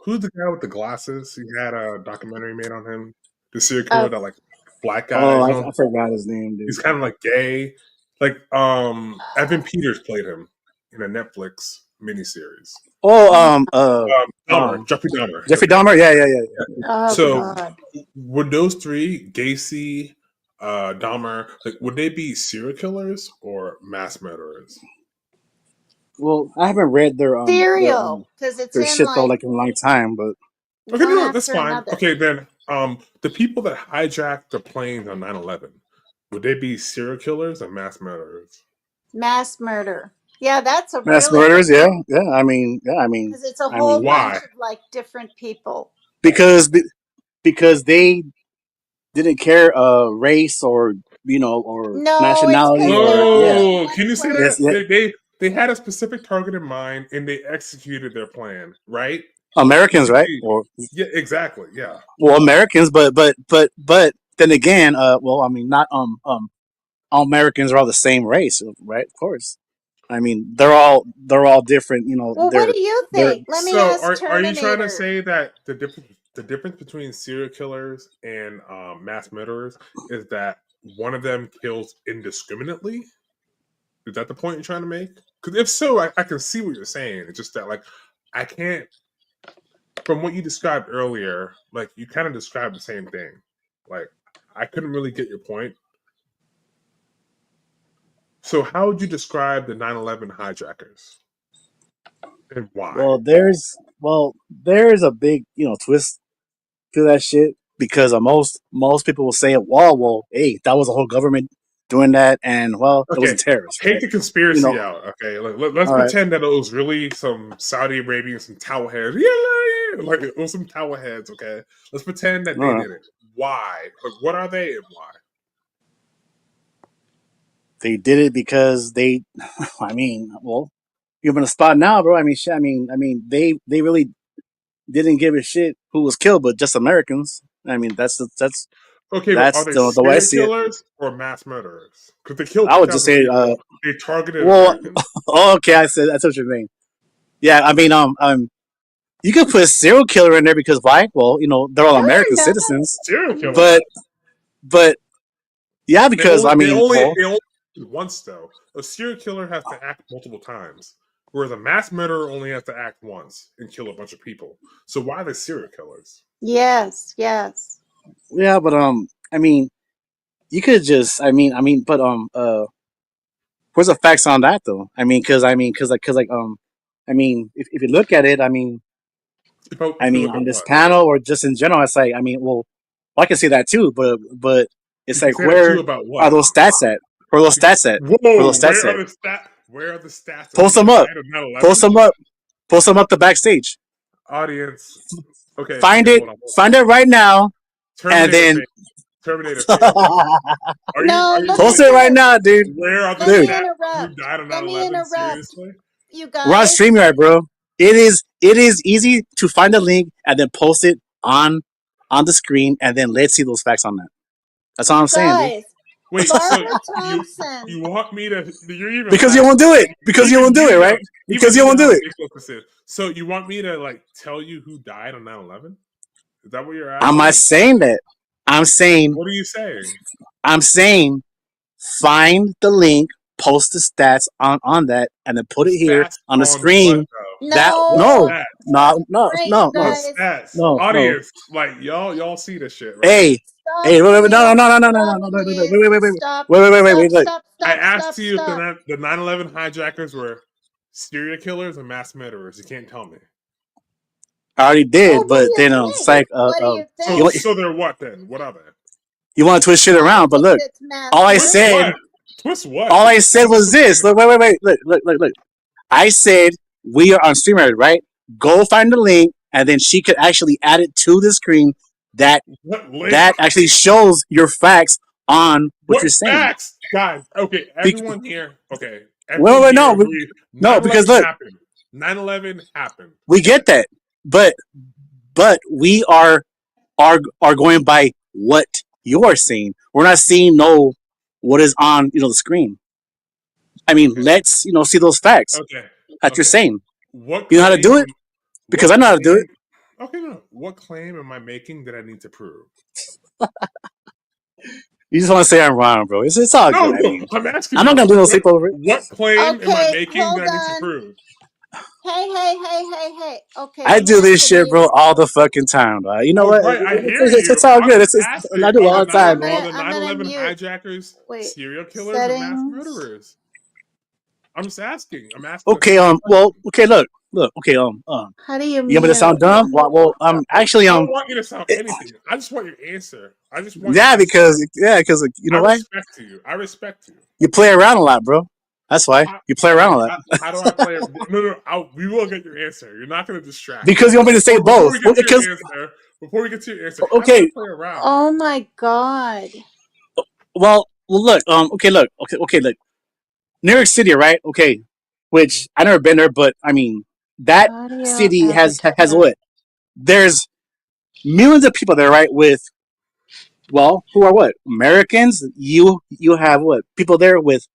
Speaker 4: Who's the guy with the glasses? He had a documentary made on him. The serial killer
Speaker 1: Uh,
Speaker 4: that like black
Speaker 3: Oh,
Speaker 4: guys.
Speaker 3: I forgot his name, dude.
Speaker 4: He's kind of like gay. Like Evan Peters played him in a Netflix miniseries.
Speaker 3: Oh,
Speaker 4: Dahmer, Jeffrey Dahmer.
Speaker 3: Jeffrey Dahmer. Yeah.
Speaker 1: oh,
Speaker 4: So
Speaker 1: God.
Speaker 4: would those three, Gacy, Dahmer, like would they be serial killers or mass murderers?
Speaker 3: Well, I haven't read
Speaker 1: Cereal, because it's
Speaker 3: their
Speaker 1: in
Speaker 3: shit though
Speaker 1: like
Speaker 3: like in a long time, but
Speaker 4: Okay,
Speaker 1: one
Speaker 4: no, that's
Speaker 1: after
Speaker 4: fine.
Speaker 1: another.
Speaker 4: Okay, then the people that hijacked the planes on 9/11, would they be serial killers or mass murderers?
Speaker 1: Mass murder. Yeah, that's a
Speaker 3: mass
Speaker 1: really
Speaker 3: murders.
Speaker 1: good
Speaker 3: Yeah,
Speaker 1: one
Speaker 3: yeah.
Speaker 1: because it's a
Speaker 3: I
Speaker 1: whole
Speaker 3: mean,
Speaker 1: bunch
Speaker 4: Why?
Speaker 1: of like different people.
Speaker 3: because because they didn't care race or
Speaker 1: No, it's
Speaker 3: nationality
Speaker 1: because they're
Speaker 3: or
Speaker 1: all
Speaker 3: yeah.
Speaker 1: in
Speaker 4: Whoa!
Speaker 1: one
Speaker 4: Can you say
Speaker 1: place.
Speaker 3: Yes,
Speaker 4: that
Speaker 3: yeah.
Speaker 4: they had a specific target in mind and they executed their plan, right? Because
Speaker 3: Americans,
Speaker 4: you
Speaker 3: right?
Speaker 4: see,
Speaker 3: Or
Speaker 4: yeah, exactly, yeah.
Speaker 3: well, Americans, but then again, well, I mean, not all Americans are all the same race, right? Of course. I mean, they're all different.
Speaker 1: Well, what do you
Speaker 3: They're
Speaker 1: think? Let me
Speaker 4: So,
Speaker 1: ask
Speaker 4: are you trying to
Speaker 1: Terminator.
Speaker 4: say that the difference between serial killers and mass murderers is that one of them kills indiscriminately? Is that the point you're trying to make? Because if so, I can see what you're saying. It's just that like I can't. From what you described earlier, like you kind of described the same thing. Like I couldn't really get your point. So how would you describe the 9/11 hijackers and why?
Speaker 3: there's a big twist to that shit because most people will say, well, hey, that was a whole government doing that, and well, it was a
Speaker 4: Okay,
Speaker 3: terrorist,
Speaker 4: take
Speaker 3: right?
Speaker 4: the
Speaker 3: You
Speaker 4: conspiracy
Speaker 3: know,
Speaker 4: out. Okay, let's
Speaker 3: all right.
Speaker 4: pretend that it was really some Saudi Arabian, some towel heads. Yeah, like it was some towel heads. Okay, let's pretend that
Speaker 3: All
Speaker 4: they
Speaker 3: right.
Speaker 4: did it. Why? Like, what are they and why?
Speaker 3: They did it because they. I mean, well, you're in a spot now, bro. I mean, shit. They really didn't give a shit who was killed, but just Americans. I mean,
Speaker 4: Okay, but are
Speaker 3: that's
Speaker 4: they
Speaker 3: the way I
Speaker 4: serial
Speaker 3: see it.
Speaker 4: killers or mass murderers? Because they killed
Speaker 3: I
Speaker 4: two
Speaker 3: would just
Speaker 4: thousand
Speaker 3: say,
Speaker 4: people. They targeted
Speaker 3: well,
Speaker 4: Americans.
Speaker 3: okay, I said that's what you're saying. Yeah, I mean, you could put a serial killer in there because why? Well, they're all
Speaker 1: No,
Speaker 3: American
Speaker 1: you're not.
Speaker 3: citizens,
Speaker 4: Serial killer.
Speaker 3: but but yeah,
Speaker 4: They
Speaker 3: because
Speaker 4: only
Speaker 3: I
Speaker 4: they
Speaker 3: mean,
Speaker 4: only
Speaker 3: well,
Speaker 4: they only once though. A serial killer has to act multiple times, whereas a mass murderer only has to act once and kill a bunch of people. So why are they serial killers?
Speaker 1: Yes, yes.
Speaker 3: yeah, but I mean, you could just, but where's the facts on that though? I mean, if you look at it,
Speaker 4: If you look
Speaker 3: on
Speaker 4: at
Speaker 3: this
Speaker 4: what,
Speaker 3: panel or just in general, it's like, well, I can see that too, but it's
Speaker 4: you can
Speaker 3: like,
Speaker 4: say that too
Speaker 3: where
Speaker 4: about
Speaker 3: are
Speaker 4: what?
Speaker 3: those stats at? Where are those stats at? Where are
Speaker 4: Whoa,
Speaker 3: those stats at?
Speaker 4: where are the stats of
Speaker 3: Post
Speaker 4: who
Speaker 3: them up.
Speaker 4: died of 9
Speaker 3: Post
Speaker 4: 11?
Speaker 3: them up. Post them up the backstage.
Speaker 4: Audience. Okay,
Speaker 3: Find
Speaker 4: okay,
Speaker 3: it.
Speaker 4: hold on.
Speaker 3: Find it right now, and
Speaker 4: Terminator
Speaker 3: then
Speaker 4: face. Terminator face.
Speaker 1: No,
Speaker 4: Are you
Speaker 1: let me
Speaker 3: post
Speaker 4: really
Speaker 3: it right
Speaker 1: interrupt.
Speaker 3: now, dude.
Speaker 4: where are the
Speaker 1: Let
Speaker 3: Dude,
Speaker 1: me
Speaker 4: stats of who
Speaker 1: interrupt.
Speaker 4: died of
Speaker 1: Let me
Speaker 4: 9/11?
Speaker 1: interrupt.
Speaker 4: Seriously?
Speaker 1: You
Speaker 3: we're on
Speaker 1: guys,
Speaker 3: StreamYard, bro. It is easy to find the link and then post it on the screen, and then let's see those facts on that. That's all I'm saying, dude.
Speaker 1: Guys,
Speaker 4: Wait, so
Speaker 1: Barbara
Speaker 4: you
Speaker 1: Thompson.
Speaker 4: you want me to? You're even
Speaker 3: Because you
Speaker 4: less.
Speaker 3: won't do it. Because you
Speaker 4: Even
Speaker 3: won't do
Speaker 4: you
Speaker 3: it,
Speaker 4: know.
Speaker 3: right?
Speaker 4: Even
Speaker 3: Because you
Speaker 4: you know
Speaker 3: won't
Speaker 4: how
Speaker 3: do it.
Speaker 4: ridiculous this is. So you want me to like tell you who died on 9/11? Is that what you're
Speaker 3: I'm
Speaker 4: asking
Speaker 3: not
Speaker 4: me?
Speaker 3: saying that. I'm saying
Speaker 4: What are you saying?
Speaker 3: I'm saying find the link, post the stats on that, and then put it here
Speaker 4: Stats
Speaker 3: on the
Speaker 4: on what
Speaker 3: screen.
Speaker 4: though?
Speaker 3: That
Speaker 4: What
Speaker 3: no,
Speaker 1: No.
Speaker 4: stats?
Speaker 3: no, no,
Speaker 1: Right, you
Speaker 3: no,
Speaker 4: What
Speaker 3: no,
Speaker 1: guys.
Speaker 4: stats?
Speaker 3: no, no.
Speaker 4: Audience, like y'all see this shit, right?
Speaker 3: Hey,
Speaker 1: Stop,
Speaker 3: hey, wait, wait, no, no,
Speaker 1: please.
Speaker 3: no, no, no, no,
Speaker 1: Stop,
Speaker 3: no, no, no,
Speaker 1: please.
Speaker 3: wait, wait, wait, wait,
Speaker 1: Stop.
Speaker 3: wait, wait, wait, wait,
Speaker 1: Stop,
Speaker 3: wait, look.
Speaker 1: stop,
Speaker 4: I
Speaker 1: stop, stop,
Speaker 4: asked you if
Speaker 1: stop.
Speaker 4: the 9/11 hijackers were serial killers or mass murderers. You can't tell me.
Speaker 3: I already
Speaker 1: Well,
Speaker 3: did,
Speaker 1: what do
Speaker 3: but
Speaker 1: you
Speaker 3: then
Speaker 1: think?
Speaker 3: psych,
Speaker 1: What do you
Speaker 3: you
Speaker 4: So
Speaker 1: think?
Speaker 3: want
Speaker 4: so they're what then? What are they?
Speaker 3: you want to twist shit
Speaker 1: I
Speaker 3: around, but
Speaker 1: think
Speaker 3: look,
Speaker 1: it's mass
Speaker 3: all I
Speaker 4: Twist
Speaker 1: murder.
Speaker 3: said,
Speaker 4: what? Twist what?
Speaker 3: all
Speaker 4: This
Speaker 3: I
Speaker 4: is
Speaker 3: said
Speaker 4: so
Speaker 3: was this.
Speaker 4: confusing.
Speaker 3: Look, wait, wait, wait, look, look, look, look. I said we are on StreamYard, right? Go find the link, and then she could actually add it to the screen. That
Speaker 4: What link?
Speaker 3: that actually shows your facts on what you're
Speaker 4: What
Speaker 3: saying.
Speaker 4: facts, guys? Okay,
Speaker 3: Be-
Speaker 4: everyone here. Okay,
Speaker 3: wait,
Speaker 4: everyone
Speaker 3: wait,
Speaker 4: here
Speaker 3: no,
Speaker 4: agrees.
Speaker 3: no,
Speaker 4: Nine
Speaker 3: because
Speaker 4: eleven
Speaker 3: look,
Speaker 4: happened. 9/11 happened. We
Speaker 3: we
Speaker 4: get
Speaker 3: get
Speaker 4: it.
Speaker 3: that, but we are going by what you're seeing. We're not seeing no what is on the screen. I mean,
Speaker 4: Okay.
Speaker 3: let's see those facts
Speaker 4: Okay.
Speaker 3: that you're
Speaker 4: Okay.
Speaker 3: saying.
Speaker 4: What
Speaker 3: You know how to
Speaker 4: claim?
Speaker 3: do it because
Speaker 4: What
Speaker 3: I know how to do it.
Speaker 4: claim? Okay, no. What claim am I making that I need to prove?
Speaker 3: You just want to say I'm wrong, bro. It's all
Speaker 4: No,
Speaker 3: good. I
Speaker 4: no.
Speaker 3: mean,
Speaker 4: I'm asking
Speaker 3: I'm not
Speaker 4: you.
Speaker 3: gonna do no
Speaker 4: What
Speaker 3: sleep over it
Speaker 4: what claim am I
Speaker 1: Okay,
Speaker 4: making that
Speaker 1: hold
Speaker 4: I need to
Speaker 1: on.
Speaker 4: prove?
Speaker 1: Hey. Okay,
Speaker 3: I
Speaker 1: we
Speaker 3: do
Speaker 1: have
Speaker 3: this
Speaker 1: to
Speaker 3: shit,
Speaker 1: mute.
Speaker 3: bro, all the fucking time. Dog. You know
Speaker 4: All
Speaker 3: what?
Speaker 4: right, I hear
Speaker 3: It's
Speaker 4: you.
Speaker 3: all
Speaker 4: I'm
Speaker 3: good.
Speaker 4: just
Speaker 3: I
Speaker 4: asking:
Speaker 3: do it all the time,
Speaker 4: Are
Speaker 3: man.
Speaker 4: the
Speaker 1: I'm
Speaker 4: nine
Speaker 1: gonna
Speaker 4: eleven
Speaker 1: mute.
Speaker 4: hijackers
Speaker 1: Wait.
Speaker 4: serial killers or mass
Speaker 1: Settings.
Speaker 4: murderers? I'm just asking. I'm asking a
Speaker 3: Okay,
Speaker 4: simple
Speaker 3: well,
Speaker 4: question.
Speaker 3: okay, look, okay,
Speaker 1: How do you
Speaker 3: you want me to sound
Speaker 1: mute?
Speaker 3: dumb? Well, actually,
Speaker 4: I don't want you to sound anything. I just want your answer. I just want your
Speaker 3: yeah,
Speaker 4: answer.
Speaker 3: because you
Speaker 4: I
Speaker 3: know why?
Speaker 4: respect you. I respect you.
Speaker 3: You play around a lot, bro. That's why you play around
Speaker 4: Okay,
Speaker 3: a lot.
Speaker 4: how do I play? No. We will get your answer. You're not going to distract.
Speaker 3: Because you want me to say
Speaker 4: Before
Speaker 3: both.
Speaker 4: we
Speaker 3: Well,
Speaker 4: get to
Speaker 3: because
Speaker 4: your answer, how do I
Speaker 3: okay,
Speaker 4: play around?
Speaker 1: Oh my god.
Speaker 3: look, look. New York City, right? Okay, which I never been there, but I mean that
Speaker 1: Audio
Speaker 3: city has
Speaker 1: avatar.
Speaker 3: what? There's millions of people there, right? With who are what? Americans. You have what? People there with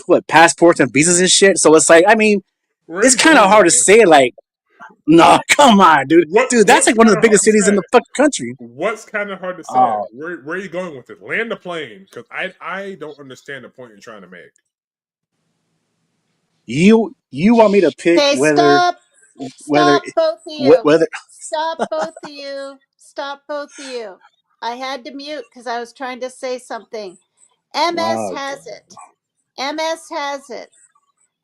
Speaker 3: what? Passports and visas and shit. So it's like, I mean,
Speaker 4: Where are
Speaker 3: it's
Speaker 4: you
Speaker 3: kind of
Speaker 4: going
Speaker 3: hard
Speaker 4: with
Speaker 3: to
Speaker 4: this?
Speaker 3: say. Like, no, come on, dude. Dude, that's
Speaker 4: What's
Speaker 3: like one of
Speaker 4: kind
Speaker 3: the
Speaker 4: of hard
Speaker 3: biggest
Speaker 4: to
Speaker 3: cities in
Speaker 4: say?
Speaker 3: the fucking country.
Speaker 4: What's kind of hard to say?
Speaker 3: Oh,
Speaker 4: Where are you going with this? Land the plane, because I don't understand the point you're trying to make.
Speaker 3: you want me to pick
Speaker 1: Okay,
Speaker 3: whether
Speaker 1: stop.
Speaker 3: whether
Speaker 1: Stop, both of you.
Speaker 3: whether
Speaker 1: Stop, both of you. Stop, both of you. I had to mute because I was trying to say something. MS
Speaker 3: oh,
Speaker 1: has it. MS has it.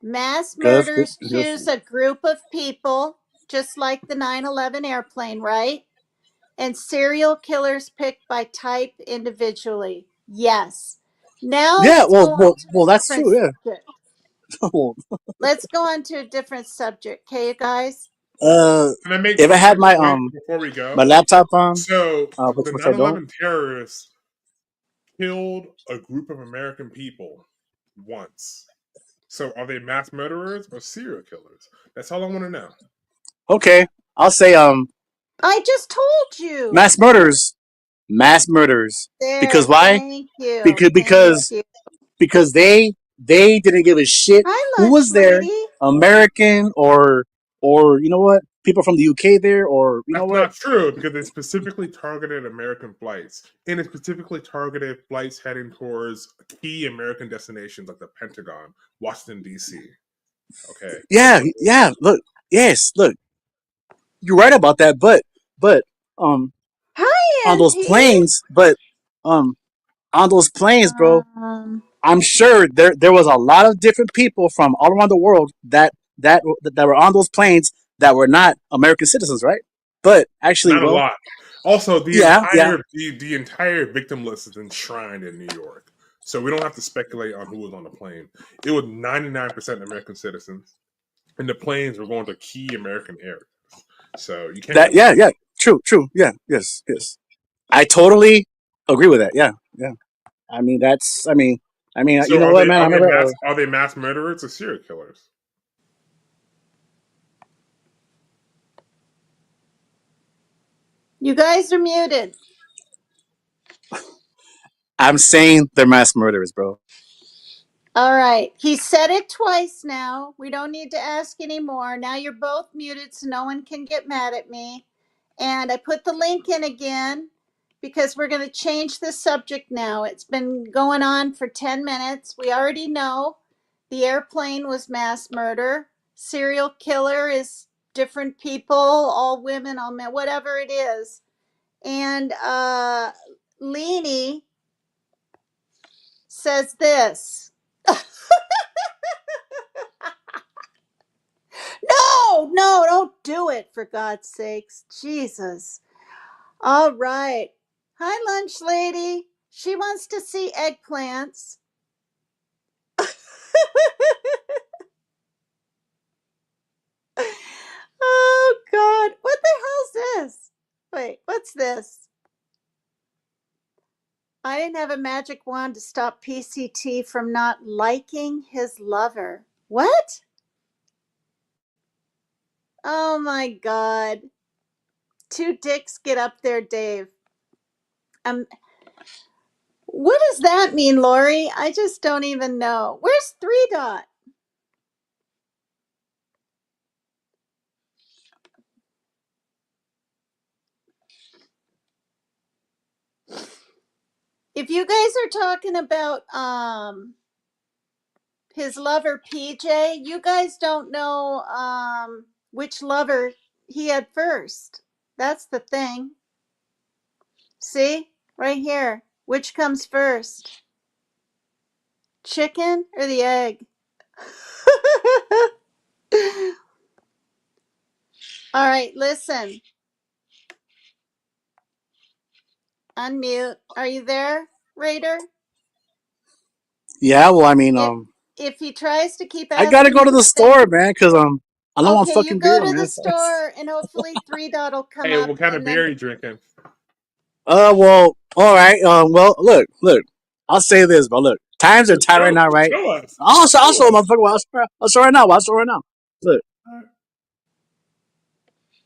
Speaker 1: Mass
Speaker 3: good,
Speaker 1: murders
Speaker 3: good.
Speaker 1: choose a group of people, just like the 9/11 airplane, right? And serial killers picked by type individually. Yes. Now
Speaker 3: Yeah,
Speaker 1: let's go on to a
Speaker 3: that's
Speaker 1: different
Speaker 3: true.
Speaker 1: subject.
Speaker 3: Yeah.
Speaker 1: Let's go on to a different subject, okay, you guys?
Speaker 3: uh,
Speaker 4: Can I make
Speaker 3: if I
Speaker 4: one
Speaker 3: had
Speaker 4: quick
Speaker 3: my
Speaker 4: point before we
Speaker 3: my
Speaker 4: go?
Speaker 3: laptop on,
Speaker 4: So
Speaker 3: which
Speaker 4: the
Speaker 3: I
Speaker 4: nine
Speaker 3: don't.
Speaker 4: eleven terrorists killed a group of American people once. So are they mass murderers or serial killers? That's all I want to know.
Speaker 3: Okay, I'll say
Speaker 1: I just told you.
Speaker 3: mass murders, mass murders. Because
Speaker 1: There.
Speaker 3: why?
Speaker 1: Thank you.
Speaker 3: Because
Speaker 1: Thank you.
Speaker 3: they didn't give a shit
Speaker 1: Hi,
Speaker 3: who
Speaker 1: lunch
Speaker 3: was there,
Speaker 1: lady.
Speaker 3: American or you know what, people from the UK there, or you know
Speaker 4: That's
Speaker 3: what.
Speaker 4: not true because it specifically targeted American flights, and it specifically targeted flights heading towards key American destinations like the Pentagon, Washington D.C. Okay,
Speaker 3: Yeah,
Speaker 4: so
Speaker 3: yeah. Look, yes, look, you're right about that, but um
Speaker 1: Hi,
Speaker 3: on those
Speaker 1: Auntie.
Speaker 3: planes, um on those planes, bro.
Speaker 1: Um,
Speaker 3: I'm sure there was a lot of different people from all around the world that were on those planes that were not American citizens, right? But actually,
Speaker 4: not a
Speaker 3: well,
Speaker 4: lot. Also,
Speaker 3: yeah.
Speaker 4: the entire victim list is enshrined in New York, so we don't have to speculate on who was on the plane. It was 99% American citizens, and the planes were going to key American areas. So you can't
Speaker 3: That
Speaker 4: really.
Speaker 3: yeah, true, yeah, yes. I totally agree with that. Yeah. I mean, you
Speaker 4: So
Speaker 3: know what, man? I remember.
Speaker 4: are they mass murderers or serial killers?
Speaker 1: you guys are muted.
Speaker 3: I'm saying they're mass murderers, bro.
Speaker 1: All right. He said it twice now. We don't need to ask anymore. Now you're both muted so no one can get mad at me. And I put the link in again because we're going to change the subject now. It's been going on for 10 minutes. We already know the airplane was mass murder. Serial killer is different people, all women, all men, whatever it is. And Leanie says this. No, don't do it for God's sakes. Jesus. All right. Hi, lunch lady. She wants to see eggplants. Oh, God. What the hell's this? Wait, what's this? I didn't have a magic wand to stop PCT from not liking his lover. What? Oh, my God. Two dicks get up there, Dave. What does that mean, Lori? I just don't even know. Where's Three Dot? If you guys are talking about his lover PJ, you guys don't know which lover he had first. That's the thing. See? Right here. Which comes first? Chicken or the egg? All right, listen. Unmute. Are you there, Raider?
Speaker 3: Yeah, well, I mean,
Speaker 1: If he tries to keep
Speaker 3: I gotta
Speaker 1: asking
Speaker 3: go to
Speaker 1: you
Speaker 3: the
Speaker 1: things,
Speaker 3: store, man, because I don't want
Speaker 1: okay, you
Speaker 3: fucking
Speaker 1: go
Speaker 3: beer,
Speaker 1: to
Speaker 3: man.
Speaker 1: the store and hopefully Three Dot will come
Speaker 4: Hey,
Speaker 1: up
Speaker 4: what kind of
Speaker 1: and then
Speaker 4: beer are you drinking?
Speaker 3: Well, all right. Well, look. I'll say this, bro. Look, times are tight right now, right?
Speaker 4: Show us.
Speaker 3: Also, motherfucker. I'll show right now. I'll show right now. Look,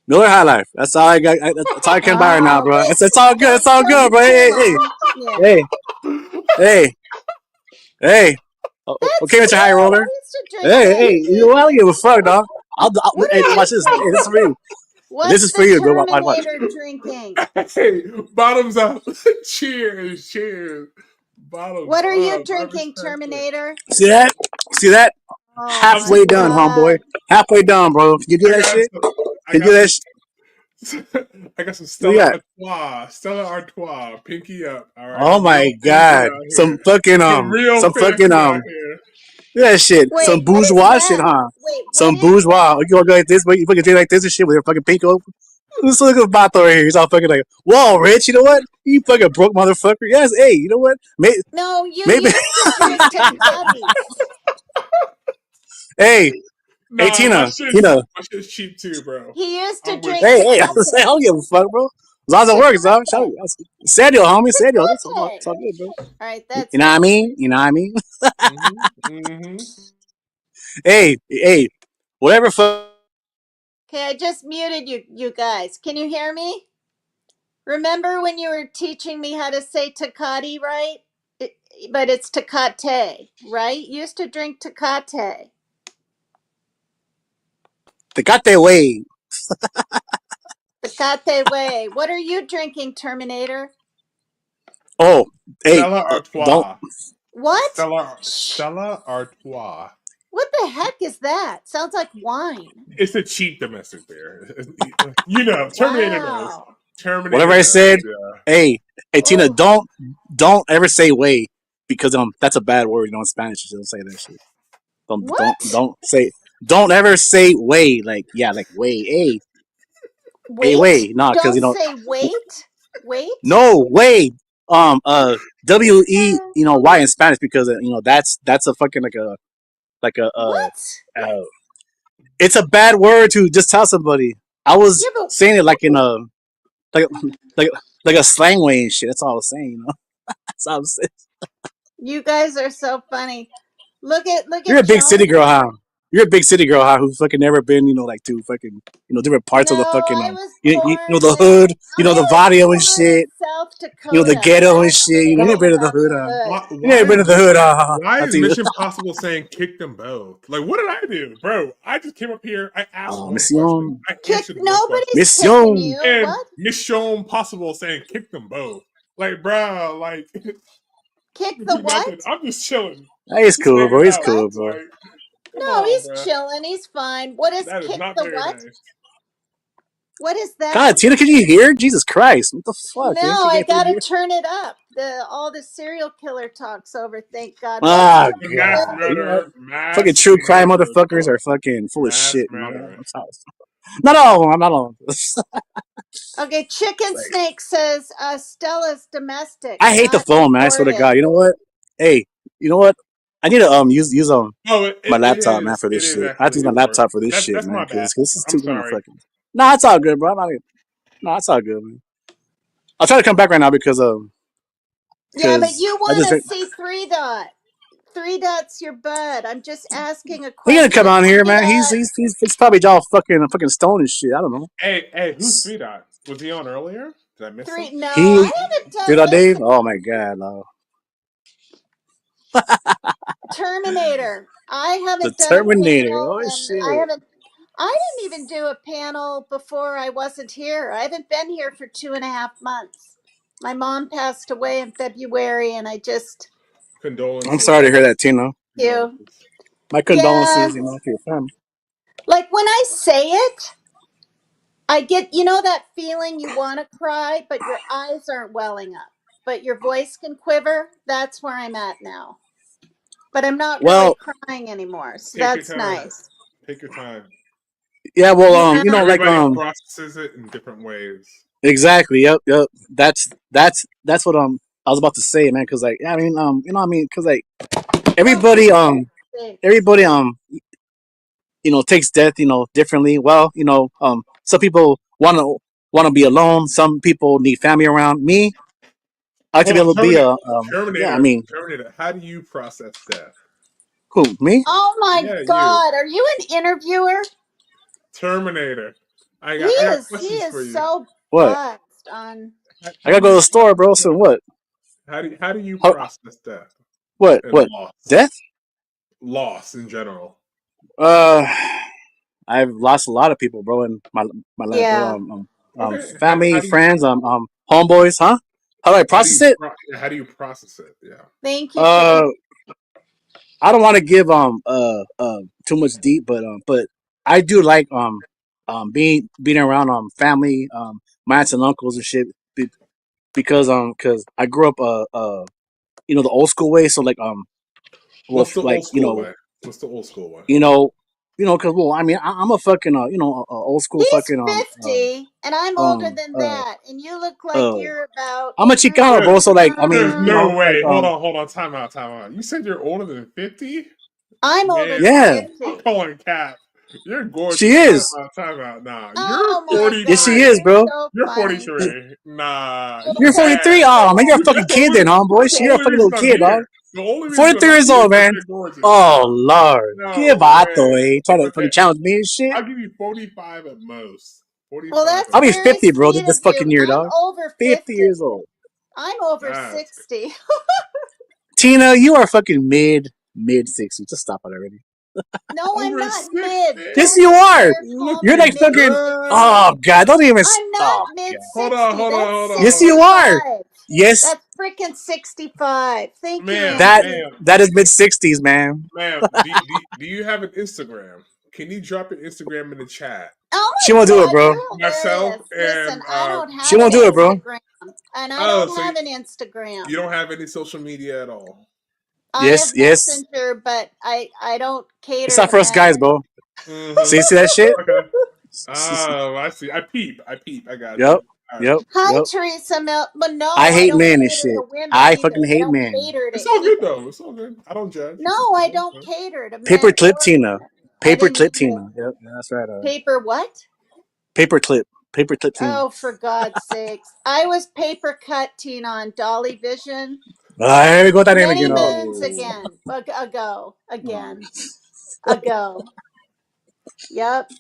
Speaker 3: Miller High Life. That's all I got. That's all I can buy right now,
Speaker 1: oh,
Speaker 3: bro.
Speaker 1: this
Speaker 3: It's all good. It's all
Speaker 1: show
Speaker 3: good,
Speaker 1: you
Speaker 3: bro.
Speaker 1: too
Speaker 3: Hey,
Speaker 1: long. Yeah,
Speaker 3: hey, hey, hey. Okay,
Speaker 1: that's
Speaker 3: Mr. High
Speaker 1: cute. I
Speaker 3: Roller.
Speaker 1: used to drink
Speaker 3: Hey.
Speaker 1: that
Speaker 3: You know
Speaker 1: too.
Speaker 3: what? I don't give a fuck, dog.
Speaker 1: What
Speaker 3: Hey,
Speaker 1: are you
Speaker 3: watch this. Hey, this is
Speaker 1: drinking?
Speaker 3: for you. This
Speaker 1: What's
Speaker 3: is for
Speaker 1: the
Speaker 3: you, bro. Watch.
Speaker 1: Terminator drinking?
Speaker 4: Hey, bottoms up. Cheers. Bottoms
Speaker 1: What are you
Speaker 4: up. I
Speaker 1: drinking,
Speaker 4: respect it.
Speaker 1: Terminator?
Speaker 3: See that? See that?
Speaker 1: Oh
Speaker 4: I'm
Speaker 1: my
Speaker 3: Halfway done,
Speaker 4: drinking.
Speaker 3: homeboy.
Speaker 1: God.
Speaker 3: Halfway done, bro. Can you do
Speaker 4: I
Speaker 3: that
Speaker 4: got
Speaker 3: shit?
Speaker 4: some. I
Speaker 3: Can you
Speaker 4: got
Speaker 3: do that?
Speaker 4: some. I got some
Speaker 3: What you
Speaker 4: Stella
Speaker 3: got?
Speaker 4: Artois. Stella Artois. Pinky up. All right,
Speaker 3: Oh
Speaker 4: getting
Speaker 3: my
Speaker 4: real fancy
Speaker 3: god.
Speaker 4: out here. Getting real
Speaker 3: Some fucking
Speaker 4: fancy out here.
Speaker 3: that shit. Some
Speaker 1: Wait, what is
Speaker 3: bourgeois shit,
Speaker 1: that?
Speaker 3: huh?
Speaker 1: Wait, what
Speaker 3: Some
Speaker 1: is
Speaker 3: bourgeois.
Speaker 1: that?
Speaker 3: You gonna go like this, but you fucking drink like this and shit with your fucking pink open. Let's look at Bato right here. He's all fucking like, whoa, Rich, you know what? You fucking broke motherfucker. Yes, hey, you know what?
Speaker 1: No, you
Speaker 3: Maybe
Speaker 1: used to drink Tecate.
Speaker 3: hey, hey
Speaker 4: Nah,
Speaker 3: Tina. Tina.
Speaker 4: my shit's cheap too, bro.
Speaker 1: He used to
Speaker 4: I'm with
Speaker 1: drink
Speaker 3: Hey,
Speaker 4: you.
Speaker 3: hey, I was saying, I
Speaker 1: Tecate.
Speaker 3: don't give a fuck, bro. As long as it works, dog. Shout
Speaker 1: Tecate.
Speaker 3: out. Samuel, homie. Samuel.
Speaker 1: Tecate.
Speaker 3: That's all good, bro.
Speaker 1: All right,
Speaker 3: You
Speaker 1: that's
Speaker 3: know what I
Speaker 1: fine.
Speaker 3: mean? You know what I mean?
Speaker 4: Mm-hmm.
Speaker 3: Hey, whatever fuck.
Speaker 1: Okay, I just muted you guys. Can you hear me? Remember when you were teaching me how to say Tecate, right? It, but it's Tecate, right? You used to drink Tecate.
Speaker 3: They got their way.
Speaker 1: Tecate way. What are you drinking, Terminator?
Speaker 3: Oh, hey,
Speaker 4: Stella
Speaker 3: don't.
Speaker 4: Artois.
Speaker 1: What? Shh.
Speaker 4: Stella Artois.
Speaker 1: What the heck is that? Sounds like wine.
Speaker 4: It's a cheap domestic beer. You know, Terminator knows.
Speaker 1: Wow.
Speaker 3: Whatever
Speaker 4: Terminator
Speaker 3: I
Speaker 4: knows.
Speaker 3: said.
Speaker 4: Yeah.
Speaker 3: Hey, Tina,
Speaker 1: Oh,
Speaker 3: don't ever say way because that's a bad word. You know, in Spanish, you don't say that shit.
Speaker 1: what?
Speaker 3: Don't ever say way like yeah like way
Speaker 1: Wait?
Speaker 3: way nah because
Speaker 1: Don't say wait. Wait?
Speaker 3: no way WEY in Spanish because that's a fucking like a
Speaker 1: What?
Speaker 3: uh it's a bad word to just tell somebody. I was
Speaker 1: Yeah, but
Speaker 3: saying it like in a like like like a slang way and shit. That's all I was saying. That's all I was saying.
Speaker 1: you guys are so funny. Look
Speaker 3: You're
Speaker 1: at
Speaker 3: a big city
Speaker 1: Joan.
Speaker 3: girl, huh? you're a big city girl, huh? Who's fucking never been, like to fucking, different parts of the
Speaker 1: No,
Speaker 3: fucking,
Speaker 1: I was born
Speaker 3: the
Speaker 1: like
Speaker 3: hood,
Speaker 1: I
Speaker 3: the
Speaker 1: was
Speaker 3: barrio and
Speaker 1: born in
Speaker 3: shit,
Speaker 1: South
Speaker 3: the
Speaker 1: Dakota.
Speaker 3: ghetto and
Speaker 1: I know
Speaker 3: shit. You
Speaker 1: anything
Speaker 3: never been to the
Speaker 1: about
Speaker 3: hood,
Speaker 1: the hood.
Speaker 3: You never been to the hood,
Speaker 4: why
Speaker 3: I'll
Speaker 4: is
Speaker 3: tell you.
Speaker 4: Mission Possible saying kick them both? Like, what did I do, bro? I just came up here. I asked one question.
Speaker 3: Mission,
Speaker 4: I
Speaker 1: Kick
Speaker 4: answered one question,
Speaker 1: nobody's kicking
Speaker 3: mission.
Speaker 1: you.
Speaker 4: and
Speaker 1: What?
Speaker 4: Mission Possible saying kick them both. Like, bro, like
Speaker 1: Kick
Speaker 4: do
Speaker 1: the
Speaker 4: nothing.
Speaker 1: what?
Speaker 4: I'm just chilling,
Speaker 3: Hey, it's
Speaker 4: just
Speaker 3: cool,
Speaker 4: hanging
Speaker 3: bro. It's
Speaker 4: out.
Speaker 3: cool,
Speaker 1: What?
Speaker 3: bro.
Speaker 4: Like, come
Speaker 1: No,
Speaker 4: on,
Speaker 1: he's
Speaker 4: bro.
Speaker 1: chilling. He's fine. What is
Speaker 4: That is
Speaker 1: kick
Speaker 4: not
Speaker 1: the
Speaker 4: very
Speaker 1: what?
Speaker 4: nice.
Speaker 1: What is
Speaker 3: God,
Speaker 1: that?
Speaker 3: Tina, can you hear? Jesus Christ, what the fuck?
Speaker 1: No,
Speaker 3: You can't
Speaker 1: I
Speaker 3: get through
Speaker 1: gotta
Speaker 3: here.
Speaker 1: turn it up. All the serial killer talks over. Thank God. What's
Speaker 3: Ah,
Speaker 1: the
Speaker 4: The mass
Speaker 3: God. You know what?
Speaker 4: murderer,
Speaker 3: Fucking
Speaker 4: mass
Speaker 3: true crime
Speaker 4: murderer,
Speaker 3: motherfuckers are fucking full of
Speaker 4: mass
Speaker 3: shit.
Speaker 4: murderer.
Speaker 3: Not all of them. I'm not all of them.
Speaker 1: Okay? Chicken
Speaker 3: Like,
Speaker 1: Snake says Stella's domestic,
Speaker 3: I hate the
Speaker 1: not
Speaker 3: phone, man. I swear to
Speaker 1: imported.
Speaker 3: God. You know what? Hey, you know what? I need to use
Speaker 4: Oh,
Speaker 3: my laptop, man, for this
Speaker 4: it is
Speaker 3: shit. I have to use
Speaker 4: actually
Speaker 3: my
Speaker 4: important.
Speaker 3: laptop for this shit,
Speaker 4: That's
Speaker 3: man,
Speaker 4: my bad.
Speaker 3: because this is
Speaker 4: I'm
Speaker 3: too kind of
Speaker 4: sorry.
Speaker 3: fucking. Nah, it's all good, bro. I'm not even, nah, it's all good, man. I'll try to come back right now
Speaker 1: Yeah, but
Speaker 3: because
Speaker 1: you
Speaker 3: I
Speaker 1: want
Speaker 3: just
Speaker 1: to
Speaker 3: drink.
Speaker 1: see three dot. Three dots your butt. I'm just asking a
Speaker 3: He gonna come
Speaker 1: question.
Speaker 3: on here,
Speaker 1: Three
Speaker 3: man.
Speaker 1: dot.
Speaker 3: He's probably all fucking stoned and shit. I don't know.
Speaker 4: Hey, who's Three Dot? Was he on earlier? Did I miss him?
Speaker 1: Three. No, I
Speaker 3: He,
Speaker 1: haven't
Speaker 3: dude,
Speaker 1: done.
Speaker 3: Dave.
Speaker 1: Listen,
Speaker 3: Oh my God, no.
Speaker 1: Terminator. I
Speaker 3: The
Speaker 1: haven't done a
Speaker 3: Terminator.
Speaker 1: panel,
Speaker 3: Oh
Speaker 1: and I
Speaker 3: shit.
Speaker 1: haven't. I didn't even do a panel before I wasn't here. I haven't been here for 2.5 months. My mom passed away in February, and I just
Speaker 3: I'm
Speaker 4: Condolences.
Speaker 3: sorry to hear that, Tina.
Speaker 1: you.
Speaker 4: Condolences.
Speaker 3: My
Speaker 1: Yeah,
Speaker 3: condolences, to your family.
Speaker 1: like when I say it, I get that feeling you want to cry, but your eyes aren't welling up, but your voice can quiver. That's where I'm at now. But I'm not really
Speaker 3: Well,
Speaker 1: crying anymore, so
Speaker 4: Take your
Speaker 1: that's
Speaker 4: time.
Speaker 1: nice.
Speaker 4: Take your time.
Speaker 3: yeah, well,
Speaker 1: Yeah.
Speaker 3: like
Speaker 4: Everybody processes it in different ways.
Speaker 3: exactly. Yep. That's what I was about to say, man. Because like, yeah, I mean, because like
Speaker 1: Oh, for
Speaker 3: everybody,
Speaker 1: God's sakes.
Speaker 3: everybody, takes death, differently. Well, some people want to be alone. Some people need family around. Me, I like to
Speaker 4: Hold
Speaker 3: be
Speaker 4: on,
Speaker 3: able to be yeah. I
Speaker 4: Terminator.
Speaker 3: mean,
Speaker 4: Terminator. How do you process death?
Speaker 3: who me?
Speaker 1: Oh my
Speaker 4: Yeah, you.
Speaker 1: God. Are you an interviewer?
Speaker 4: Terminator.
Speaker 1: He
Speaker 4: I got
Speaker 1: is. He
Speaker 4: questions
Speaker 1: is
Speaker 4: for you.
Speaker 1: so
Speaker 3: What?
Speaker 1: buzzed on.
Speaker 3: I
Speaker 4: How
Speaker 3: gotta
Speaker 4: do
Speaker 3: go to
Speaker 4: you
Speaker 3: the store,
Speaker 4: process
Speaker 3: bro. So
Speaker 4: death?
Speaker 3: what?
Speaker 4: How do you
Speaker 3: How,
Speaker 4: process death and
Speaker 3: what?
Speaker 4: loss?
Speaker 3: Death?
Speaker 4: Loss in general.
Speaker 3: Uh, I've lost a lot of people, bro, in my life, bro.
Speaker 1: Yeah.
Speaker 4: Okay.
Speaker 3: Family,
Speaker 4: How do you
Speaker 3: friends, homeboys, huh? How do I process it?
Speaker 4: how do you process it? Yeah.
Speaker 1: Thank you,
Speaker 3: Uh,
Speaker 1: Chicken.
Speaker 3: I don't want to give too much deep, but I do like being around family, my aunts and uncles and shit, because I grew up the old school way, so like
Speaker 4: What's
Speaker 3: with
Speaker 4: the
Speaker 3: like
Speaker 4: old school way? What's the old school way?
Speaker 3: you know because well, I mean, I'm a fucking old school
Speaker 1: He's
Speaker 3: fucking
Speaker 1: 50, and I'm older
Speaker 3: um
Speaker 1: than
Speaker 3: uh
Speaker 1: that. And you look like
Speaker 3: uh
Speaker 1: you're about.
Speaker 3: I'm a Chicano, bro.
Speaker 4: There's,
Speaker 3: So like, I
Speaker 4: there's
Speaker 3: mean,
Speaker 4: no
Speaker 3: like
Speaker 4: way. Hold on. Time out. Time out. You said you're older than 50?
Speaker 1: I'm older
Speaker 4: Man,
Speaker 1: than
Speaker 3: yeah,
Speaker 4: I'm
Speaker 1: 50.
Speaker 4: calling cap. You're
Speaker 3: she
Speaker 4: gorgeous.
Speaker 3: is.
Speaker 4: Time out. Nah, you're
Speaker 1: Oh my
Speaker 3: Yes, she
Speaker 4: 43.
Speaker 1: God.
Speaker 3: is,
Speaker 1: You're
Speaker 3: bro.
Speaker 1: so
Speaker 4: You're
Speaker 1: funny.
Speaker 4: 43. Nah, you
Speaker 3: You're
Speaker 1: Okay.
Speaker 4: bad.
Speaker 3: 43. Oh man, you're a fucking
Speaker 4: That's
Speaker 3: kid then, homeboy.
Speaker 4: that's the
Speaker 3: You're a
Speaker 4: only
Speaker 3: fucking
Speaker 4: reason
Speaker 3: little
Speaker 4: I'm
Speaker 3: kid, dog.
Speaker 4: here. The only reason I'm
Speaker 3: 43 years
Speaker 4: here is
Speaker 3: old,
Speaker 4: because
Speaker 3: man.
Speaker 4: you're gorgeous.
Speaker 3: Oh lord, que
Speaker 4: No
Speaker 3: vato,
Speaker 4: way.
Speaker 3: eh? Trying to
Speaker 4: Okay,
Speaker 3: fucking challenge me and shit.
Speaker 4: I'll give you 45 at most.
Speaker 1: Well,
Speaker 4: 45
Speaker 1: that's
Speaker 4: at
Speaker 3: I'll be
Speaker 4: most.
Speaker 1: very
Speaker 3: 50, bro.
Speaker 1: sweet
Speaker 3: This
Speaker 1: of you.
Speaker 3: fucking year,
Speaker 1: I'm
Speaker 3: dog.
Speaker 1: over
Speaker 3: 50
Speaker 1: 50.
Speaker 3: years old.
Speaker 1: I'm over
Speaker 4: That's
Speaker 1: 60.
Speaker 3: Tina, you are fucking mid 60s. Just stop it already.
Speaker 1: No, I'm
Speaker 4: over
Speaker 1: not
Speaker 4: 60.
Speaker 1: mid.
Speaker 3: Yes,
Speaker 1: Don't
Speaker 3: you
Speaker 1: you
Speaker 3: are.
Speaker 1: dare call
Speaker 3: You're
Speaker 1: me
Speaker 3: like
Speaker 4: Looking
Speaker 1: mid
Speaker 3: fucking.
Speaker 1: 60.
Speaker 3: Oh
Speaker 4: good.
Speaker 3: god, don't even.
Speaker 1: I'm not
Speaker 3: Oh
Speaker 1: mid
Speaker 3: god.
Speaker 1: sixty. That's
Speaker 3: Yes,
Speaker 4: Hold
Speaker 3: you
Speaker 4: on.
Speaker 3: are.
Speaker 1: 65.
Speaker 3: Yes,
Speaker 1: That's freaking 65. Thank you,
Speaker 4: Ma'am,
Speaker 3: that
Speaker 1: Andy.
Speaker 4: ma'am,
Speaker 3: that is mid 60s, man.
Speaker 4: ma'am, do you have an Instagram? Can you drop your Instagram in the chat?
Speaker 1: Oh
Speaker 3: She
Speaker 1: my
Speaker 3: won't do it,
Speaker 1: God,
Speaker 3: bro.
Speaker 1: you're
Speaker 4: Myself
Speaker 1: hilarious. Listen,
Speaker 4: and
Speaker 1: I don't
Speaker 3: She
Speaker 1: have an
Speaker 3: won't do it, bro.
Speaker 1: Instagram. And I
Speaker 4: oh,
Speaker 1: don't
Speaker 4: so
Speaker 1: have an
Speaker 4: you
Speaker 1: Instagram.
Speaker 4: don't have any social media at all.
Speaker 1: I
Speaker 3: Yes,
Speaker 1: have
Speaker 3: yes.
Speaker 1: Messenger, but I don't
Speaker 3: It's
Speaker 1: cater
Speaker 3: not
Speaker 1: to
Speaker 3: for us
Speaker 1: men.
Speaker 3: guys, bro.
Speaker 4: Mm-hmm.
Speaker 3: See that shit?
Speaker 4: Okay. Oh, I see. I peep. I got
Speaker 3: Yep,
Speaker 4: you. All right.
Speaker 3: yep,
Speaker 1: Hi,
Speaker 3: yep.
Speaker 1: Teresa But
Speaker 3: I
Speaker 1: no, I
Speaker 3: hate
Speaker 1: don't
Speaker 3: men and
Speaker 1: cater
Speaker 3: shit.
Speaker 1: to women
Speaker 3: I
Speaker 1: either.
Speaker 3: fucking
Speaker 1: I
Speaker 3: hate
Speaker 1: don't
Speaker 3: men.
Speaker 1: cater to
Speaker 4: It's all good
Speaker 1: anybody.
Speaker 4: though. It's all good. I don't judge.
Speaker 1: No,
Speaker 4: It's
Speaker 1: I
Speaker 4: all
Speaker 1: don't
Speaker 4: good.
Speaker 1: cater to
Speaker 3: Paper
Speaker 1: men
Speaker 3: clip
Speaker 1: or
Speaker 3: Tina.
Speaker 1: women. I
Speaker 3: Paper
Speaker 1: didn't
Speaker 3: clip
Speaker 1: mean
Speaker 3: Tina.
Speaker 1: to.
Speaker 3: Yep, that's right.
Speaker 1: Paper what?
Speaker 3: Paper clip. Paper clip Tina.
Speaker 1: Oh, for God's sakes. I was paper cut, Tina, on Dolly Vision
Speaker 3: Here we go with that name
Speaker 1: many
Speaker 3: again.
Speaker 1: moons
Speaker 3: Oh.
Speaker 1: again. Ago.
Speaker 3: Oh.
Speaker 1: Again. ago. Yep.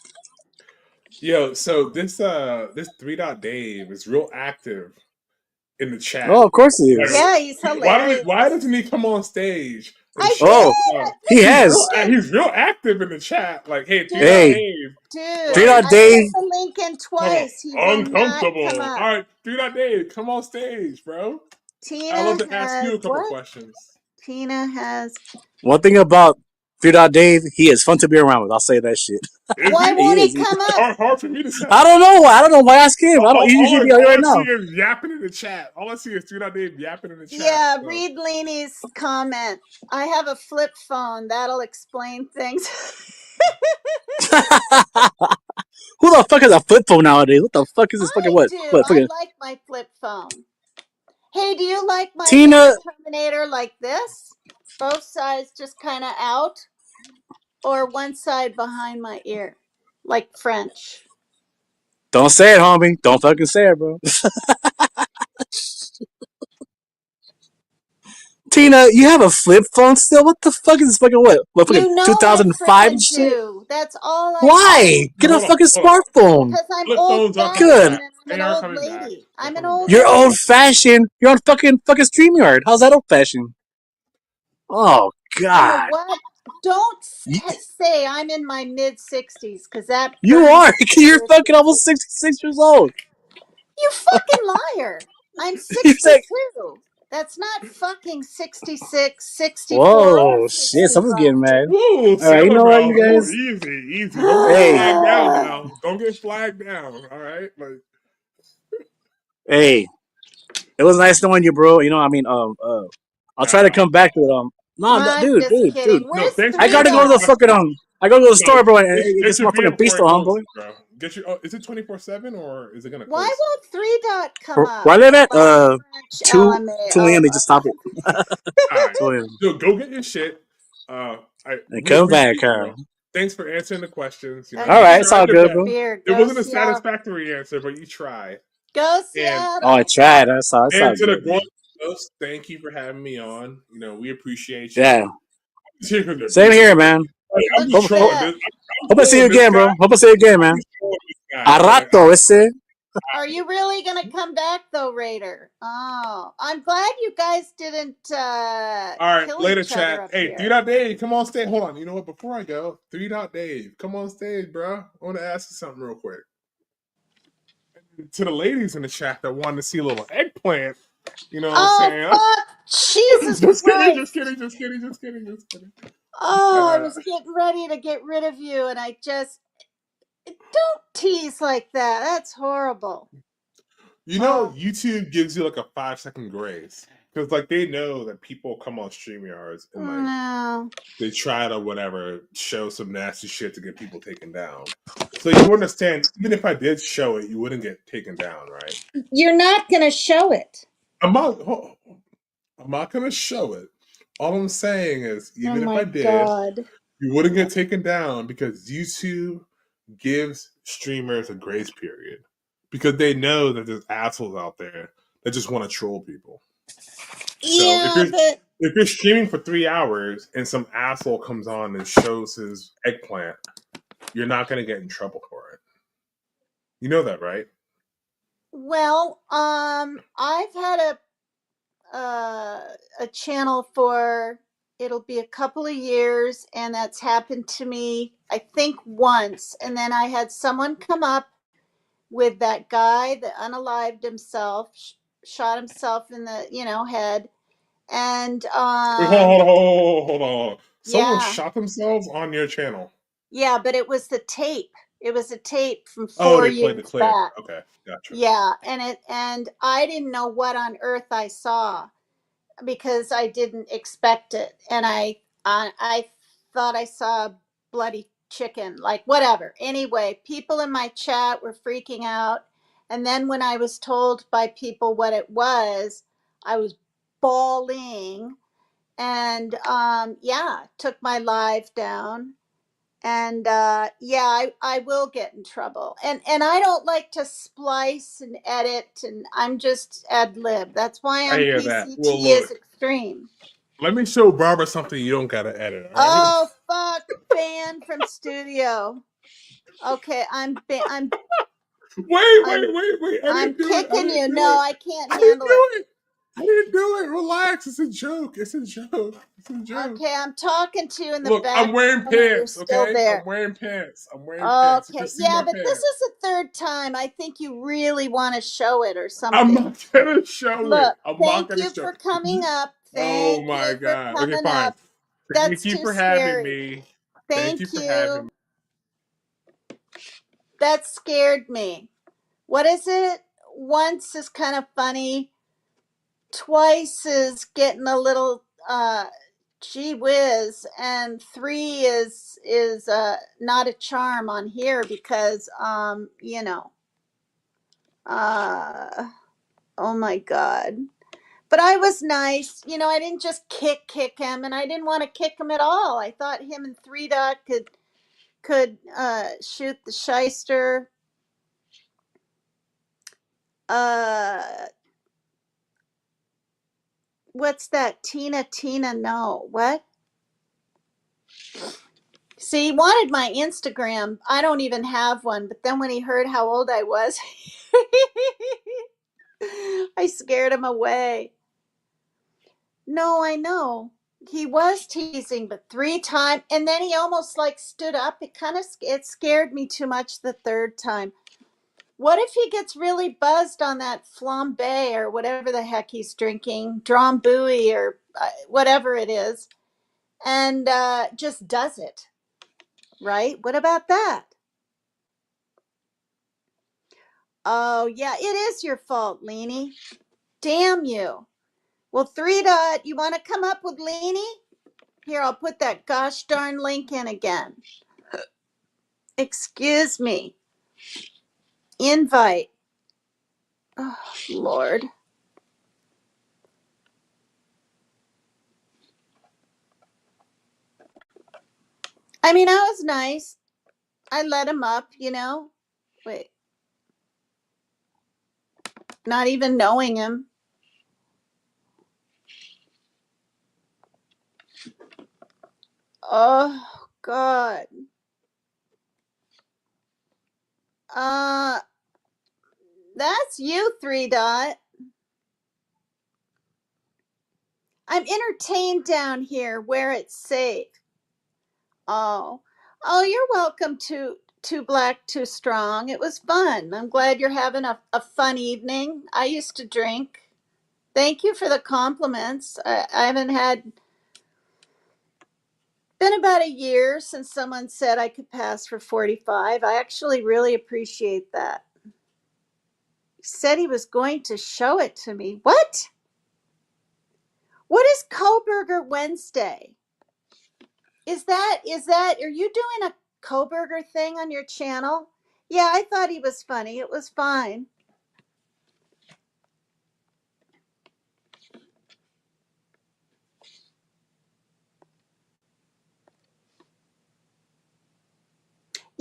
Speaker 4: Yo, so this 3 Dot Dave is real active in the
Speaker 3: Oh,
Speaker 4: chat.
Speaker 3: of course he
Speaker 4: Like,
Speaker 3: is.
Speaker 1: Yeah, he's hilarious.
Speaker 4: why doesn't he come on stage and
Speaker 1: I
Speaker 3: Oh,
Speaker 1: did.
Speaker 4: uh,
Speaker 1: I
Speaker 3: he has.
Speaker 4: he's real active in the chat. Like, hey, 3 Dot
Speaker 3: Hey,
Speaker 1: dude,
Speaker 4: Dave,
Speaker 1: dude.
Speaker 3: 3 Dot
Speaker 4: like,
Speaker 1: I put
Speaker 3: Dave.
Speaker 1: the link in
Speaker 4: hold on,
Speaker 1: twice. He will not come
Speaker 4: uncomfortable. All
Speaker 1: up.
Speaker 4: right, 3 Dot Dave, come on stage, bro. I'd
Speaker 1: Tina
Speaker 4: love to ask
Speaker 1: has
Speaker 4: you a couple
Speaker 1: what?
Speaker 4: questions.
Speaker 1: Tina has.
Speaker 3: One thing about 3 Dot Dave, he is fun to be around with. I'll say that shit.
Speaker 4: Is
Speaker 1: Why
Speaker 4: he?
Speaker 3: He
Speaker 1: won't he
Speaker 3: is.
Speaker 1: come
Speaker 4: It's
Speaker 1: up?
Speaker 4: hard for me to say.
Speaker 3: I don't know. I don't know why I ask him. I don't. He
Speaker 4: All
Speaker 3: should be out here
Speaker 4: I
Speaker 3: right
Speaker 4: see
Speaker 3: now.
Speaker 4: is yapping in the chat. All I see is 3 Dot Dave yapping in the chat.
Speaker 1: Yeah,
Speaker 4: So.
Speaker 1: read Leanie's comment. I have a flip phone. That'll explain things.
Speaker 3: Who the fuck has a flip phone nowadays? What the fuck is this fucking
Speaker 1: I
Speaker 3: what?
Speaker 1: do.
Speaker 3: What
Speaker 1: I
Speaker 3: fucking
Speaker 1: like my flip phone. Hey, do you like my
Speaker 3: Tina?
Speaker 1: Terminator like this? Both sides just kind of out? Or one side behind my ear? Like French?
Speaker 3: Don't say it, homie. Don't fucking say it, bro. Tina, you have a flip phone still? What the fuck is this fucking what? What fucking
Speaker 1: You know I
Speaker 3: 2005 and
Speaker 1: freaking
Speaker 3: shit?
Speaker 1: do. That's all I
Speaker 3: Why?
Speaker 1: do.
Speaker 3: Get
Speaker 4: No,
Speaker 3: a
Speaker 4: hold on,
Speaker 3: fucking
Speaker 4: hold on.
Speaker 3: smartphone.
Speaker 1: Because I'm
Speaker 4: Flip
Speaker 1: old
Speaker 4: phones are coming
Speaker 3: Good.
Speaker 1: fashioned
Speaker 4: back.
Speaker 1: and I'm
Speaker 4: They
Speaker 1: an
Speaker 4: are
Speaker 1: old
Speaker 4: coming back.
Speaker 1: lady.
Speaker 4: They're
Speaker 1: I'm an
Speaker 4: coming
Speaker 1: old
Speaker 4: back.
Speaker 3: You're
Speaker 1: lady.
Speaker 3: old fashioned. You're on fucking StreamYard. How's that old fashioned? Oh
Speaker 1: I'm a
Speaker 3: God.
Speaker 1: what? Don't
Speaker 3: You,
Speaker 1: say I'm in my mid 60s because that
Speaker 3: you
Speaker 1: burns
Speaker 3: are.
Speaker 1: my
Speaker 3: You're
Speaker 1: ears.
Speaker 3: fucking almost 66 years old.
Speaker 1: You fucking liar. I'm
Speaker 3: You're like,
Speaker 1: 62. That's not fucking 66, 64, or
Speaker 3: whoa, shit.
Speaker 1: 65.
Speaker 3: Someone's getting mad.
Speaker 4: Woo,
Speaker 3: All right, you
Speaker 4: Sailor
Speaker 3: know what, you
Speaker 4: Mouse. Woo,
Speaker 3: guys?
Speaker 4: easy. Don't get
Speaker 3: Hey,
Speaker 4: flagged down now. Don't get flagged down. All right. Like,
Speaker 3: hey. It was nice knowing you, bro. You know, I mean, I'll try to
Speaker 4: uh,
Speaker 3: come back to it. No,
Speaker 1: I'm
Speaker 3: dude,
Speaker 1: just
Speaker 3: dude.
Speaker 1: kidding.
Speaker 4: no,
Speaker 1: Where's
Speaker 4: thanks for
Speaker 3: I
Speaker 1: Three
Speaker 3: gotta go to
Speaker 4: answering the
Speaker 3: the
Speaker 1: Dot?
Speaker 3: fucking
Speaker 4: question.
Speaker 3: I gotta go to the
Speaker 4: No,
Speaker 3: store, bro, and get
Speaker 4: get
Speaker 3: some
Speaker 4: your beer
Speaker 3: motherfucking
Speaker 4: before
Speaker 3: pisto,
Speaker 4: it
Speaker 3: homeboy.
Speaker 4: closes, bro. Get your. Oh, is it 24/7 or is it gonna
Speaker 1: Why
Speaker 4: close soon?
Speaker 1: won't Three Dot come
Speaker 3: Where
Speaker 1: up?
Speaker 3: I live at,
Speaker 1: Like French
Speaker 3: 2 a.m. They just
Speaker 1: LMAO.
Speaker 3: stop it.
Speaker 4: All right,
Speaker 3: 2 a.m.
Speaker 4: so go get your shit.
Speaker 3: And
Speaker 4: We
Speaker 3: come back,
Speaker 4: appreciate you,
Speaker 3: Carl.
Speaker 4: bro. Thanks for answering the questions. You know,
Speaker 3: All
Speaker 4: you
Speaker 3: right, it's
Speaker 1: Okay,
Speaker 3: all
Speaker 4: tried your
Speaker 3: good,
Speaker 4: best.
Speaker 3: bro.
Speaker 1: beer.
Speaker 4: It
Speaker 1: Go
Speaker 4: wasn't a
Speaker 1: Seattle.
Speaker 4: satisfactory answer, but you tried.
Speaker 1: Go
Speaker 4: And
Speaker 3: Oh, I
Speaker 1: Seattle.
Speaker 3: tried. That's all
Speaker 4: to the
Speaker 3: good,
Speaker 4: Guam
Speaker 3: man.
Speaker 4: host, thank you for having me on. You know, we appreciate
Speaker 3: Yeah,
Speaker 4: you. It's here because they're
Speaker 3: same
Speaker 4: beefing.
Speaker 3: here, man.
Speaker 1: Look
Speaker 4: I'm
Speaker 1: at
Speaker 4: just
Speaker 3: Hope, hope,
Speaker 4: trolling
Speaker 1: that.
Speaker 4: this. I'm
Speaker 3: hope I see you
Speaker 4: trolling this
Speaker 3: again,
Speaker 4: guy.
Speaker 3: bro. Hope I see you again, man.
Speaker 4: I'm trolling this guy,
Speaker 3: A
Speaker 4: bro. Like,
Speaker 3: rato, ese.
Speaker 1: Are you really going to come back, though, Raider? Oh, I'm glad you guys didn't
Speaker 4: all right,
Speaker 1: kill
Speaker 4: later,
Speaker 1: each other
Speaker 4: chat.
Speaker 1: up
Speaker 4: Hey, 3
Speaker 1: here.
Speaker 4: Dot Dave, come on stage. Hold on. You know what? Before I go, 3 Dot Dave, come on stage, bro. I want to ask you something real quick. To the ladies in the chat that wanted to see a little eggplant, you know what I'm
Speaker 1: Oh,
Speaker 4: saying?
Speaker 1: fuck. Jesus
Speaker 4: Just kidding,
Speaker 1: Christ.
Speaker 4: just kidding, just kidding, just kidding, just kidding.
Speaker 1: Oh, I
Speaker 4: Uh,
Speaker 1: was getting ready to get rid of you, and I just. Don't tease like that. That's horrible.
Speaker 4: you know,
Speaker 1: Oh,
Speaker 4: YouTube gives you like a 5-second grace because like they know that people come on StreamYards and like
Speaker 1: no.
Speaker 4: they try to whatever show some nasty shit to get people taken down. So you understand, even if I did show it, you wouldn't get taken down, right?
Speaker 1: You're not going to show it.
Speaker 4: I'm not. I'm not gonna show it. All I'm saying is,
Speaker 1: Oh,
Speaker 4: even if I
Speaker 1: my
Speaker 4: did,
Speaker 1: God.
Speaker 4: you wouldn't get taken down because YouTube gives streamers a grace period because they know that there's assholes out there that just want to troll people. So
Speaker 1: Yeah, but.
Speaker 4: if you're streaming for 3 hours and some asshole comes on and shows his eggplant, you're not gonna get in trouble for it. You know that, right?
Speaker 1: Well, I've had a channel for it'll be a couple of years, and that's happened to me I think once, and then I had someone come up with that guy that unalived himself, shot himself in the head, and
Speaker 4: Wait, hold on. Someone
Speaker 1: yeah,
Speaker 4: shot themselves on your channel.
Speaker 1: yeah, but it was the tape. It was a tape from
Speaker 4: Oh,
Speaker 1: four
Speaker 4: they played the
Speaker 1: years
Speaker 4: clip.
Speaker 1: back.
Speaker 4: Okay, gotcha.
Speaker 1: Yeah, and I didn't know what on earth I saw because I didn't expect it, and I thought I saw a bloody chicken, like whatever. Anyway, people in my chat were freaking out, and then when I was told by people what it was, I was bawling, and yeah, took my live down. And yeah, I will get in trouble, and I don't like to splice and edit, and I'm just ad lib. That's why
Speaker 4: I
Speaker 1: I'm
Speaker 4: hear that. Well,
Speaker 1: PCT is
Speaker 4: look,
Speaker 1: extreme.
Speaker 4: let me show Barbara something you don't gotta edit. All right.
Speaker 1: Oh fuck, banned from studio. Okay, I'm
Speaker 4: Wait. I
Speaker 1: I'm
Speaker 4: didn't do it.
Speaker 1: kicking you. No, I can't handle it.
Speaker 4: I didn't do it. Relax. It's a joke. It's a joke. It's a joke.
Speaker 1: Okay, I'm talking to you in the
Speaker 4: Look, I'm wearing
Speaker 1: background and you're
Speaker 4: pants,
Speaker 1: still
Speaker 4: okay?
Speaker 1: there.
Speaker 4: I'm wearing pants. You can
Speaker 1: Okay,
Speaker 4: see
Speaker 1: yeah,
Speaker 4: my
Speaker 1: but this
Speaker 4: pants.
Speaker 1: is the third time. I think you really want to show it or
Speaker 4: I'm
Speaker 1: something.
Speaker 4: not gonna show it.
Speaker 1: Look,
Speaker 4: I'm not
Speaker 1: thank
Speaker 4: gonna
Speaker 1: you
Speaker 4: show
Speaker 1: for
Speaker 4: it.
Speaker 1: coming up.
Speaker 4: Oh
Speaker 1: Thank
Speaker 4: my
Speaker 1: you for
Speaker 4: god. Okay,
Speaker 1: coming
Speaker 4: fine.
Speaker 1: up.
Speaker 4: Thank
Speaker 1: That's
Speaker 4: you
Speaker 1: too
Speaker 4: for having
Speaker 1: scary.
Speaker 4: me. Thank you
Speaker 1: Thank
Speaker 4: for having
Speaker 1: you.
Speaker 4: me.
Speaker 1: That scared me. What is it? Once is kind of funny. Twice is getting a little gee whiz, and three is not a charm on here because uh oh my god. But I was nice. I didn't just kick him, and I didn't want to kick him at all. I thought him and Three Dot could shoot the shyster. Uh what's that? Tina, no. What? See, he wanted my Instagram. I don't even have one, but then when he heard how old I was, I scared him away. No, I know. He was teasing, but 3 times, and then he almost like stood up. It scared me too much the third time. What if he gets really buzzed on that flambe or whatever the heck he's drinking, Drambuie or whatever it is, and just does it, right? What about that? Oh, yeah, it is your fault, Leanie. Damn you. Well, Three Dot, you want to come up with Leanie? Here, I'll put that gosh darn link in again. Excuse me. Invite. Oh, Lord. I mean, I was nice. I let him up. Wait, not even knowing him. Oh, God. Uh, that's you, Three Dot. I'm entertained down here where it's safe. Oh, oh, you're welcome to Too Black, Too Strong. It was fun. I'm glad you're having a fun evening. I used to drink. Thank you for the compliments. I haven't had, been about a year since someone said I could pass for 45. I actually really appreciate that. He said he was going to show it to me. What? What is Coburger Wednesday? Are you doing a Coburger thing on your channel? Yeah, I thought he was funny. It was fine.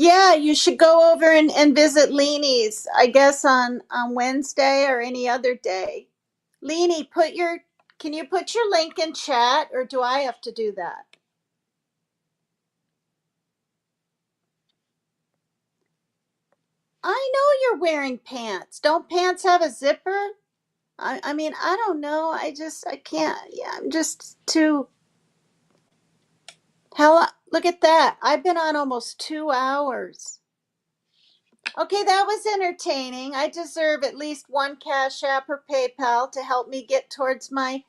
Speaker 1: Yeah, you should go over and visit Leanie's, I guess on Wednesday or any other day. Leanie, can you put your link in chat or do I have to do that? I know you're wearing pants. Don't pants have a zipper? I mean, I don't know. I can't. Yeah, I'm just too. Hell, look at that. I've been on almost 2 hours. Okay, that was entertaining. I deserve at least one Cash App or PayPal to help me get towards my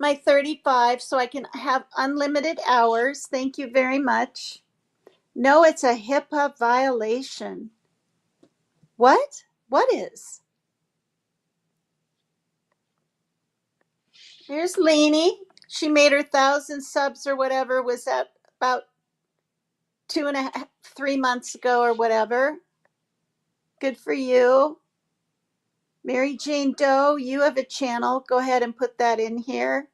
Speaker 1: 35 so I can have unlimited hours. Thank you very much. No, it's a HIPAA violation. What? What is? Here's Leanie. She made her 1,000 subs or whatever. Was that about 2.5, 3 months ago or whatever? Good for you. Mary Jane Doe, you have a channel. Go ahead and put that in here.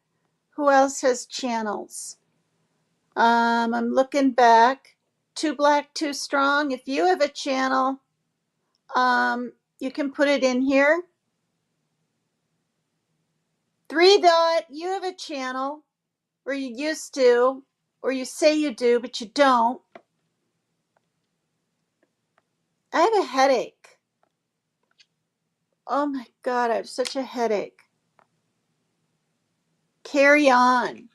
Speaker 1: Who else has channels? I'm looking back. Too Black, Too Strong. If you have a channel, you can put it in here. Three Dot, you have a channel, or you used to, or you say you do, but you don't. I have a headache. Oh my God, I have such a headache. Carry on.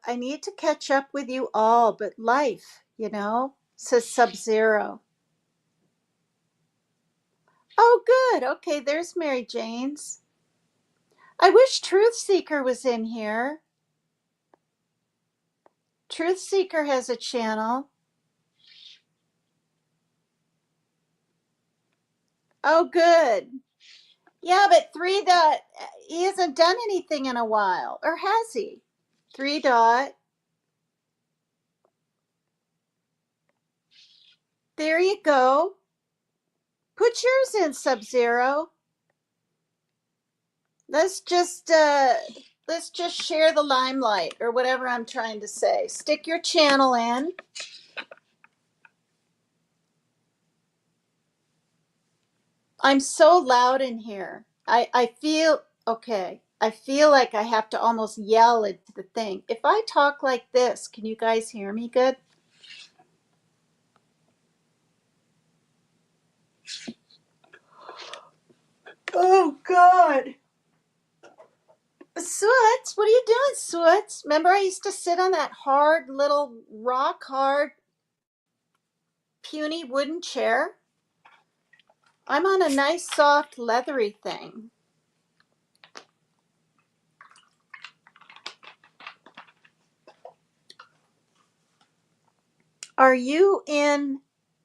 Speaker 1: I need to catch up with you all, but life, says Sub-Zero. Oh, good. Okay, there's Mary Jane's. I wish Truth Seeker was in here. Truth Seeker has a channel. Oh, good. Yeah, but Three Dot, he hasn't done anything in a while. Or has he? Three Dot. There you go. Put yours in, Sub-Zero. Let's just share the limelight, or whatever I'm trying to say. Stick your channel in. I'm so loud in here. I feel okay. I feel like I have to almost yell at the thing. If I talk like this, can you guys hear me good? Oh God. Soots, what are you doing, Soots? Remember I used to sit on that hard little rock hard puny wooden chair? I'm on a nice soft leathery thing. Are you in?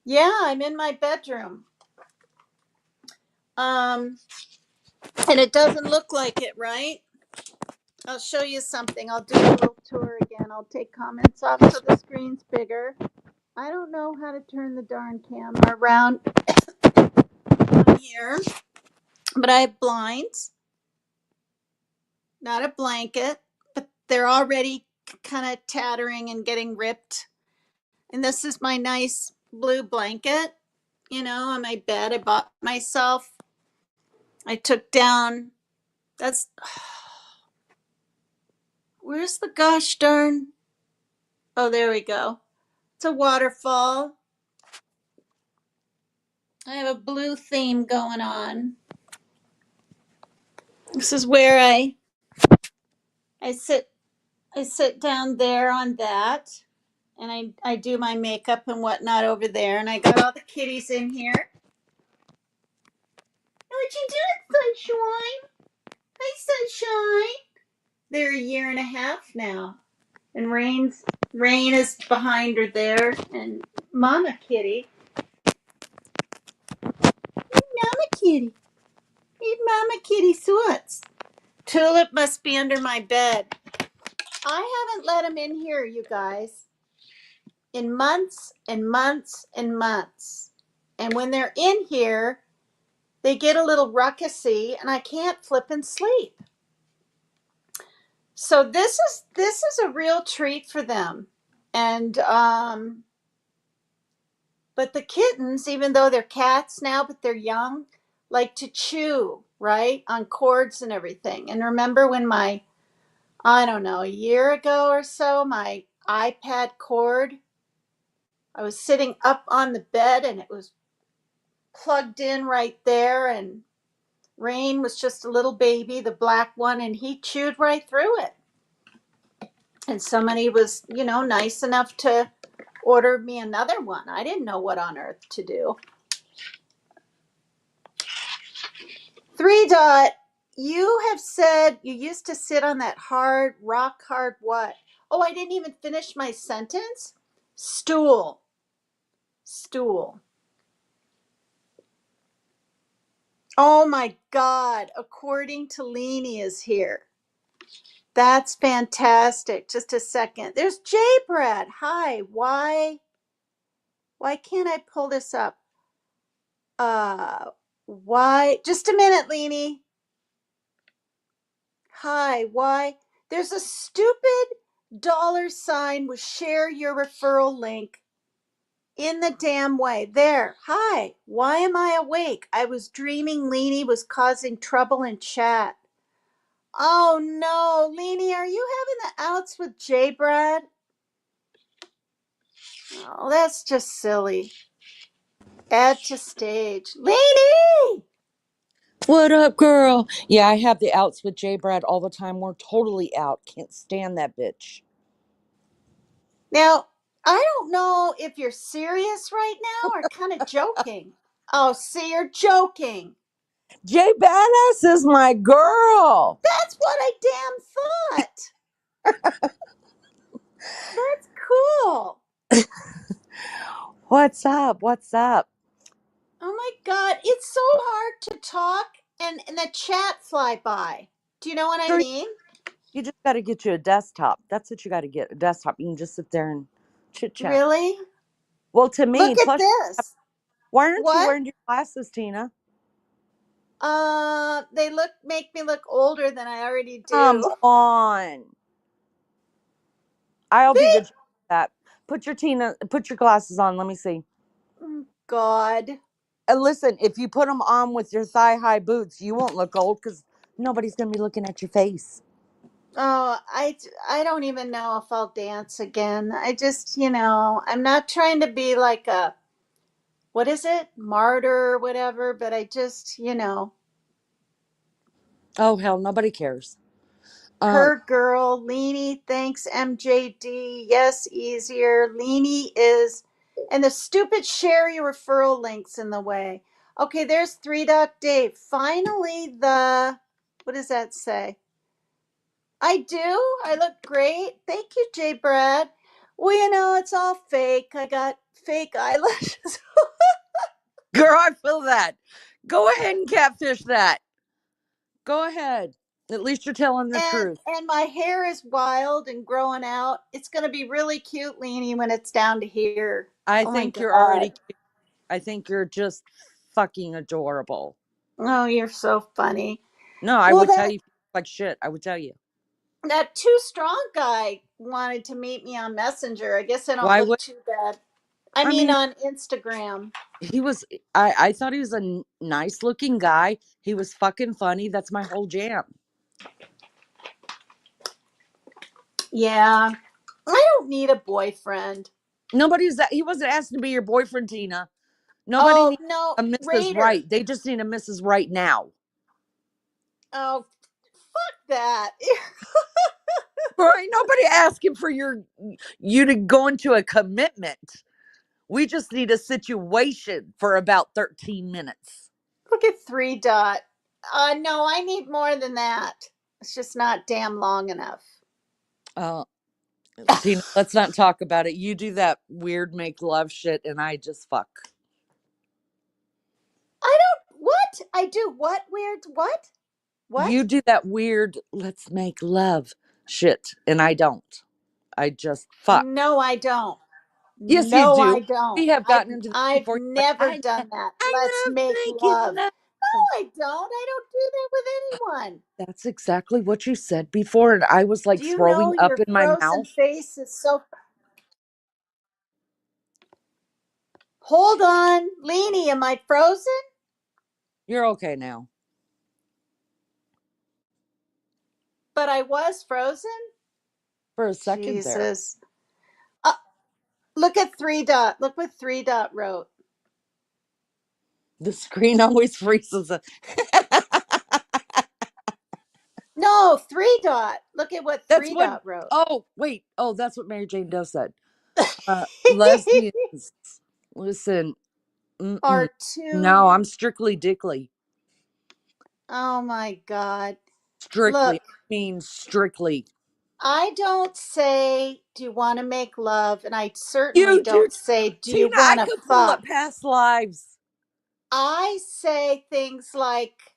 Speaker 1: Yeah, I'm in my bedroom. And it doesn't look like it, right? I'll show you something. I'll do a little tour again. I'll take comments off so the screen's bigger. I don't know how to turn the darn camera around here, but I have blinds, not a blanket, but they're already kind of tattering and getting ripped. And this is my nice blue blanket, on my bed. I bought myself. I took down, that's, where's the gosh darn? Oh, there we go. It's a waterfall. I have a blue theme going on. This is where I sit down there on that, and I do my makeup and whatnot over there, and I got all the kitties in here. What you doing, Sunshine? Hi, Sunshine. They're a year and a half now, and Rain is behind her there, and Mama Kitty. Mama Kitty. Hey, Mama Kitty Soots. Tulip must be under my bed. I haven't let him in here, you guys, in months and months and months. And when they're in here, they get a little ruckusy, and I can't flip and sleep. So this is a real treat for them. And but the kittens, even though they're cats now, but they're young, like to chew, right, on cords and everything. And remember when I don't know, a year ago or so, my iPad cord, I was sitting up on the bed and it was plugged in right there, and Rain was just a little baby, the black one, and he chewed right through it. And somebody was, nice enough to order me another one. I didn't know what on earth to do. Three Dot, you have said you used to sit on that rock hard what? Oh, I didn't even finish my sentence. Stool. Oh my God. According to Leanie is here. That's fantastic. Just a second. There's J Brad. Hi. Why can't I pull this up? Why? Just a minute, Leanie. Hi. Why? There's a stupid $ with share your referral link In the damn way. There. Hi. Why am I awake? I was dreaming Leanie was causing trouble in chat. Oh no, Leanie, are you having the outs with J Brad? Oh, that's just silly. Add to stage. Leanie!
Speaker 5: What up, girl? Yeah, I have the outs with J Brad all the time. We're totally out. Can't stand that bitch.
Speaker 1: Now, I don't know if you're serious right now or kind of joking. Oh, see, you're joking.
Speaker 5: J Badass is my girl.
Speaker 1: That's what I damn thought. That's cool.
Speaker 5: What's up? What's up?
Speaker 1: Oh my God, it's so hard to talk and the chat fly by. Do you know what I
Speaker 5: Girl,
Speaker 1: mean?
Speaker 5: you just got to get you a desktop. That's what you got to get, a desktop. You can just sit there and chit chat.
Speaker 1: Really?
Speaker 5: Well, to me,
Speaker 1: Look at
Speaker 5: plus,
Speaker 1: this.
Speaker 5: why aren't you
Speaker 1: What?
Speaker 5: wearing your glasses, Tina?
Speaker 1: They make me look older than I already
Speaker 5: Come
Speaker 1: do.
Speaker 5: on. I'll be the
Speaker 1: They,
Speaker 5: judge of that. Put your glasses on. Let me see.
Speaker 1: God.
Speaker 5: And listen, if you put them on with your thigh high boots, you won't look old because nobody's going to be looking at your face.
Speaker 1: Oh, I don't even know if I'll dance again. I just, I'm not trying to be like a, what is it? Martyr or whatever, but I just,
Speaker 5: Oh, hell, nobody cares. Um,
Speaker 1: her girl, Leanie, thanks MJD. Yes, easier. Leanie is, and the stupid Sherry referral links in the way. Okay, there's 3 Dave. Finally, what does that say? I do. I look great. Thank you, Jay Brad. Well, it's all fake. I got fake eyelashes.
Speaker 5: girl, I feel that. Go ahead and catfish that. Go ahead. At least you're telling the
Speaker 1: and
Speaker 5: truth.
Speaker 1: and my hair is wild and growing out. It's gonna be really cute, Leanie, when it's down to here.
Speaker 5: I
Speaker 1: Oh my
Speaker 5: think you're
Speaker 1: God.
Speaker 5: already cute. I think you're just fucking adorable.
Speaker 1: Oh, you're so funny.
Speaker 5: No, I
Speaker 1: Well,
Speaker 5: would tell
Speaker 1: that
Speaker 5: you like shit. I would tell you.
Speaker 1: that too strong guy wanted to meet me on Messenger. I guess I don't
Speaker 5: Why
Speaker 1: look
Speaker 5: would
Speaker 1: too bad. I
Speaker 5: I
Speaker 1: mean,
Speaker 5: mean,
Speaker 1: on Instagram.
Speaker 5: he was I thought he was a nice looking guy. He was fucking funny. That's my whole jam.
Speaker 1: Yeah, I don't need a boyfriend.
Speaker 5: Nobody's that he wasn't asking to be your boyfriend, Tina. Nobody
Speaker 1: Oh
Speaker 5: needs
Speaker 1: no,
Speaker 5: a Mrs.
Speaker 1: Raider.
Speaker 5: Right. They just need a Mrs. Right now.
Speaker 1: Oh, fuck that.
Speaker 5: Girl, ain't nobody asking for you to go into a commitment. We just need a situation for about 13 minutes.
Speaker 1: Look at 3 Dot. No, I need more than that. It's just not damn long enough.
Speaker 5: Uh, Tina, let's not talk about it. You do that weird make love shit and I just fuck.
Speaker 1: I don't. What? I do what weird? What?
Speaker 5: You
Speaker 1: What?
Speaker 5: do that weird let's make love shit and I don't. I just fuck.
Speaker 1: No, I don't.
Speaker 5: Yes, you
Speaker 1: No, I
Speaker 5: do.
Speaker 1: don't.
Speaker 5: We have
Speaker 1: I've
Speaker 5: gotten into this
Speaker 1: I've
Speaker 5: before. You're like,
Speaker 1: never done that.
Speaker 5: I
Speaker 1: Let's
Speaker 5: love
Speaker 1: make
Speaker 5: making
Speaker 1: love.
Speaker 5: love.
Speaker 1: No, I don't. I don't do that with anyone.
Speaker 5: That's exactly what you said before. And I was like
Speaker 1: Do you know
Speaker 5: throwing up
Speaker 1: your
Speaker 5: in my
Speaker 1: frozen
Speaker 5: mouth.
Speaker 1: face is so. Hold on, Leanie, am I frozen?
Speaker 5: You're okay now.
Speaker 1: But I was frozen.
Speaker 5: For a second there.
Speaker 1: Jesus. Uh, Look at 3 Dot. Look what 3 Dot wrote.
Speaker 5: The screen always freezes.
Speaker 1: No, 3 Dot. Look at what
Speaker 5: That's
Speaker 1: 3
Speaker 5: what.
Speaker 1: Dot wrote.
Speaker 5: Oh, wait. Oh, that's what Mary Jane Doe said. Lesbians, listen. Mm-mm.
Speaker 1: Are too.
Speaker 5: No, I'm strictly dickly.
Speaker 1: Oh my God.
Speaker 5: Strictly.
Speaker 1: Look,
Speaker 5: I mean, strictly.
Speaker 1: I don't say, do you want to make love? And I certainly
Speaker 5: You do.
Speaker 1: don't say, do you
Speaker 5: Tina, I
Speaker 1: want to
Speaker 5: could pull up
Speaker 1: fuck?
Speaker 5: past lives.
Speaker 1: I say things like,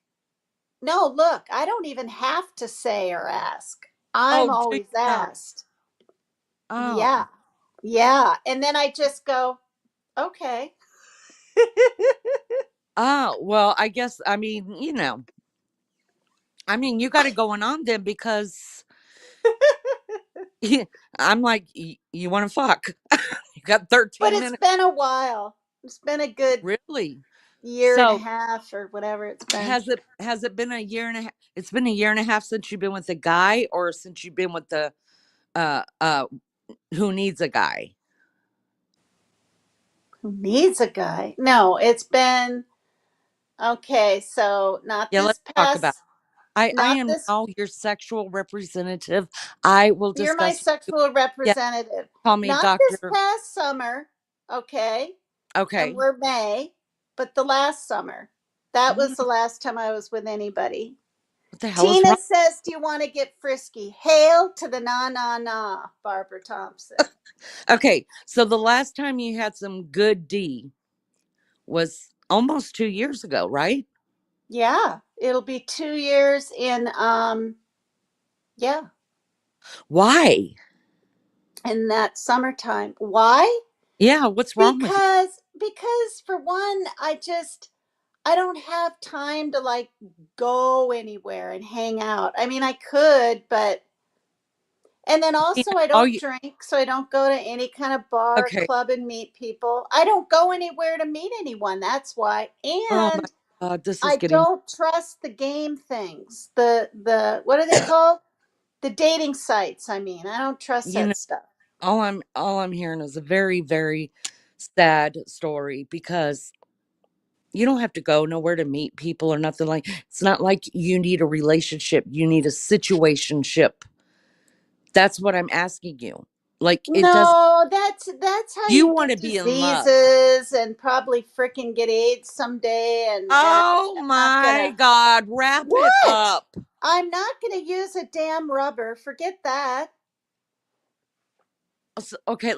Speaker 1: no, look, I don't even have to say or ask. I'm
Speaker 5: Oh, do you
Speaker 1: always
Speaker 5: not?
Speaker 1: asked. Yeah.
Speaker 5: Oh.
Speaker 1: Yeah. And then I just go, okay.
Speaker 5: Oh, well, I guess, I mean, you got it going on then because I'm like, you want to fuck. Got
Speaker 1: But
Speaker 5: 13
Speaker 1: it's
Speaker 5: minutes.
Speaker 1: been a while. It's been a good
Speaker 5: Really?
Speaker 1: year and a
Speaker 5: So
Speaker 1: half or whatever it's been.
Speaker 5: has it been a year and a half? It's been a year and a half since you've been with a guy, or since you've been with the uh uh who needs a guy?
Speaker 1: Who needs a guy? No, it's been okay. So
Speaker 5: Yeah, let's talk about I
Speaker 1: not
Speaker 5: am
Speaker 1: this.
Speaker 5: now your sexual representative. I will
Speaker 1: You're my
Speaker 5: discuss with you.
Speaker 1: sexual
Speaker 5: Yeah,
Speaker 1: representative.
Speaker 5: call me
Speaker 1: Not this
Speaker 5: doctor.
Speaker 1: past summer, okay? And
Speaker 5: Okay.
Speaker 1: we're May, but the last summer. That was
Speaker 5: Mm,
Speaker 1: the last time I was with anybody.
Speaker 5: what the hell is
Speaker 1: Tina
Speaker 5: wrong?
Speaker 1: says, "Do you want to get frisky?" Hail to the na na na, Barbara Thompson.
Speaker 5: Okay, so the last time you had some good D was almost 2 years ago, right?
Speaker 1: Yeah, it'll be 2 years yeah,
Speaker 5: Why?
Speaker 1: in that summertime. Why?
Speaker 5: Yeah, what's wrong with you?
Speaker 1: Because for one, I don't have time to like go anywhere and hang out. I mean, I could, but and then
Speaker 5: Tina,
Speaker 1: also I
Speaker 5: all
Speaker 1: don't
Speaker 5: you
Speaker 1: drink, so I don't go to any kind of bar,
Speaker 5: okay.
Speaker 1: club and meet people. I don't go anywhere to meet anyone. That's why.
Speaker 5: Oh my
Speaker 1: And
Speaker 5: God, this is
Speaker 1: I
Speaker 5: getting
Speaker 1: don't trust the game things. The what are they called? The dating sites, I mean. I don't trust
Speaker 5: you know,
Speaker 1: that stuff.
Speaker 5: all I'm hearing is a very, very sad story because you don't have to go nowhere to meet people or nothing like it's not like you need a relationship. You need a situationship. That's what I'm asking you. Like it does
Speaker 1: No, that's how
Speaker 5: you
Speaker 1: you
Speaker 5: want
Speaker 1: get
Speaker 5: to be in love.
Speaker 1: diseases and probably fricking get AIDS someday. And
Speaker 5: Oh
Speaker 1: I'm not
Speaker 5: my
Speaker 1: gonna.
Speaker 5: God, wrap it
Speaker 1: What?
Speaker 5: up.
Speaker 1: I'm not gonna use a damn rubber. Forget that.
Speaker 5: Okay,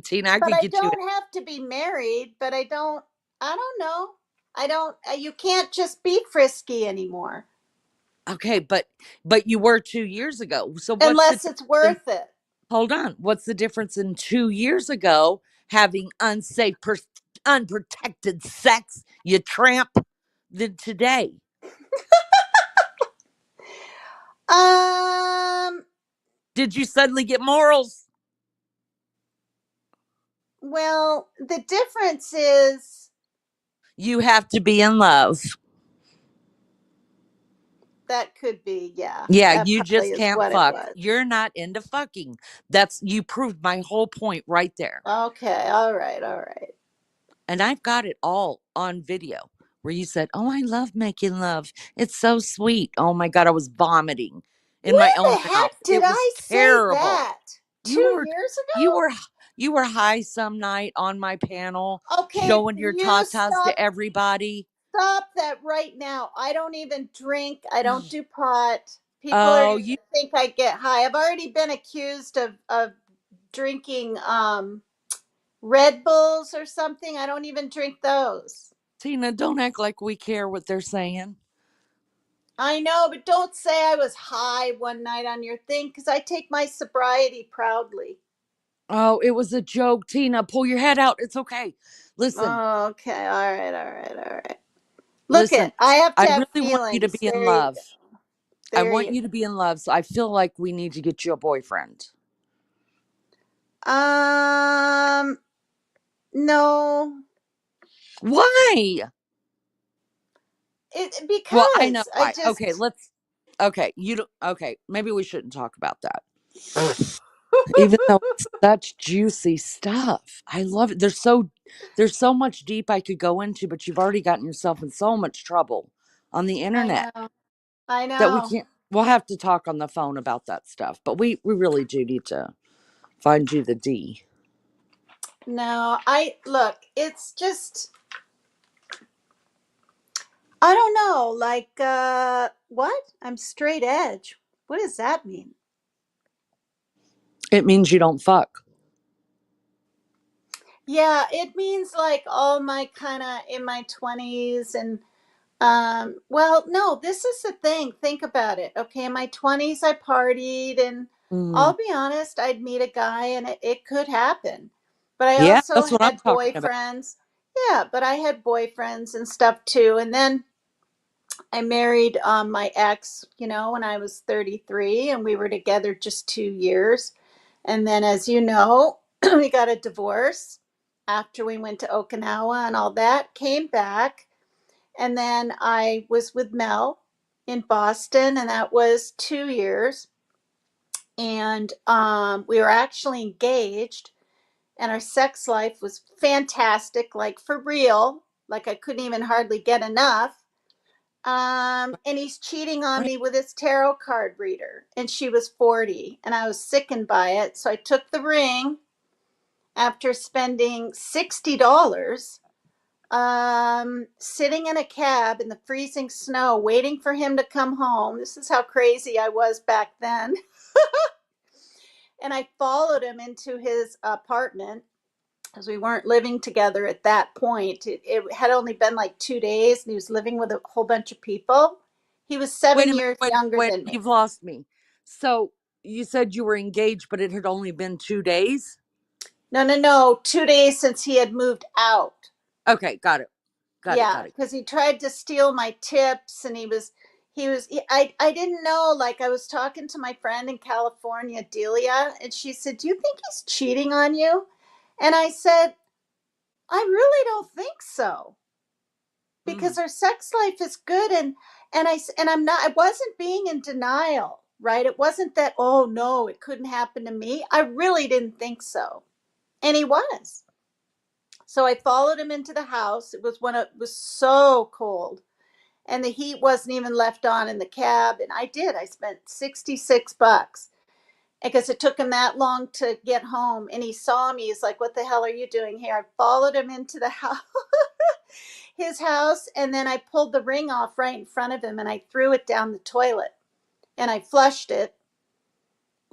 Speaker 5: Tina, I
Speaker 1: But
Speaker 5: could
Speaker 1: I
Speaker 5: get you.
Speaker 1: don't have to be married. But I don't. I don't know. I don't. You can't just be frisky anymore
Speaker 5: Okay, but you were 2 years ago. So what's the
Speaker 1: unless it's
Speaker 5: difference in
Speaker 1: worth it.
Speaker 5: hold on? What's the difference in 2 years ago having unprotected sex, you tramp, than today?
Speaker 1: Um.
Speaker 5: Did you suddenly get morals?
Speaker 1: Well, the difference is
Speaker 5: You have to be in love.
Speaker 1: that could be, yeah.
Speaker 5: Yeah,
Speaker 1: That
Speaker 5: you
Speaker 1: probably
Speaker 5: just
Speaker 1: is
Speaker 5: can't
Speaker 1: what it
Speaker 5: fuck.
Speaker 1: was.
Speaker 5: You're not into fucking. That's you proved my whole point right there.
Speaker 1: Okay. All right. All right.
Speaker 5: And I've got it all on video where you said, "Oh, I love making love. It's so sweet." Oh my God, I was vomiting in my
Speaker 1: When
Speaker 5: own
Speaker 1: the heck
Speaker 5: mouth.
Speaker 1: did
Speaker 5: It was
Speaker 1: I say
Speaker 5: terrible.
Speaker 1: that?
Speaker 5: You
Speaker 1: two
Speaker 5: were
Speaker 1: years
Speaker 5: you
Speaker 1: ago?
Speaker 5: were you were high some night on my panel
Speaker 1: Okay,
Speaker 5: showing your
Speaker 1: you
Speaker 5: tatas to everybody.
Speaker 1: stop that right now. I don't even drink. I don't do pot. People are
Speaker 5: Oh,
Speaker 1: gonna
Speaker 5: you
Speaker 1: think I get high. I've already been accused of drinking Red Bulls or something. I don't even drink those.
Speaker 5: Tina, don't act like we care what they're saying.
Speaker 1: I know, but don't say I was high one night on your thing because I take my sobriety proudly.
Speaker 5: Oh, it was a joke, Tina. Pull your head out. It's okay. Listen,
Speaker 1: Oh, okay, all right, all right, all right. Look
Speaker 5: listen.
Speaker 1: it, I have
Speaker 5: I
Speaker 1: to have
Speaker 5: really want you to
Speaker 1: feelings.
Speaker 5: be in
Speaker 1: There you
Speaker 5: love.
Speaker 1: go.
Speaker 5: I
Speaker 1: There
Speaker 5: want
Speaker 1: you
Speaker 5: you to be in love. So I feel like we need to get you a boyfriend.
Speaker 1: go. No,
Speaker 5: Why?
Speaker 1: it
Speaker 5: Well, I know
Speaker 1: because I
Speaker 5: why. Okay,
Speaker 1: just
Speaker 5: let's. Okay, you don't. Okay, maybe we shouldn't talk about that. Even though it's such juicy stuff, I love it. There's so much deep I could go into, but you've already gotten yourself in so much trouble on the
Speaker 1: I
Speaker 5: internet
Speaker 1: know, I
Speaker 5: that we
Speaker 1: know.
Speaker 5: can't. We'll have to talk on the phone about that stuff. But we really do need to find you the D.
Speaker 1: No, I look. It's just I don't know. Like what? I'm straight edge. What does that mean?
Speaker 5: It means you don't fuck.
Speaker 1: Yeah, it means like all my kind of in my 20s and well, no, this is the thing. Think about it. Okay, in my 20s I partied and
Speaker 5: Mm.
Speaker 1: I'll be honest, I'd meet a guy and it could happen. But I
Speaker 5: Yeah,
Speaker 1: also
Speaker 5: that's what I'm
Speaker 1: had
Speaker 5: talking about.
Speaker 1: boyfriends. Yeah, but I had boyfriends and stuff too. And then I married my ex, when I was 33 and we were together just 2 years. And then as you know, We got a divorce after we went to Okinawa and all that, came back, and then I was with Mel in Boston, and that was 2 years. And we were actually engaged, and our sex life was fantastic, like for real. Like I couldn't even hardly get enough. And he's cheating on
Speaker 5: Right.
Speaker 1: me with his tarot card reader, and she was 40, and I was sickened by it. So I took the ring after spending $60, sitting in a cab in the freezing snow, waiting for him to come home. This is how crazy I was back then. And I followed him into his apartment because we weren't living together at that point. It had only been like 2 days, and he was living with a whole bunch of people. He was
Speaker 5: Wait
Speaker 1: seven
Speaker 5: a minute.
Speaker 1: years
Speaker 5: Wait,
Speaker 1: younger
Speaker 5: wait.
Speaker 1: than me.
Speaker 5: You've lost me. So you said you were engaged, but it had only been 2 days?
Speaker 1: No. 2 days since he had moved out.
Speaker 5: Okay, got it. Got it.
Speaker 1: Yeah,
Speaker 5: Got it.
Speaker 1: because he tried to steal my tips, and I didn't know. Like, I was talking to my friend in California, Delia, and she said, "Do you think he's cheating on you?" And I said, "I really don't think so,
Speaker 5: Mm.
Speaker 1: because our sex life is good." And I wasn't being in denial, right? It wasn't that, oh no, it couldn't happen to me. I really didn't think so. And he was. So I followed him into the house. It was so cold, and the heat wasn't even left on in the cab. And I spent $66 because it took him that long to get home. And he saw me. He's like, "What the hell are you doing here?" I followed him into the house, his house, and then I pulled the ring off right in front of him, and I threw it down the toilet, and I flushed it.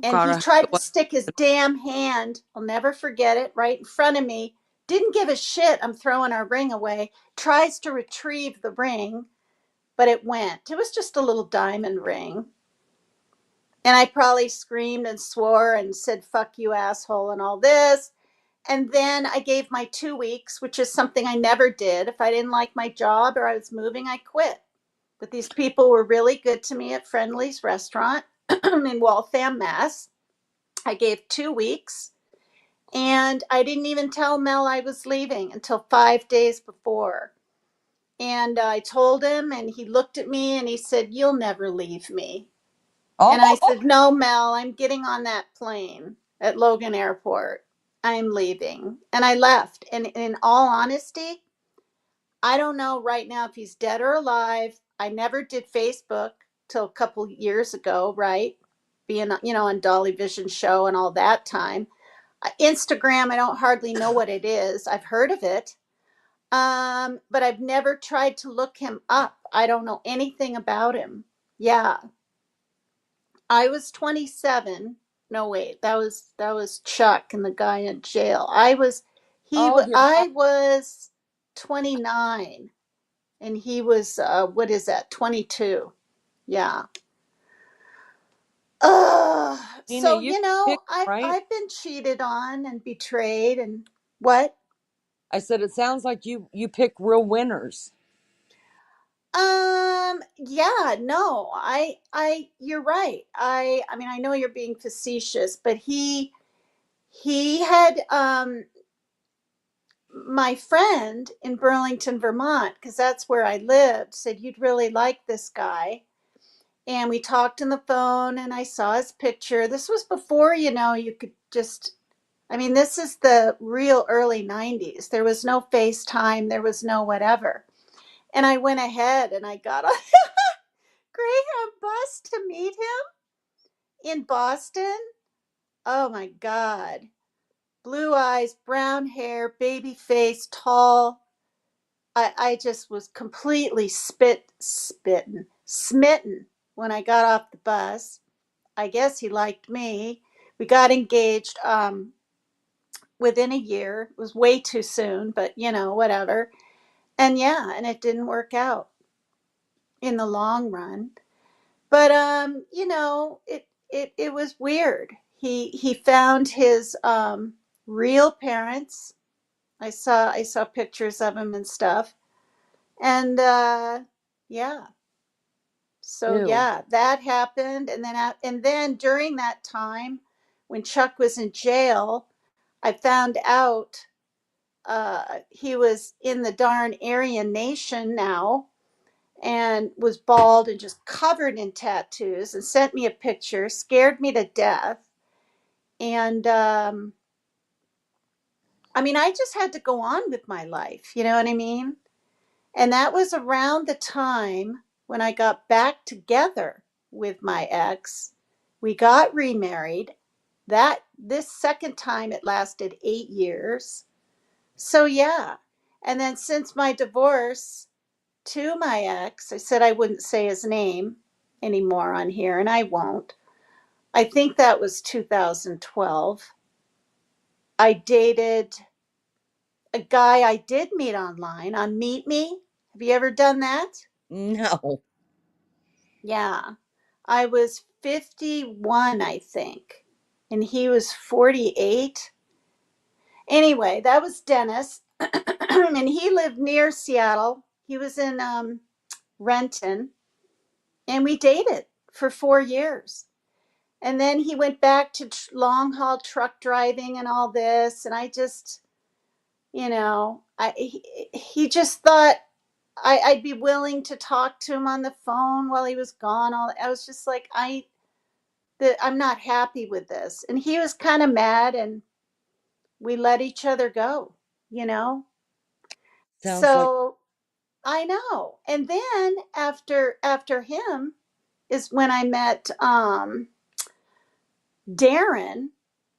Speaker 1: And
Speaker 5: God,
Speaker 1: he
Speaker 5: I hope
Speaker 1: tried
Speaker 5: it
Speaker 1: to
Speaker 5: was.
Speaker 1: stick his damn hand, I'll never forget it, right in front of me. Didn't give a shit. I'm throwing our ring away. Tries to retrieve the ring, but it went. It was just a little diamond ring. And I probably screamed and swore and said, "Fuck you, asshole," and all this. And then I gave my 2 weeks, which is something I never did. If I didn't like my job or I was moving, I quit. But these people were really good to me at Friendly's restaurant in Waltham, Mass. I gave 2 weeks, and I didn't even tell Mel I was leaving until 5 days before. And I told him, and he looked at me and he said, "You'll never leave me." And I
Speaker 5: Oh,
Speaker 1: said, "No, Mel, I'm getting on that plane at Logan Airport. I'm leaving." And I left. And in all honesty, I don't know right now if he's dead or alive. I never did Facebook till a couple years ago, right? Being, on Dolly Vision show and all that time. Instagram, I don't hardly know what it is. I've heard of it. But I've never tried to look him up. I don't know anything about him. Yeah. I was 27. No, wait, that was Chuck and the guy in jail.
Speaker 5: oh, here.
Speaker 1: I was 29, and he was what is that? 22. Yeah.
Speaker 5: Tina,
Speaker 1: So
Speaker 5: you
Speaker 1: I've
Speaker 5: pick, right?
Speaker 1: I've been cheated on and betrayed and what?
Speaker 5: I said it sounds like you pick real winners.
Speaker 1: Yeah, no, you're right. I mean, I know you're being facetious, but he had my friend in Burlington, Vermont, because that's where I lived, said, "You'd really like this guy." And we talked on the phone, and I saw his picture. This was before, you could just, I mean, this is the real early 90s. There was no FaceTime, there was no whatever. And I went ahead and I got on Greyhound bus to meet him in Boston. Oh my God. Blue eyes, brown hair, baby face, tall. I just was completely smitten when I got off the bus. I guess he liked me. We got engaged within a year. It was way too soon, but whatever. And yeah, and it didn't work out in the long run. But it was weird. He found his real parents. I saw pictures of him and stuff. And yeah. So
Speaker 5: Ew.
Speaker 1: yeah, that happened, and then during that time when Chuck was in jail, I found out he was in the darn Aryan Nation now and was bald and just covered in tattoos and sent me a picture, scared me to death. And I mean, I just had to go on with my life. You know what I mean? And that was around the time when I got back together with my ex. We got remarried. That this second time it lasted 8 years. So yeah. And then since my divorce to my ex, I said I wouldn't say his name anymore on here, and I won't. I think that was 2012. I dated a guy I did meet online on Meet Me. Have you ever done that?
Speaker 5: No.
Speaker 1: Yeah. I was 51, I think, and he was 48. Anyway, that was Dennis, and he lived near Seattle. He was in Renton, and we dated for 4 years. And then he went back to long haul truck driving and all this. And I just, he just thought I'd be willing to talk to him on the phone while he was gone. I was just like, I'm not happy with this. And he was kind of mad, and we let each other go, you know?
Speaker 5: Sounds like
Speaker 1: So I know. And then after him is when I met Darren,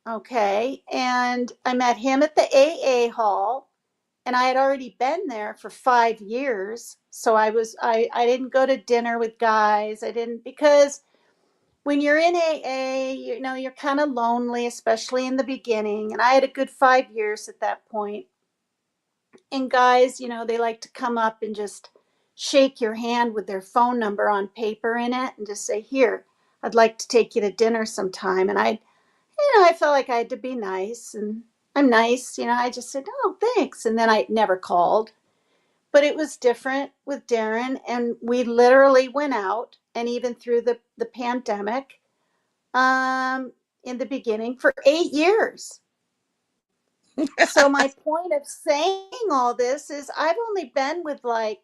Speaker 1: okay? And I met him at the AA hall, and I had already been there for 5 years. So I didn't go to dinner with guys. I didn't, because when you're in AA, you're kind of lonely, especially in the beginning. And I had a good 5 years at that point. And guys, they like to come up and just shake your hand with their phone number on paper in it and just say, "Here, I'd like to take you to dinner sometime." And I felt like I had to be nice, and I'm nice. I just said, "Oh, thanks." And then I never called. But it was different with Darren, and we literally went out, and even through the pandemic, um, in the beginning for 8 years. So my point of saying all this is I've only been with, like,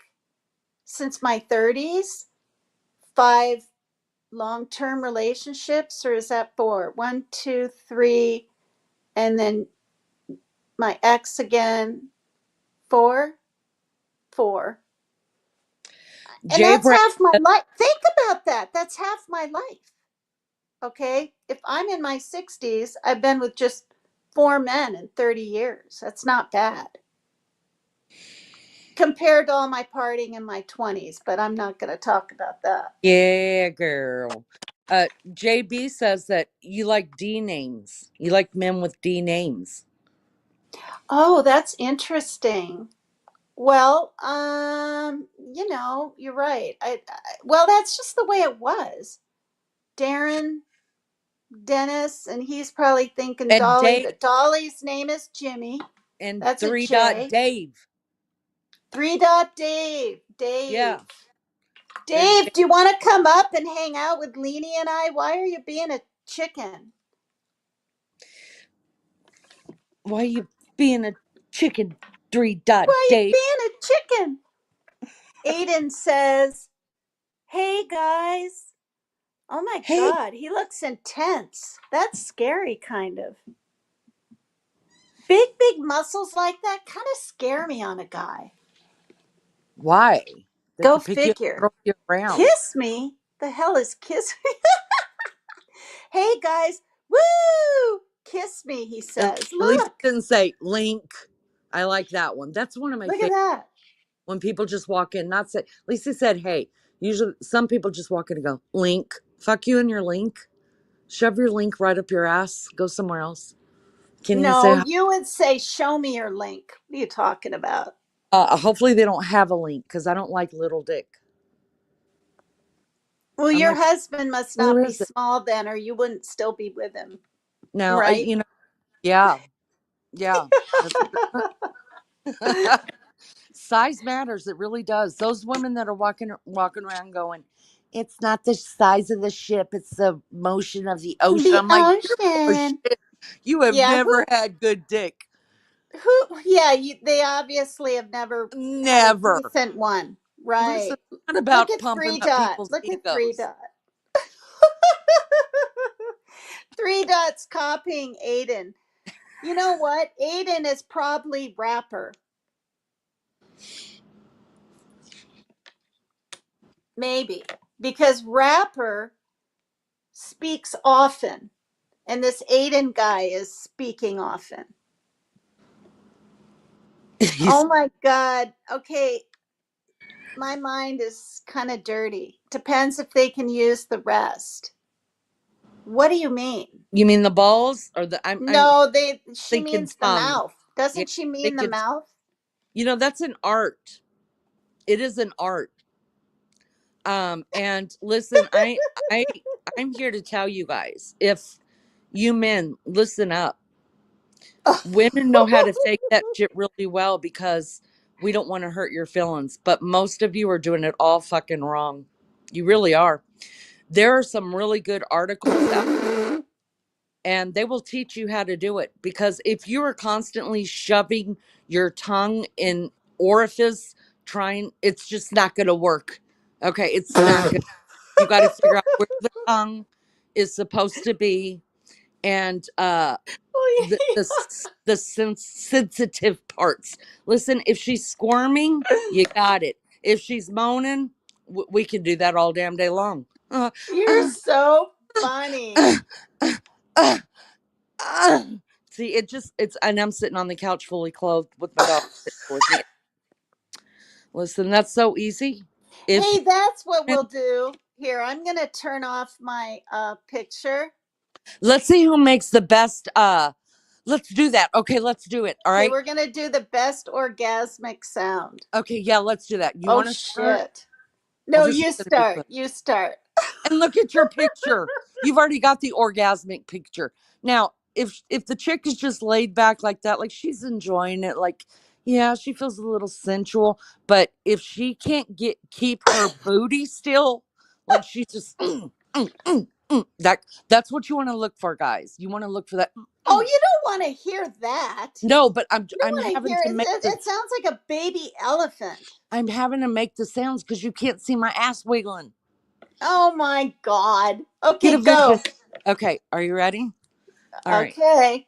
Speaker 1: since my 30s, 5 long-term relationships, or is that 4? 1, 2, 3, and then my ex again. 4, 4. And
Speaker 5: Jay
Speaker 1: that's
Speaker 5: Brown.
Speaker 1: half my life. Think about that. That's half my life. Okay? If I'm in my 60s, I've been with just 4 men in 30 years. That's not bad compared to all my partying in my 20s, but I'm not going to talk about that.
Speaker 5: Yeah, girl. JB says that you like D names. You like men with D names.
Speaker 1: Oh, that's interesting. Well, you're right. Well, that's just the way it was. Darren, Dennis, and he's probably thinking
Speaker 5: And
Speaker 1: Dolly.
Speaker 5: Dave
Speaker 1: That Dolly's name is Jimmy.
Speaker 5: and
Speaker 1: That's a
Speaker 5: 3 Dot
Speaker 1: J.
Speaker 5: Dave.
Speaker 1: 3 Dot Dave.
Speaker 5: Yeah.
Speaker 1: Dave.
Speaker 5: There's
Speaker 1: Dave, do you want to come up and hang out with Leanie and I? Why are you being a chicken?
Speaker 5: why you being a chicken 3 Dot
Speaker 1: Why are you
Speaker 5: Dave?
Speaker 1: being a chicken? Aiden says, "Hey guys." Oh my
Speaker 5: Hey,
Speaker 1: God, he looks intense. That's scary, kind of. Big muscles like that kind of scare me on a guy.
Speaker 5: why? They
Speaker 1: Go
Speaker 5: could pick you up,
Speaker 1: figure.
Speaker 5: throw you around.
Speaker 1: Kiss me? The hell is kiss me? Hey guys, woo! Kiss me, he
Speaker 5: At
Speaker 1: says.
Speaker 5: least it
Speaker 1: Look,
Speaker 5: didn't say Link. I like that one. That's one of my
Speaker 1: look at
Speaker 5: favorites.
Speaker 1: that.
Speaker 5: When people just walk in, not say, at least they said, hey. Usually, some people just walk in and go, Link. Fuck you and your Link. Shove your Link right up your ass. Go somewhere else. Can't even say
Speaker 1: No,
Speaker 5: hi.
Speaker 1: you would say, show me your link. What are you talking about?
Speaker 5: Hopefully, they don't have a Link because I don't like little dick.
Speaker 1: Well,
Speaker 5: I'm
Speaker 1: your
Speaker 5: like,
Speaker 1: husband must
Speaker 5: where
Speaker 1: not be
Speaker 5: is it?
Speaker 1: small then, or you wouldn't still be with him,
Speaker 5: Now,
Speaker 1: right?
Speaker 5: yeah, yeah. That's size matters. It really does. Those women that are walking around going, "It's not the size of the ship; it's the motion of the ocean."
Speaker 1: The
Speaker 5: I'm like, "You're full of
Speaker 1: ocean.
Speaker 5: shit." You have
Speaker 1: Yeah,
Speaker 5: never had good dick.
Speaker 1: yeah, they obviously have never had a
Speaker 5: Never.
Speaker 1: decent one.
Speaker 5: Listen,
Speaker 1: Right.
Speaker 5: it's not
Speaker 1: Look
Speaker 5: about
Speaker 1: at
Speaker 5: pumping
Speaker 1: Three
Speaker 5: up
Speaker 1: Dot.
Speaker 5: people's
Speaker 1: Look at Three
Speaker 5: egos.
Speaker 1: Dot. Three Dot's copying Aiden. You know what? Aiden is probably rapper. Maybe. Because rapper speaks often. And this Aiden guy is speaking often. Oh my God. Okay. My mind is kind of dirty. Depends if they can use the rest. What do you mean?
Speaker 5: You mean the balls or the? I'm
Speaker 1: No, she
Speaker 5: thinking
Speaker 1: means the
Speaker 5: tongue.
Speaker 1: mouth.
Speaker 5: Yeah,
Speaker 1: Doesn't she mean the
Speaker 5: thinking.
Speaker 1: mouth?
Speaker 5: You know, that's an art. It is an art. And listen, I, I'm here to tell you guys, if you men listen up, women know how to fake that shit really well because we don't want to hurt your feelings. But most of you are doing it all fucking wrong. You really are. There are some really good articles out, and they will teach you how to do it. Because if you are constantly shoving your tongue in orifice, it's just not going to work. Okay, it's not good. You got to figure out where the tongue is supposed to be, and the sensitive parts. Listen, if she's squirming, you got it. If she's moaning, we can do that all damn day long.
Speaker 1: You're so funny.
Speaker 5: Uh, uh. See, and I'm sitting on the couch fully clothed with my dog sitting here with me. Listen, that's so easy. If
Speaker 1: Hey, that's what we'll do. Here, I'm going to turn off my picture.
Speaker 5: let's see who makes the best. Let's do that. Okay, let's do it. All
Speaker 1: Okay,
Speaker 5: right.
Speaker 1: we're going to do the best orgasmic sound.
Speaker 5: Okay, yeah, let's do that. You
Speaker 1: Oh,
Speaker 5: want to start?
Speaker 1: shit.
Speaker 5: Well,
Speaker 1: No,
Speaker 5: this is
Speaker 1: you
Speaker 5: going to be
Speaker 1: start.
Speaker 5: fun.
Speaker 1: You start.
Speaker 5: And look at your picture. You've already got the orgasmic picture. Now, if the chick is just laid back like that, like she's enjoying it, like yeah, she feels a little sensual, but if she can't keep her booty still, like she's just that's what you want to look for, guys. You want to look for that.
Speaker 1: Oh, you don't want to hear that.
Speaker 5: No, but
Speaker 1: You don't
Speaker 5: I'm
Speaker 1: want to
Speaker 5: having
Speaker 1: hear
Speaker 5: to
Speaker 1: it.
Speaker 5: make
Speaker 1: It sounds like a baby elephant.
Speaker 5: I'm having to make the sounds because you can't see my ass wiggling.
Speaker 1: Oh my God.
Speaker 5: Get
Speaker 1: Okay,
Speaker 5: a
Speaker 1: go.
Speaker 5: vision. Okay, are you ready? All right.
Speaker 1: Okay.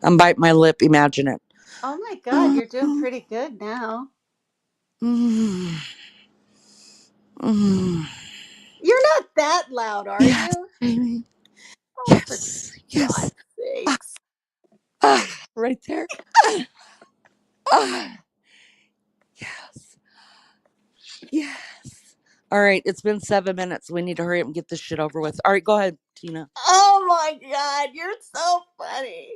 Speaker 5: I'm biting my lip. Imagine it.
Speaker 1: Oh my God, you're doing pretty good now. You're not that loud, are
Speaker 5: Yes,
Speaker 1: you?
Speaker 5: baby.
Speaker 1: Oh, for
Speaker 5: Yes, yes.
Speaker 1: God's sakes.
Speaker 5: Right there. Ah, yes, yes. All right, it's been 7 minutes. We need to hurry up and get this shit over with. All right, go ahead, Tina.
Speaker 1: Oh my God, you're so funny.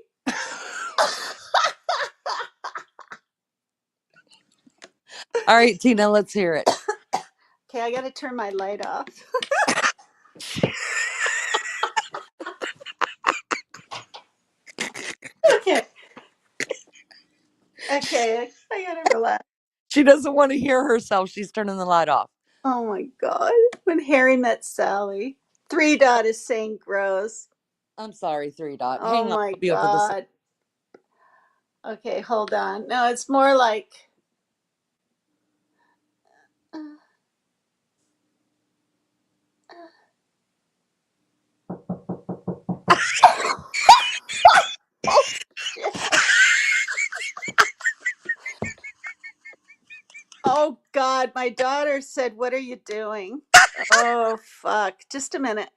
Speaker 5: All right, Tina, let's hear it.
Speaker 1: Okay, I got to turn my light off. Okay. Okay, I got to relax.
Speaker 5: She doesn't want to hear herself. She's turning the light off.
Speaker 1: Oh my God. When Harry met Sally, Three Dot is saying gross.
Speaker 5: I'm sorry, 3 Dot.
Speaker 1: Oh
Speaker 5: Hang on.
Speaker 1: my
Speaker 5: I'll be over this.
Speaker 1: God. Okay, hold on. No, it's more like. Oh, shit. Oh God, my daughter said, "What are you doing?" Oh fuck. Just a minute.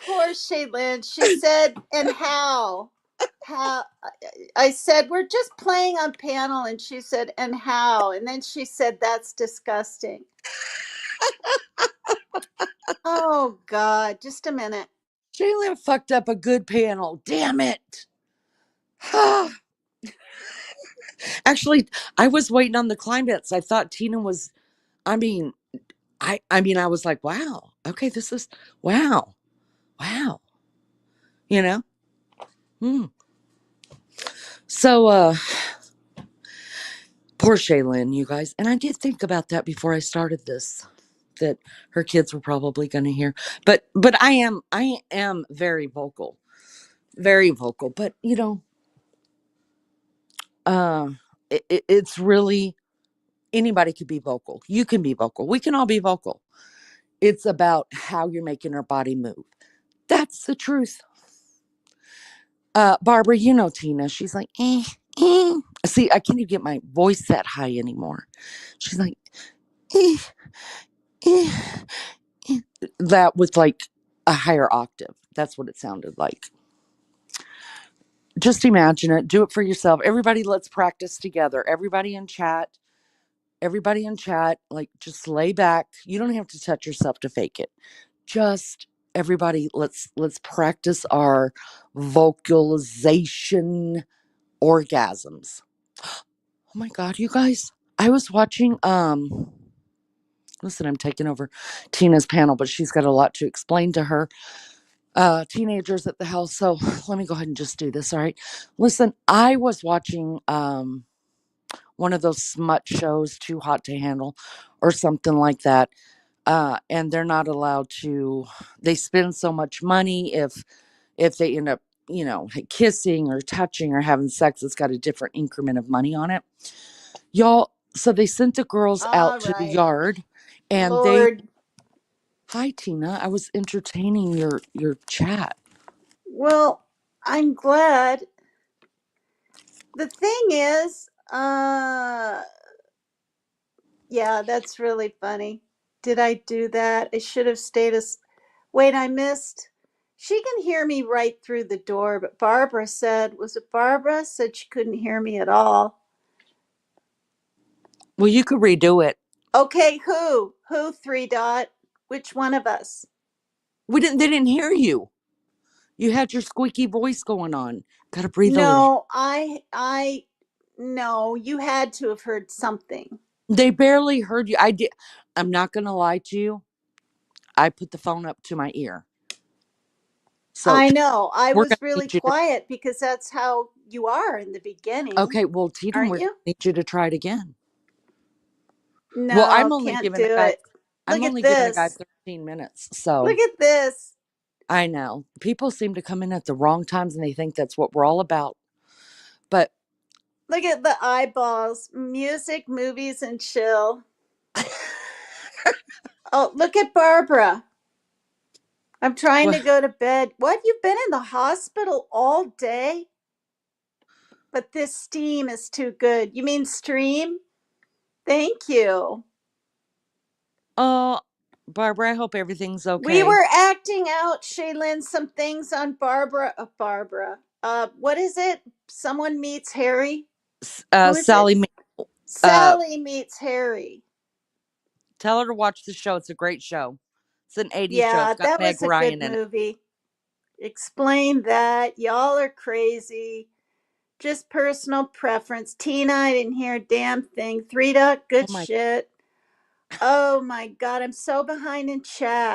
Speaker 1: Poor Shaylin. She said, "And how? How?" I said, "We're just playing on panel," and she said, "And how?" And then she said, "That's disgusting." Oh God, just a minute.
Speaker 5: Jalen fucked up a good panel. Damn it. Actually, I was waiting on the climax. I thought Tina was. I mean, I was like, wow. Okay, this is wow, wow. You know. Hmm. So, poor Shaylin, you guys. And I did think about that before I started this. That her kids were probably going to hear, but I am very vocal, very vocal. But uh, it's really anybody could be vocal. You can be vocal. We can all be vocal. It's about how you're making our body move. That's the truth. Barbara, Tina. She's like, eh. See, I can't even get my voice that high anymore. She's like, eh, eh, eh. That was like a higher octave. That's what it sounded like. Just imagine it. Do it for yourself. Everybody, let's practice together. Everybody in chat, like just lay back. You don't have to touch yourself to fake it. Just everybody, let's practice our vocalization orgasms. Oh my god, you guys. I was watching listen, I'm taking over Tina's panel, but she's got a lot to explain to her teenagers at the house. So let me go ahead and just do this. All right. Listen, I was watching one of those smut shows, Too Hot to Handle, or something like that. And they're not allowed to. They spend so much money if they end up, kissing or touching or having sex. It's got a different increment of money on it, y'all. So they sent the girls
Speaker 1: All
Speaker 5: out to the
Speaker 1: right.
Speaker 5: yard, and they.
Speaker 1: Lord.
Speaker 5: Hi, Tina. I was entertaining your chat.
Speaker 1: Well, I'm glad. The thing is, yeah, that's really funny. Did I do that? I should have stayed as. Wait, I missed. She can hear me right through the door, but Barbara said, was it Barbara? Said she couldn't hear me at all.
Speaker 5: Well, you could redo it.
Speaker 1: Okay, who? Who, three dot? Which one of us?
Speaker 5: They didn't hear you. You had your squeaky voice going on. Gotta breathe a little.
Speaker 1: No, no, you had to have heard something.
Speaker 5: They barely heard you. I did. I'm not gonna lie to you. I put the phone up to my ear. So
Speaker 1: I know. I
Speaker 5: we're
Speaker 1: was
Speaker 5: gonna
Speaker 1: really
Speaker 5: need you to.
Speaker 1: quiet because that's how you are in the beginning,
Speaker 5: Okay, well, Tina,
Speaker 1: aren't
Speaker 5: we're gonna
Speaker 1: you?
Speaker 5: need you to try it again. Well,
Speaker 1: No, can't do it.
Speaker 5: I'm
Speaker 1: Look at
Speaker 5: only giving a guy
Speaker 1: this.
Speaker 5: 13 minutes.
Speaker 1: Look
Speaker 5: So
Speaker 1: at this.
Speaker 5: I know people seem to come in at the wrong times and they think that's what we're all about. But
Speaker 1: Look at the eyeballs. Music, movies, and chill. Oh, look at Barbara. I'm trying to
Speaker 5: well,
Speaker 1: go to bed. What? You've been in the hospital all day? But this steam is too good. You mean stream? Thank you.
Speaker 5: uh, Barbara, I hope everything's
Speaker 1: We
Speaker 5: okay.
Speaker 1: were acting out, Shaylin, some things on Barbara. What is it? Someone meets Harry? Who is it?
Speaker 5: Sally, uh,
Speaker 1: Sally meets Harry.
Speaker 5: tell her to watch the show. It's a great show. It's an 80s show.
Speaker 1: Yeah,
Speaker 5: It's got
Speaker 1: that
Speaker 5: Meg
Speaker 1: was a good
Speaker 5: Ryan in it.
Speaker 1: movie. Explain that. Y'all are crazy. Just personal preference. Tina, I didn't hear a damn thing. Three dot,
Speaker 5: Oh
Speaker 1: good
Speaker 5: my!
Speaker 1: shit. Oh my god, I'm so behind in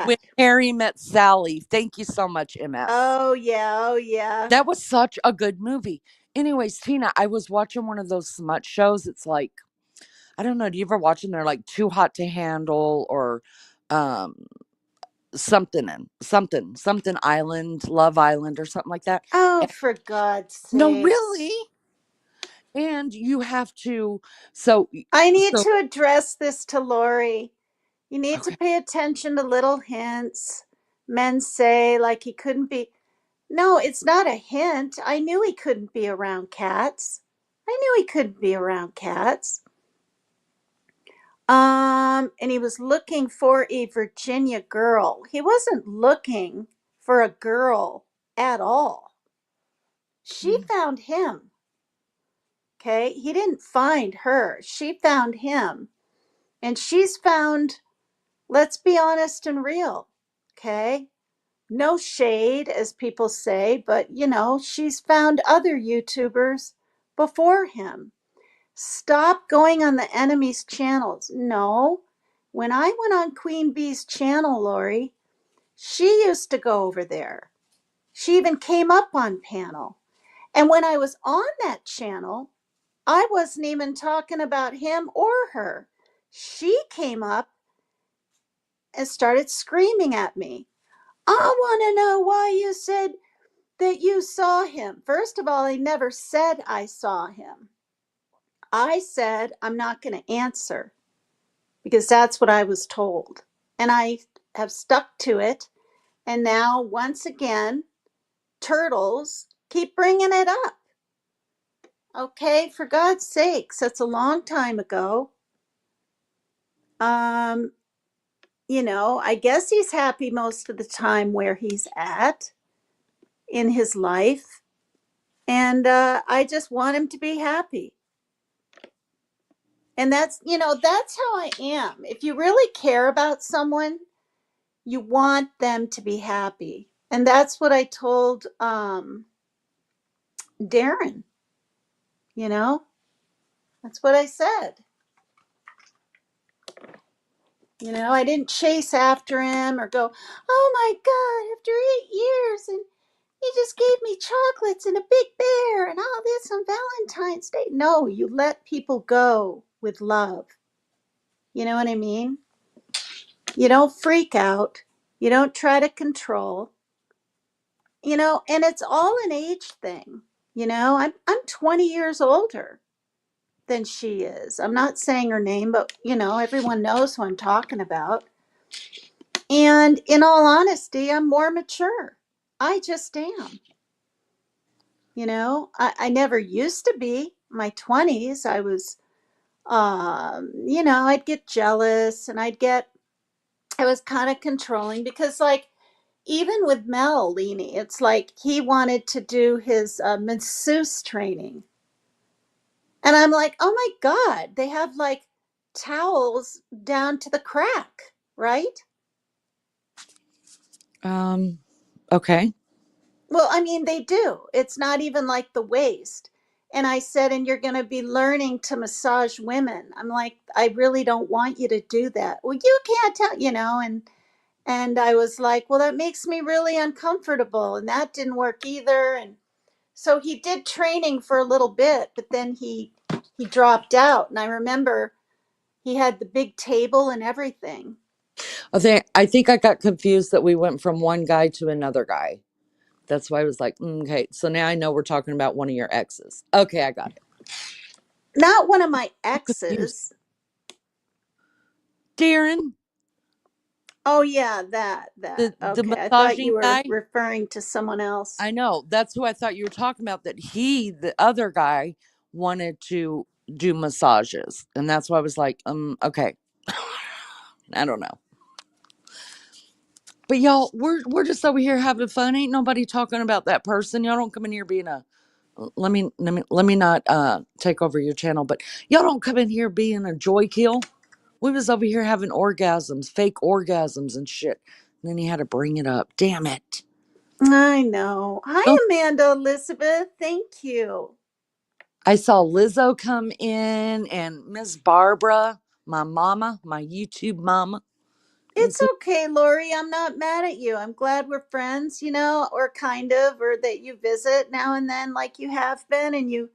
Speaker 5: When
Speaker 1: chat.
Speaker 5: Harry Met Sally. Thank you so much, MS.
Speaker 1: Oh yeah, oh yeah.
Speaker 5: That was such a good movie. Anyways, Tina, I was watching one of those smut shows. It's like, I don't know. Do you ever watch them? They're like Too Hot to Handle or um something Island, Love Island, or something like that.
Speaker 1: Oh,
Speaker 5: And,
Speaker 1: for God's
Speaker 5: no,
Speaker 1: sakes.
Speaker 5: really. And you have to. So
Speaker 1: I need
Speaker 5: so
Speaker 1: to address this to Lori. You need to
Speaker 5: okay.
Speaker 1: pay attention to little hints. Men say, like, he couldn't be. No, it's not a hint. I knew he couldn't be around cats. I knew he couldn't be around cats. And he was looking for a Virginia girl. He wasn't looking for a girl at all. She found him. Okay. He didn't find her. She found him. And she's found, let's be honest and real. Okay. No shade, as people say, but she's found other YouTubers before him. Stop going on the enemy's channels. No. When I went on Queen Bee's channel, Lori, she used to go over there. She even came up on panel. And when I was on that channel, I wasn't even talking about him or her. She came up and started screaming at me. I want to know why you said that you saw him. First of all, I never said I saw him. I said I'm not going to answer because that's what I was told. And I have stuck to it. And now, once again, turtles keep bringing it up. Okay, for God's sakes, that's a long time ago. I guess he's happy most of the time where he's at in his life. And I just want him to be happy. And that's how I am. If you really care about someone, you want them to be happy. And that's what I told Darren, that's what I said. I didn't chase after him or go, oh my God, after 8 years, and he just gave me chocolates and a big bear and all this on Valentine's Day. No, you let people go with love. You know what I mean? You don't freak out. You don't try to control. And it's all an age thing. I'm 20 years older than she is. I'm not saying her name, but everyone knows who I'm talking about. And in all honesty, I'm more mature. I just am. I never used to be. My 20s, I was, I'd get jealous and I was kind of controlling because, like, even with Mel Leaney, it's like he wanted to do his masseuse training. And I'm like, oh my God, they have like towels down to the crack, right?
Speaker 5: Okay.
Speaker 1: Well, I mean, they do. It's not even like the waist. And I said, and you're going to be learning to massage women. I'm like, I really don't want you to do that. Well, you can't tell, and I was like, well, that makes me really uncomfortable. And that didn't work either. And so he did training for a little bit, but then he dropped out. And I remember he had the big table and everything.
Speaker 5: I think I got confused that we went from one guy to another guy. That's why I was like, okay, so now I know we're talking about one of your exes. Okay, I got it.
Speaker 1: Not one of my
Speaker 5: Confused.
Speaker 1: exes.
Speaker 5: Darren,
Speaker 1: Oh yeah, that.
Speaker 5: the
Speaker 1: Okay, I thought
Speaker 5: massaging
Speaker 1: you were
Speaker 5: guy.
Speaker 1: referring to someone else.
Speaker 5: I know. That's who I thought you were talking about. That the other guy, wanted to do massages. And that's why I was like, okay. I don't know. But y'all, we're just over here having fun. Ain't nobody talking about that person. Y'all don't come in here being a let me not take over your channel, but y'all don't come in here being a joy kill. We was over here having orgasms, fake orgasms and shit. And then he had to bring it up. Damn it.
Speaker 1: I know. Hi,
Speaker 5: Don't
Speaker 1: Amanda Elizabeth. Thank you.
Speaker 5: I saw Lizzo come in and Miss Barbara, my mama, my YouTube mama.
Speaker 1: It's okay, Lori. I'm not mad at you. I'm glad we're friends, or kind of, or that you visit now and then like you have been and you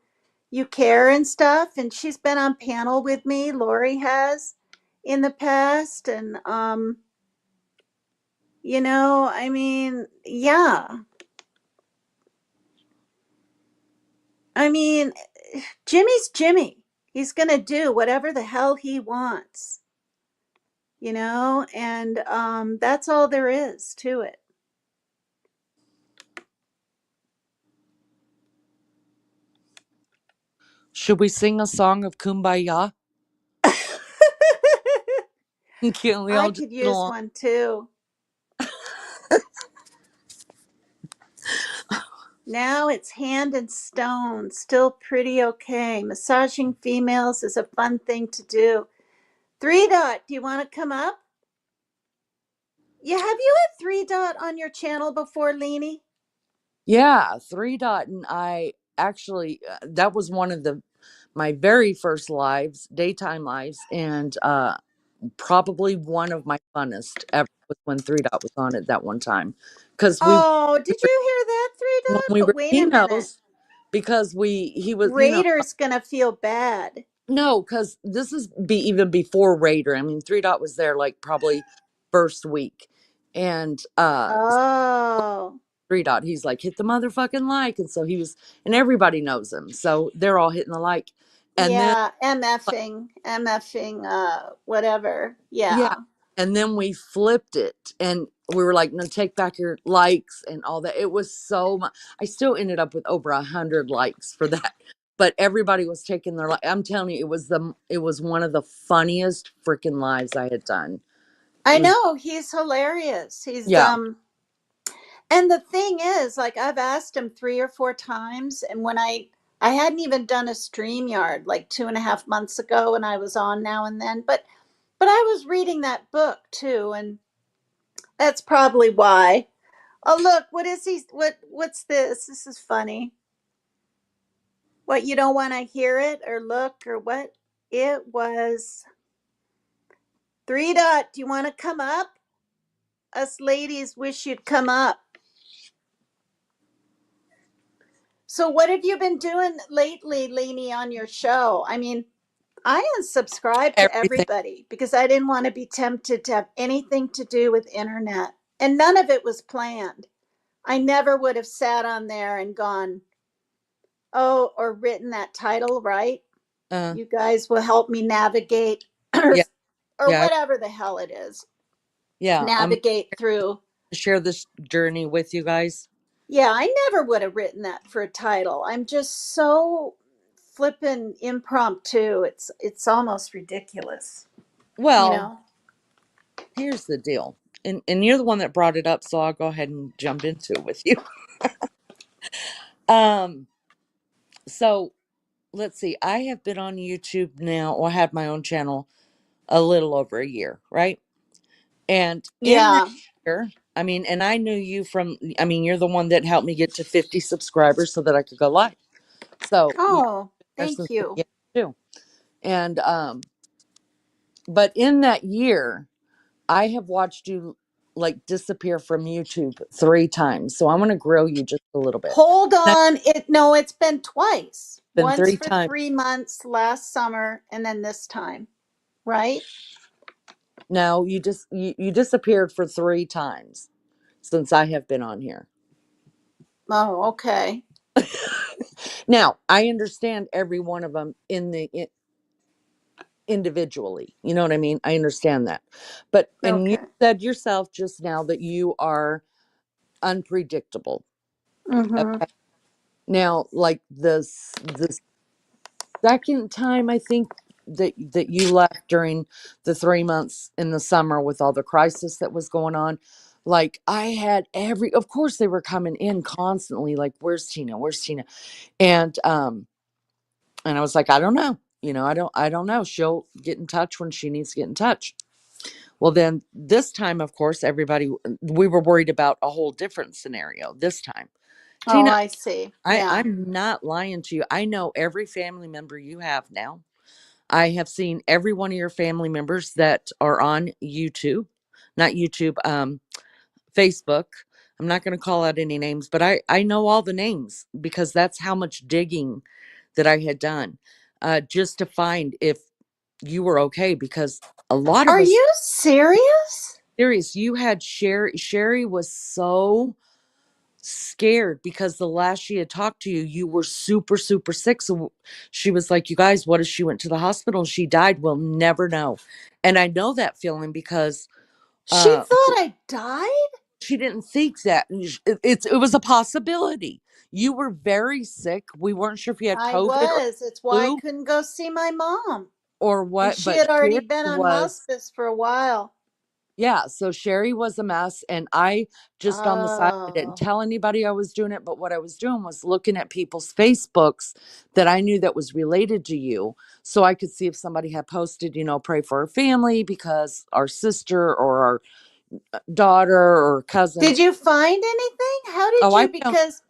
Speaker 1: care and stuff. And she's been on panel with me, Lori has in the past. And I mean, yeah. I mean, Jimmy's Jimmy. He's gonna do whatever the hell he wants, and that's all there is to it.
Speaker 5: Should we sing a song of Kumbaya? Can we
Speaker 1: I
Speaker 5: all just
Speaker 1: could
Speaker 5: get
Speaker 1: use
Speaker 5: along?
Speaker 1: one too. Now it's hand and stone, still pretty okay. Massaging females is a fun thing to do. Three Dot, do you want to come up? Yeah, have you had Three Dot on your channel before, Leanie?
Speaker 5: Yeah, Three Dot and I actually, that was one of the my very first lives, daytime lives, and probably one of my funnest ever was when Three Dot was on it that one time. Because
Speaker 1: Oh, did you hear that, Three
Speaker 5: when
Speaker 1: Dot?
Speaker 5: we
Speaker 1: But
Speaker 5: were,
Speaker 1: wait
Speaker 5: he
Speaker 1: a minute.
Speaker 5: knows, because he was,
Speaker 1: Raider's gonna feel bad.
Speaker 5: no, because this is even before Raider. I mean, Three Dot was there like probably first week. And
Speaker 1: Oh.
Speaker 5: Three Dot, he's like, hit the motherfucking like. And so he was, and everybody knows him. So they're all hitting the like. And then,
Speaker 1: Yeah, MFing, whatever.
Speaker 5: yeah.
Speaker 1: Yeah.
Speaker 5: And then we flipped it and we were like, no, take back your likes and all that. It was so much. I still ended up with over 100 likes for that. But everybody was taking their like. I'm telling you, it was one of the funniest freaking lives I had done. It
Speaker 1: I
Speaker 5: was,
Speaker 1: know, he's hilarious. He's
Speaker 5: yeah.
Speaker 1: and the thing is, like, I've asked him 3 or 4 times, and when I hadn't even done a StreamYard like 2.5 months ago, and I was on now and then, but I was reading that book too, and that's probably why. Oh, look, what is he? What's this? This is funny. What, you don't want to hear it or look or what? It was Three Dot. Do you want to come up? Us ladies wish you'd come up. So, what have you been doing lately, Lainey, on your show? I mean, I unsubscribed to
Speaker 5: Everything.
Speaker 1: everybody because I didn't want to be tempted to have anything to do with internet. And none of it was planned. I never would have sat on there and gone, oh, or written that title, right?
Speaker 5: Uh,
Speaker 1: You guys will help me navigate
Speaker 5: yeah.
Speaker 1: or
Speaker 5: Yeah.
Speaker 1: whatever the hell it is.
Speaker 5: Yeah. I'm
Speaker 1: Navigate through.
Speaker 5: to share this journey with you guys.
Speaker 1: Yeah, I never would have written that for a title. I'm just so flippin' impromptu. It's almost ridiculous, you
Speaker 5: Well,
Speaker 1: know.
Speaker 5: here's the deal. And you're the one that brought it up, so I'll go ahead and jump into it with you. Um, so let's see. I have been on YouTube now, or I had my own channel a little over a year, right? And in that
Speaker 1: Yeah.
Speaker 5: year, I mean, and I knew you from, I mean, you're the one that helped me get to 50 subscribers so that I could go live. So,
Speaker 1: Oh,
Speaker 5: ever
Speaker 1: thank
Speaker 5: since the
Speaker 1: you.
Speaker 5: beginning too. And but in that year, I have watched you like disappear from YouTube 3 times. So I'm going to grill you just a little bit.
Speaker 1: Hold
Speaker 5: That's
Speaker 1: on. It's been twice.
Speaker 5: been
Speaker 1: Once
Speaker 5: three
Speaker 1: for
Speaker 5: times.
Speaker 1: 3 months last summer, and then this time, right?
Speaker 5: Now you disappeared for 3 times since I have been on here.
Speaker 1: Oh, okay.
Speaker 5: Now I understand every one of them individually. You know what I mean? I understand that. But and you
Speaker 1: Okay.
Speaker 5: said yourself just now that you are unpredictable.
Speaker 1: Mm-hmm.
Speaker 5: Okay. Now, like the second time I think that you left during the 3 months in the summer with all the crisis that was going on, like I had every, of course they were coming in constantly, like, where's Tina? Where's Tina? And I was like, I don't know. I don't know. She'll get in touch when she needs to get in touch. Well, then this time, of course, we were worried about a whole different scenario this time.
Speaker 1: Oh,
Speaker 5: Tina,
Speaker 1: I see. Yeah.
Speaker 5: I'm not lying to you. I know every family member you have now. I have seen every one of your family members that are on YouTube, not YouTube, Facebook. I'm not going to call out any names, but I know all the names because that's how much digging that I had done just to find if you were okay. Because a lot of
Speaker 1: Are
Speaker 5: us,
Speaker 1: you serious?
Speaker 5: serious, you had Sherry. Sherry was so scared because the last she had talked to you, you were super, super sick. So she was like, you guys, what if she went to the hospital and she died? We'll never know. And I know that feeling because
Speaker 1: She
Speaker 5: uh
Speaker 1: thought I died?
Speaker 5: she didn't think that it was a possibility. You were very sick. We weren't sure if you had
Speaker 1: I
Speaker 5: COVID or
Speaker 1: was. It's why I
Speaker 5: flu
Speaker 1: couldn't go see my mom.
Speaker 5: or
Speaker 1: And
Speaker 5: what,
Speaker 1: she
Speaker 5: but
Speaker 1: had already
Speaker 5: Sherry
Speaker 1: been on
Speaker 5: was,
Speaker 1: hospice for a while.
Speaker 5: yeah, so Sherry was a mess, and I just on the side, I didn't
Speaker 1: Oh.
Speaker 5: tell anybody I was doing it, but what I was doing was looking at people's Facebooks that I knew that was related to you, so I could see if somebody had posted, pray for our family because our sister or our daughter or cousin.
Speaker 1: Did you find anything? How did
Speaker 5: Oh, I
Speaker 1: you?
Speaker 5: found
Speaker 1: Because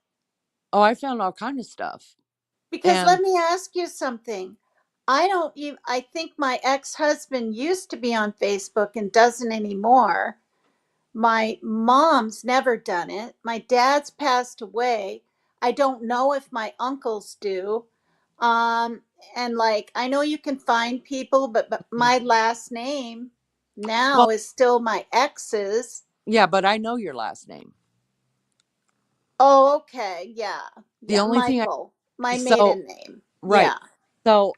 Speaker 5: oh, I found all kind of stuff.
Speaker 1: Because let
Speaker 5: And
Speaker 1: me ask you something. I think my ex-husband used to be on Facebook and doesn't anymore. My mom's never done it. My dad's passed away. I don't know if my uncles do. Um, and like, I know you can find people, but my last name now
Speaker 5: well,
Speaker 1: is still my ex's.
Speaker 5: yeah, but I know your last name.
Speaker 1: Oh, okay. Yeah.
Speaker 5: The
Speaker 1: Yeah.
Speaker 5: only thing
Speaker 1: Michael, my
Speaker 5: so
Speaker 1: maiden name.
Speaker 5: right.
Speaker 1: Yeah.
Speaker 5: So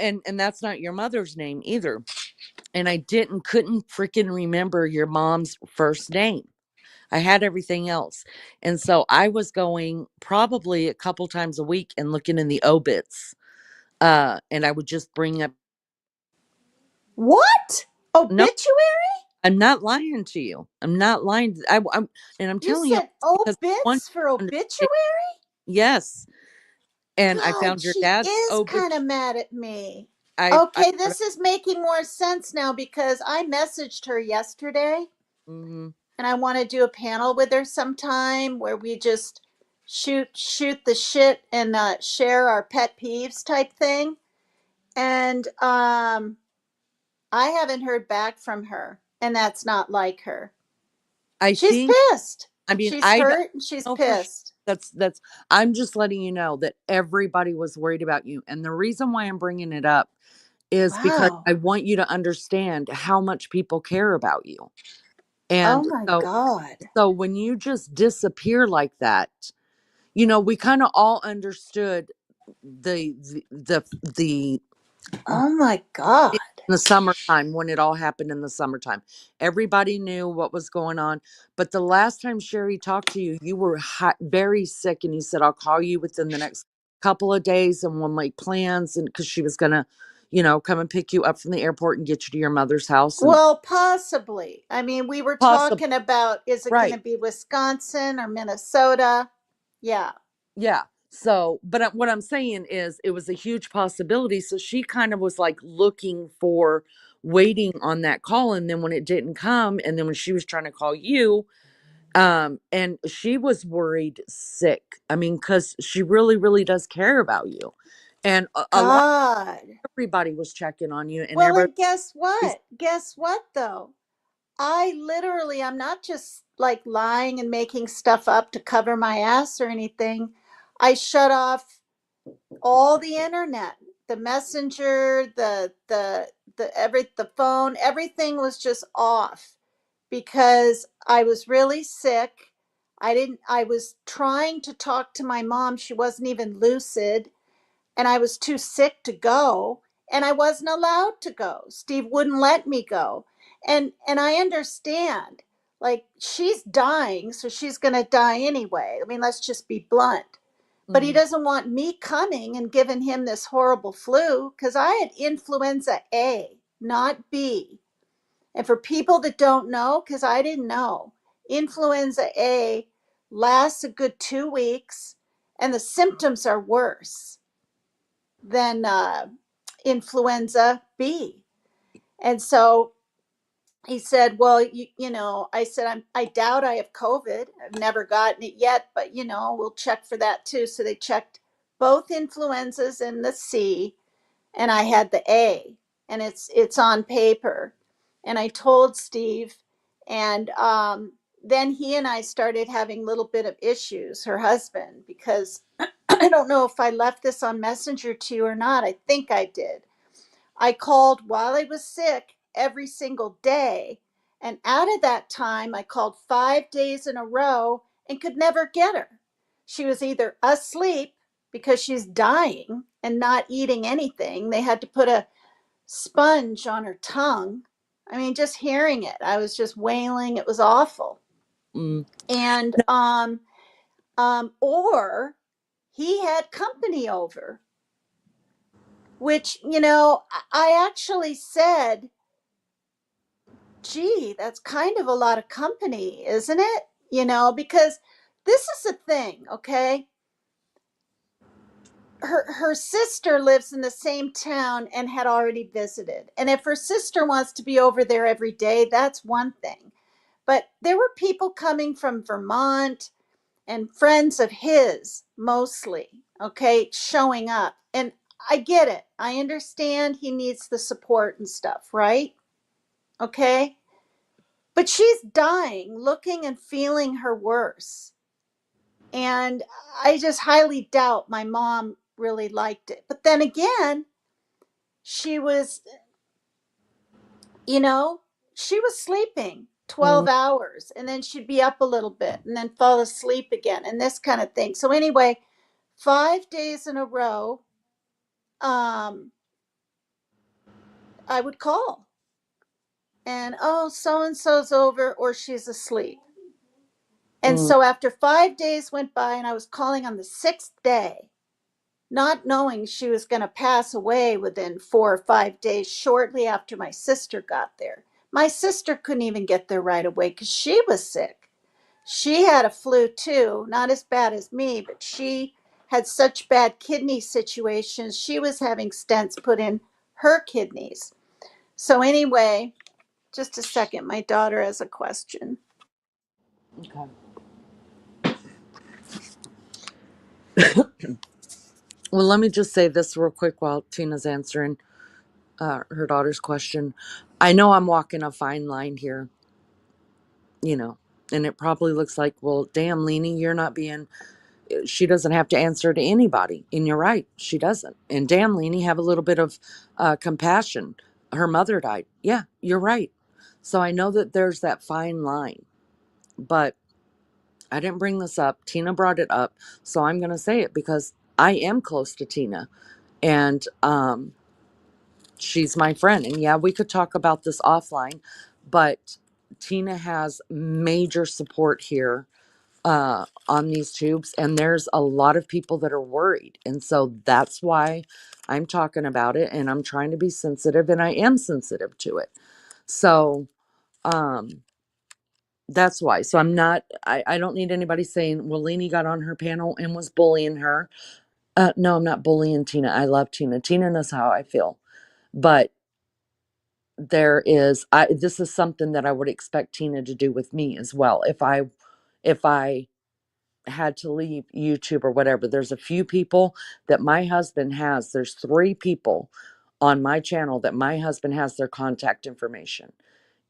Speaker 5: and that's not your mother's name either. And I couldn't freaking remember your mom's first name. I had everything else. And so I was going probably a couple times a week and looking in the obits. And I would just bring up
Speaker 1: What?
Speaker 5: no,
Speaker 1: Obituary?
Speaker 5: I'm not lying to you. I'm not lying. I'm and I'm
Speaker 1: You
Speaker 5: telling you all
Speaker 1: said
Speaker 5: this because I want
Speaker 1: obits for
Speaker 5: you to understand.
Speaker 1: obituary?
Speaker 5: Yes. And I
Speaker 1: God,
Speaker 5: found your
Speaker 1: she
Speaker 5: dad's
Speaker 1: is
Speaker 5: obit.
Speaker 1: kind of mad at me.
Speaker 5: I
Speaker 1: Okay,
Speaker 5: got
Speaker 1: this is making more sense now because I messaged her yesterday
Speaker 5: mm-hmm.
Speaker 1: and I want to do a panel with her sometime where we just shoot the shit and share our pet peeves type thing. And I haven't heard back from her, and that's not like her.
Speaker 5: I
Speaker 1: She's
Speaker 5: think
Speaker 1: pissed.
Speaker 5: I mean
Speaker 1: She's
Speaker 5: I don't
Speaker 1: hurt and she's
Speaker 5: know for sure.
Speaker 1: pissed.
Speaker 5: That's I'm just letting you know that everybody was worried about you. And the reason why I'm bringing it up is because
Speaker 1: Wow.
Speaker 5: I want you to understand how much people care about you.
Speaker 1: Oh
Speaker 5: And
Speaker 1: my God.
Speaker 5: so when you just disappear like that, we kind of all understood the
Speaker 1: Oh my God.
Speaker 5: in the summertime when it all happened in the summertime. Everybody knew what was going on. But the last time Sherry talked to you, you were very sick, and you said, "I'll call you within the next couple of days, and we'll make plans." And because she was gonna, come and pick you up from the airport and get you to your mother's house, and
Speaker 1: Well, possibly. I mean, we were
Speaker 5: possibly
Speaker 1: talking about is it going to
Speaker 5: right.
Speaker 1: be Wisconsin or Minnesota? Yeah.
Speaker 5: Yeah. So, but what I'm saying is it was a huge possibility. So she kind of was like looking for waiting on that call. And then when it didn't come, and then when she was trying to call you, and she was worried sick. I mean, because she really, really does care about you. And a lot,
Speaker 1: God.
Speaker 5: everybody was checking on you, and
Speaker 1: Well,
Speaker 5: everybody
Speaker 1: and guess
Speaker 5: was,
Speaker 1: what? Guess what, though? I'm not just like lying and making stuff up to cover my ass or anything. I shut off all the internet, the messenger, the phone, everything was just off because I was really sick. I was trying to talk to my mom. She wasn't even lucid, and I was too sick to go, and I wasn't allowed to go. Steve wouldn't let me go. And I understand. Like, she's dying, so she's going to die anyway. I mean, let's just be blunt. But he
Speaker 5: mhm,
Speaker 1: doesn't want me coming and giving him this horrible flu because I had influenza A, not B. And for people that don't know, because I didn't know, influenza A lasts a good 2 weeks and the symptoms are worse than influenza B. And so he said, well, I said, I doubt I have COVID. I've never gotten it yet, but, we'll check for that too. So they checked both influenzas and the C, and I had the A, and it's on paper. And I told Steve, and then he and I started having a little bit of issues, her husband, because I don't know if I left this on Messenger to you or not. I think I did. I called while I was sick every single day. And out of that time, I called 5 days in a row and could never get her. She was either asleep because she's dying and not eating anything. They had to put a sponge on her tongue. I mean, just hearing it, I was just wailing. It was awful.
Speaker 5: mm.
Speaker 1: And or he had company over, which, I actually said, gee, that's kind of a lot of company, isn't it? Because this is the thing, okay? Her sister lives in the same town and had already visited. And if her sister wants to be over there every day, that's one thing. But there were people coming from Vermont and friends of his mostly. okay, showing up. And I get it. I understand he needs the support and stuff, right? Okay. But she's dying, looking and feeling her worse. And I just highly doubt my mom really liked it. But then again, she was, you know, she was sleeping 12 hours and then she'd be up a little bit and then fall asleep again and this kind of thing. So, anyway, 5 days in a row, um, I would call and, oh, so and so's over or she's asleep. And
Speaker 5: Mm.
Speaker 1: so, after 5 days went by and I was calling on the sixth day, not knowing she was going to pass away within 4 or 5 days, shortly after my sister got there. My sister couldn't even get there right away because she was sick. She had a flu too, not as bad as me, but she had such bad kidney situations. She was having stents put in her kidneys. So, anyway, just a second. My daughter has a question.
Speaker 5: Okay. Well, let me just say this real quick while Tina's answering her daughter's question. I know I'm walking a fine line here, you know, and it probably looks like, well, damn, Leanie, you're not being. She doesn't have to answer to anybody, and you're right, she doesn't. And damn, Leanie, have a little bit of compassion. Her mother died. Yeah, you're right. So I know that there's that fine line, but I didn't bring this up. Tina brought it up, so I'm going to say it because I am close to Tina, and she's my friend. And yeah, we could talk about this offline, but Tina has major support here on these tubes, and there's a lot of people that are worried, and so that's why I'm talking about it, and I'm trying to be sensitive, and I am sensitive to it. So um that's why. So I don't need anybody saying, well, Lainey got on her panel and was bullying her. No, I'm not bullying Tina. I love Tina. Tina knows how I feel. But this is something that I would expect Tina to do with me as well. If I had to leave YouTube or whatever, there's a few people that my husband has. There's 3 people on my channel that my husband has their contact information.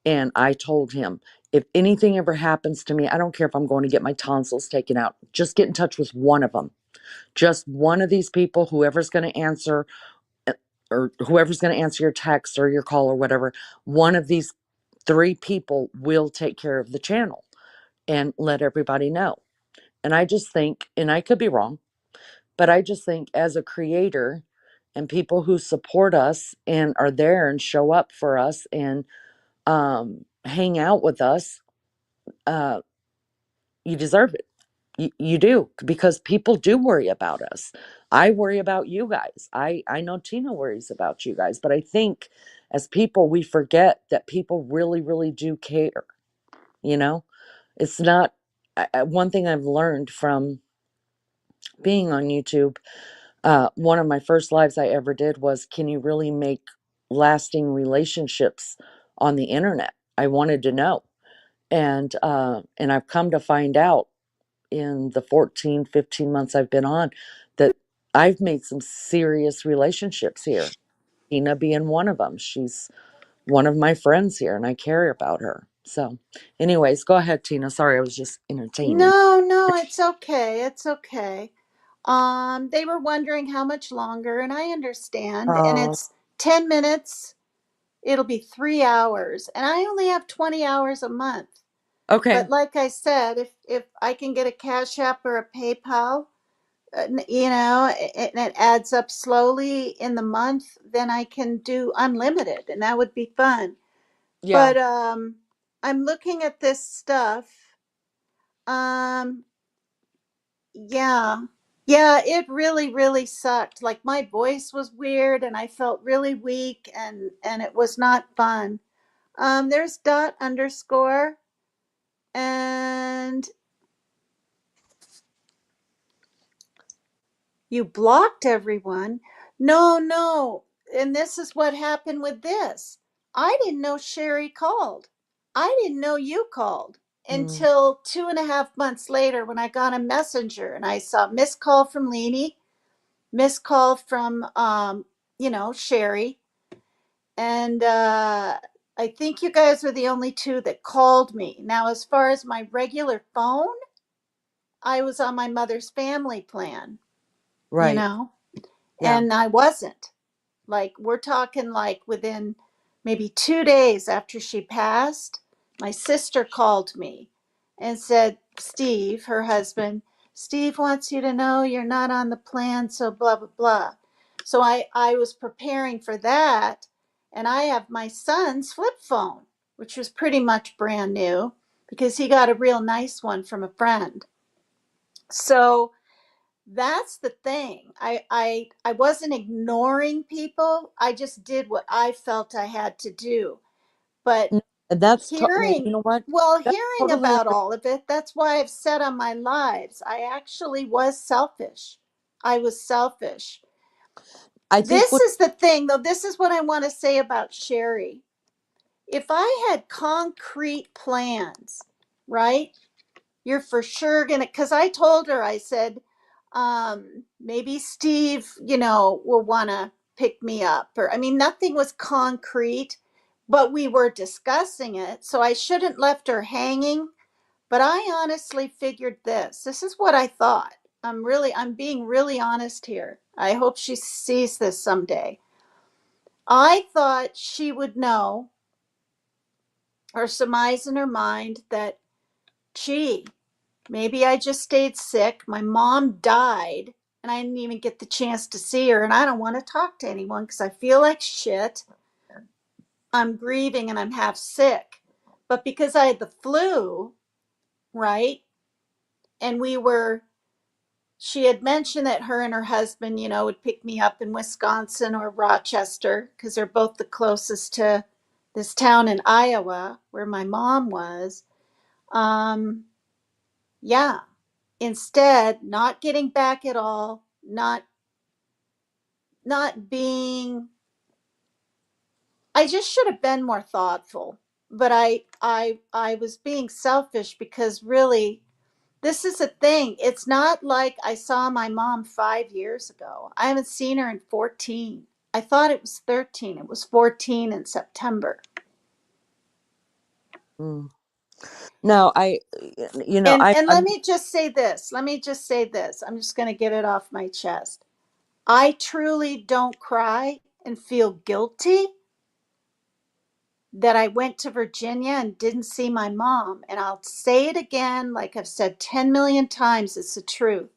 Speaker 5: And I told him, if anything ever happens to me, I don't care if I'm going to get my tonsils taken out, just get in touch with one of them. Just one of these people, whoever's going to answer, or whoever's going to answer your text or your call or whatever, one of these 3 people will take care of the channel and let everybody know. And I just think, and I could be wrong, but I just think as a creator and people who support us and are there and show up for us and hang out with us, uh, you deserve it. You do, because people do worry about us. I worry about you guys. I know Tina worries about you guys, but I think as people, we forget that people really, really do care. You know, it's not one thing I've learned from being on YouTube. One of my first lives I ever did was, can you really make lasting relationships on the internet? I wanted to know. And I've come to find out in the 14, 15 months I've been on that I've made some serious relationships here. Tina being one of them. She's one of my friends here and I care about her. So, anyways, go ahead, Tina. Sorry, I was just entertaining.
Speaker 1: No, no, it's okay. It's okay. They were wondering how much longer, and I understand. And
Speaker 5: Oh,
Speaker 1: it's 10 minutes. It'll be 3 hours, and I only have 20 hours a month.
Speaker 5: okay.
Speaker 1: But like I said, if I can get a Cash App or a PayPal, and it adds up slowly in the month, then I can do unlimited, and that would be fun.
Speaker 5: Yeah.
Speaker 1: But I'm looking at this stuff. Um, yeah. Yeah, it really, really sucked. Like my voice was weird and I felt really weak and it was not fun. There's dot underscore and you blocked everyone. No, no. And this is what happened with this. I didn't know Sherry called. I didn't know you called
Speaker 5: Mm,
Speaker 1: until 2.5 months later when I got a messenger and I saw missed call from Leanie. missed call from, Sherry. And I think you guys are the only two that called me. Now, as far as my regular phone, I was on my mother's family plan,
Speaker 5: Right. Yeah.
Speaker 1: and I wasn't. Like, we're talking like within maybe 2 days after she passed, my sister called me and said, Steve, her husband, Steve wants you to know you're not on the plan, so blah, blah, blah. So I was preparing for that. And I have my son's flip phone, which was pretty much brand new because he got a real nice one from a friend. So that's the thing. I wasn't ignoring people. I just did what I felt I had to do. But
Speaker 5: No, you
Speaker 1: hearing
Speaker 5: know what?
Speaker 1: well,
Speaker 5: That's
Speaker 1: hearing
Speaker 5: totally
Speaker 1: about all of it, that's why I've said on my lives, I actually was selfish. I was selfish.
Speaker 5: I think
Speaker 1: This
Speaker 5: what
Speaker 1: is the thing, though. This is what I want to say about Sherry. If I had concrete plans, right? You're for sure gonna, because I told her, I said, maybe Steve, will want to pick me up. Or, I mean, nothing was concrete, but we were discussing it. So I shouldn't left her hanging. But I honestly figured this. This is what I thought. I'm being really honest here. I hope she sees this someday. I thought she would know or surmise in her mind that, gee, maybe I just stayed sick. My mom died and I didn't even get the chance to see her. And I don't want to talk to anyone because I feel like shit. I'm grieving and I'm half sick. But because I had the flu, right? And she had mentioned that her and her husband, would pick me up in Wisconsin or Rochester because they're both the closest to this town in Iowa where my mom was. Um, yeah, instead not getting back at all, not being, I just should have been more thoughtful. But I was being selfish because really, this is a thing. It's not like I saw my mom 5 years ago. I haven't seen her in 14. I thought it was 13. It was 14 in September.
Speaker 5: mm. No,
Speaker 1: And let
Speaker 5: I'm
Speaker 1: me just say this. Let me just say this. I'm just going to get it off my chest. I truly don't cry and feel guilty that I went to Virginia and didn't see my mom. And I'll say it again, like I've said 10 million times, it's the truth.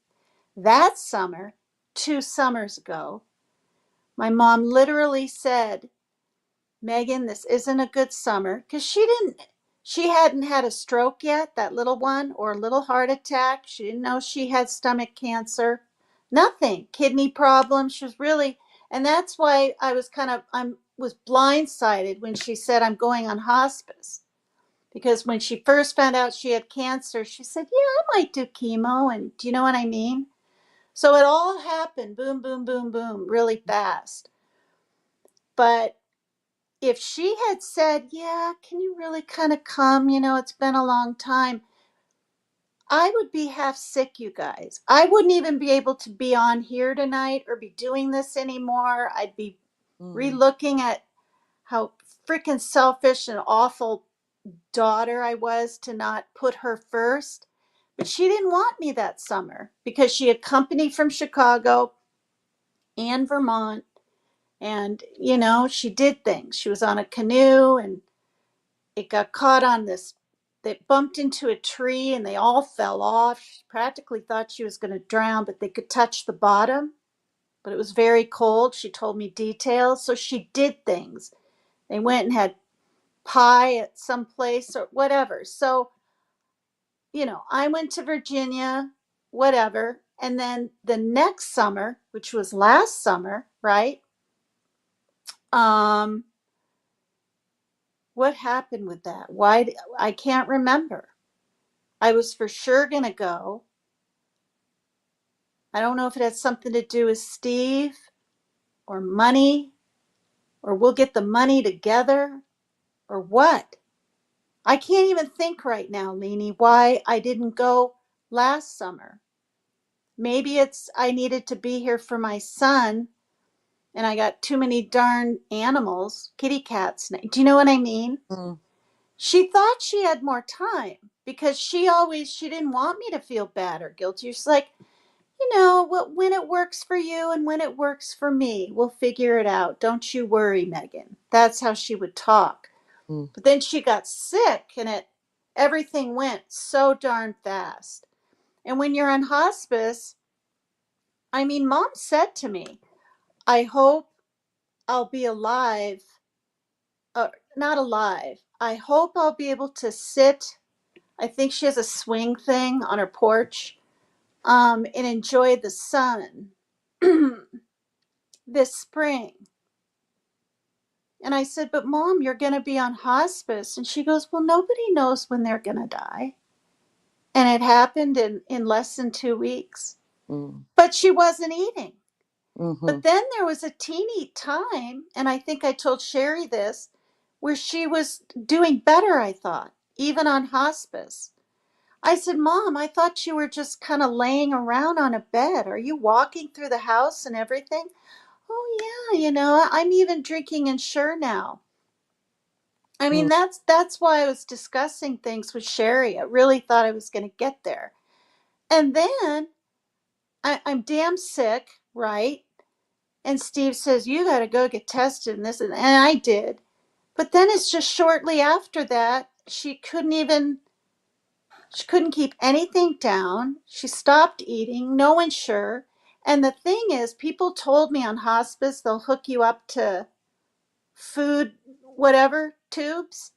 Speaker 1: That summer, 2 summers ago, my mom literally said, Megan, this isn't a good summer because she hadn't had a stroke yet, that little one, or a little heart attack. She didn't know she had stomach cancer, nothing, kidney problems. She was really, and that's why I was blindsided when she said I'm going on hospice. Because when she first found out she had cancer, she said, yeah, I might do chemo. And do you know what I mean? So it all happened boom, boom, boom, boom, really fast. But if she had said, yeah, can you really kind of come? It's been a long time. I would be half sick, you guys. I wouldn't even be able to be on here tonight or be doing this anymore. I'd be
Speaker 5: mm,
Speaker 1: relooking at how freaking selfish and awful daughter I was to not put her first. But she didn't want me that summer because she had company from Chicago and Vermont. And, she did things. She was on a canoe and it got caught on this. They bumped into a tree and they all fell off. She practically thought she was going to drown, but they could touch the bottom. But it was very cold. She told me details. So she did things. They went and had pie at some place or whatever. So, I went to Virginia, whatever. And then the next summer, which was last summer, right? Um, what happened with that? Why? I can't remember. I was for sure going to go. I don't know if it had something to do with Steve or money or we'll get the money together or what. I can't even think right now, Leanie, why I didn't go last summer. maybe it's I needed to be here for my son and I got too many darn animals, kitty cats. Do you know what I mean?
Speaker 5: Mm,
Speaker 1: She thought she had more time because she didn't want me to feel bad or guilty. She's like, when it works for you and when it works for me, we'll figure it out. Don't you worry, Megan. That's how she would talk.
Speaker 5: mm,
Speaker 1: But then she got sick and everything went so darn fast. And when you're on hospice, I mean, mom said to me, I hope I'll be alive, not alive. I hope I'll be able to sit. I think she has a swing thing on her porch, and enjoy the sun this spring. And I said, but mom, you're going to be on hospice. And she goes, well, nobody knows when they're going to die. And it happened in less than 2 weeks.
Speaker 5: mm,
Speaker 1: But she wasn't eating.
Speaker 5: mm-hmm,
Speaker 1: But then there was a teeny time, and I think I told Sherry this, where she was doing better, I thought, even on hospice. I said, Mom, I thought you were just kind of laying around on a bed. Are you walking through the house and everything? Oh, yeah, I'm even drinking Ensure now. I mean,
Speaker 5: mm,
Speaker 1: that's why I was discussing things with Sherry. I really thought I was going to get there. And then I'm damn sick, right? And Steve says, you got to go get tested and this, and I did. But then it's just shortly after that, she couldn't keep anything down. She stopped eating, no Ensure. And the thing is, people told me on hospice they'll hook you up to food, whatever, tubes.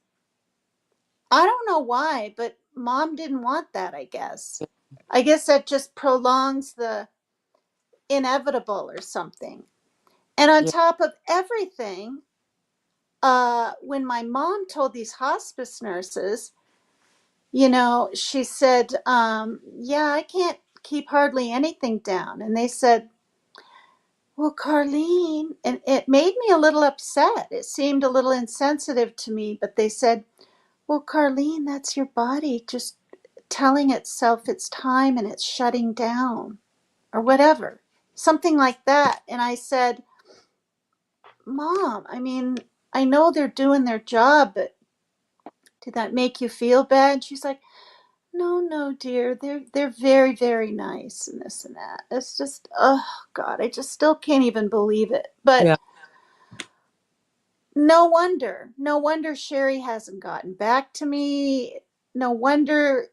Speaker 1: I don't know why, but mom didn't want that, I guess. I guess that just prolongs the inevitable or something. And on
Speaker 5: yeah,
Speaker 1: top of everything, when my mom told these hospice nurses, she said, yeah, I can't keep hardly anything down. And they said, well, Carlene, and it made me a little upset. It seemed a little insensitive to me, but they said, well, Carlene, that's your body just telling itself it's time and it's shutting down or whatever, something like that. And I said, Mom, I mean, I know they're doing their job, but did that make you feel bad? She's like, no, no, dear. They're very, very nice and this and that. It's just, oh God, I just still can't even believe it. But
Speaker 5: yeah,
Speaker 1: no wonder Sherry hasn't gotten back to me. No wonder,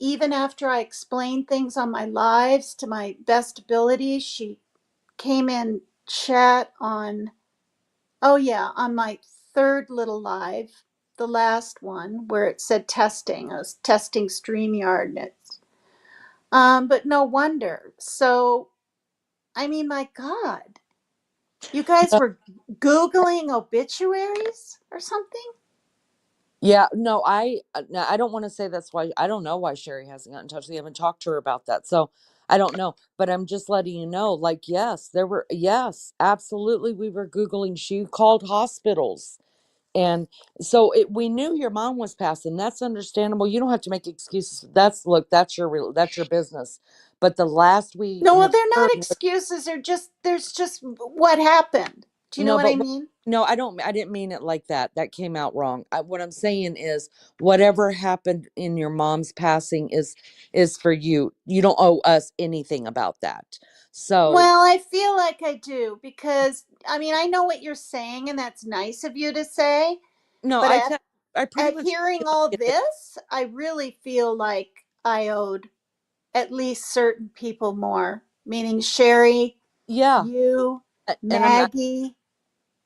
Speaker 1: even after I explained things on my lives to my best ability, she came in chat on, oh yeah, on my third little live, the last one where it said testing. I was testing StreamYard and but no wonder. So, I mean, my God, you guys
Speaker 5: yeah,
Speaker 1: were Googling obituaries or something?
Speaker 5: yeah. No, I don't want to say that's why. I don't know why Sherry hasn't gotten in touch with you. I haven't talked to her about that, so I don't know. But I'm just letting you know. Like, yes, yes, absolutely. We were googling. She called hospitals. And so we knew your mom was passing. That's understandable. You don't have to make excuses. That's your business. But the last we
Speaker 1: No, well,
Speaker 5: have
Speaker 1: they're
Speaker 5: heard,
Speaker 1: not excuses. There's just what happened. Do you know
Speaker 5: no,
Speaker 1: what I
Speaker 5: but
Speaker 1: mean?
Speaker 5: no, I don't. I didn't mean it like that. That came out wrong. What I'm saying is, whatever happened in your mom's passing is for you. You don't owe us anything about that. So
Speaker 1: Well, I feel like I do because I mean I know what you're saying, and that's nice of you to say.
Speaker 5: no,
Speaker 1: But at
Speaker 5: I pretty
Speaker 1: at
Speaker 5: much
Speaker 1: hearing all this, I really feel like I owed at least certain people more, meaning Sherry,
Speaker 5: yeah.
Speaker 1: you,
Speaker 5: And I'm not.
Speaker 1: Maggie,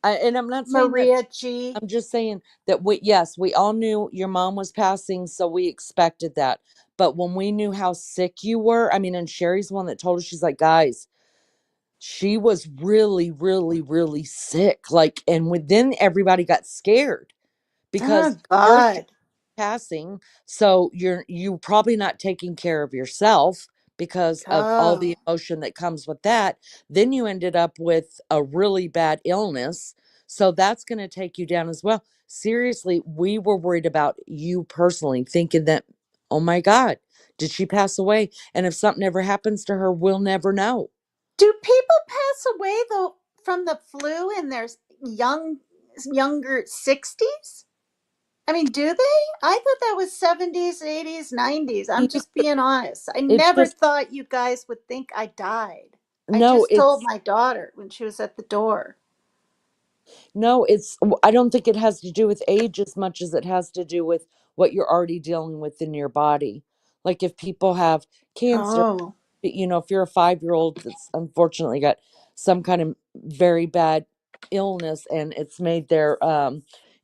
Speaker 5: And I'm not saying that.
Speaker 1: Maria G.
Speaker 5: I'm just saying that yes, we all knew your mom was passing, so we expected that. But when we knew how sick you were, I mean, and Sherry's the one that told us, she's like, guys, she was really, really, really sick. Like, and then everybody got scared because
Speaker 1: Oh
Speaker 5: first
Speaker 1: God.
Speaker 5: passing, so you probably not taking care of yourself because of all
Speaker 1: Oh.
Speaker 5: the emotion that comes with that. Then you ended up with a really bad illness, so that's going to take you down as well. Seriously, we were worried about you personally, thinking that, oh my God, Did she pass away? And if something ever happens to her, we'll never know.
Speaker 1: Do people pass away though from the flu in their younger 60s? I mean, do they? I thought that was 70s, 80s, 90s. I'm
Speaker 5: You-
Speaker 1: just being honest. I
Speaker 5: It's
Speaker 1: never
Speaker 5: just,
Speaker 1: thought you guys would think I died. I
Speaker 5: no,
Speaker 1: just told
Speaker 5: it's,
Speaker 1: my daughter when she was at the door.
Speaker 5: no, it's, I don't think it has to do with age as much as it has to do with what you're already dealing with in your body. Like if people have cancer,
Speaker 1: Oh,
Speaker 5: if you're a 5-year-old that's unfortunately got some kind of very bad illness and it's made their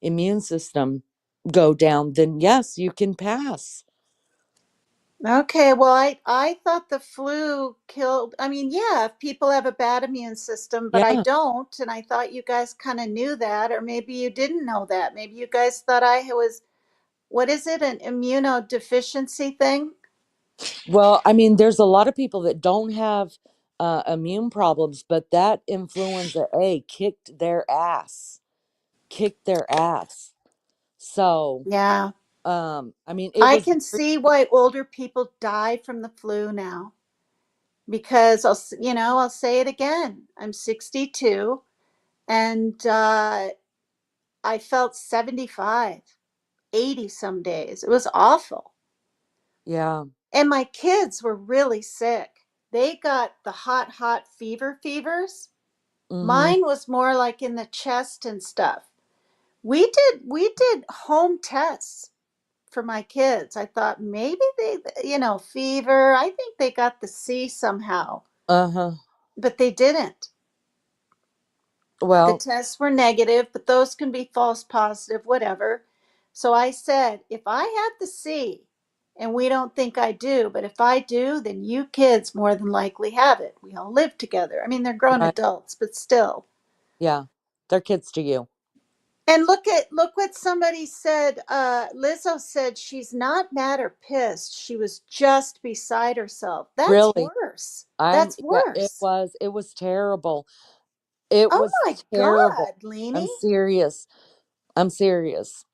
Speaker 5: immune system go down, then yes, you can pass.
Speaker 1: okay. Well, I thought the flu killed. I mean, yeah, if people have a bad immune system, but I
Speaker 5: Yeah.
Speaker 1: don't. And I thought you guys kind of knew that, or maybe you didn't know that. Maybe you guys thought I was, what is it, an immunodeficiency thing?
Speaker 5: Well, I mean, there's a lot of people that don't have immune problems, but that influenza A kicked their ass. So,
Speaker 1: Yeah.
Speaker 5: I mean, it
Speaker 1: I
Speaker 5: was,
Speaker 1: can see why older people die from the flu now because I'll say it again. I'm 62 and I felt 75, 80 some days. It was awful.
Speaker 5: yeah.
Speaker 1: And my kids were really sick. They got the hot fevers.
Speaker 5: Mm-hmm.
Speaker 1: Mine was more like in the chest and stuff. We did home tests for my kids. I thought maybe they, fever. I think they got the C somehow,
Speaker 5: Uh-huh.
Speaker 1: but they didn't. The
Speaker 5: Well,
Speaker 1: tests were negative, but those can be false positive, whatever. So I said, if I have the C, and we don't think I do, but if I do, then you kids more than likely have it. We all live together. I mean, they're grown
Speaker 5: right.
Speaker 1: adults, but still.
Speaker 5: Yeah. They're kids to you.
Speaker 1: And look what somebody said. Lizzo said she's not mad or pissed. She was just beside herself. That's
Speaker 5: Really.
Speaker 1: worse.
Speaker 5: I'm
Speaker 1: That's
Speaker 5: Yeah, it
Speaker 1: worse.
Speaker 5: was it was terrible. It
Speaker 1: Oh
Speaker 5: was
Speaker 1: my
Speaker 5: terrible.
Speaker 1: God, Leanie.
Speaker 5: I'm serious. I'm serious.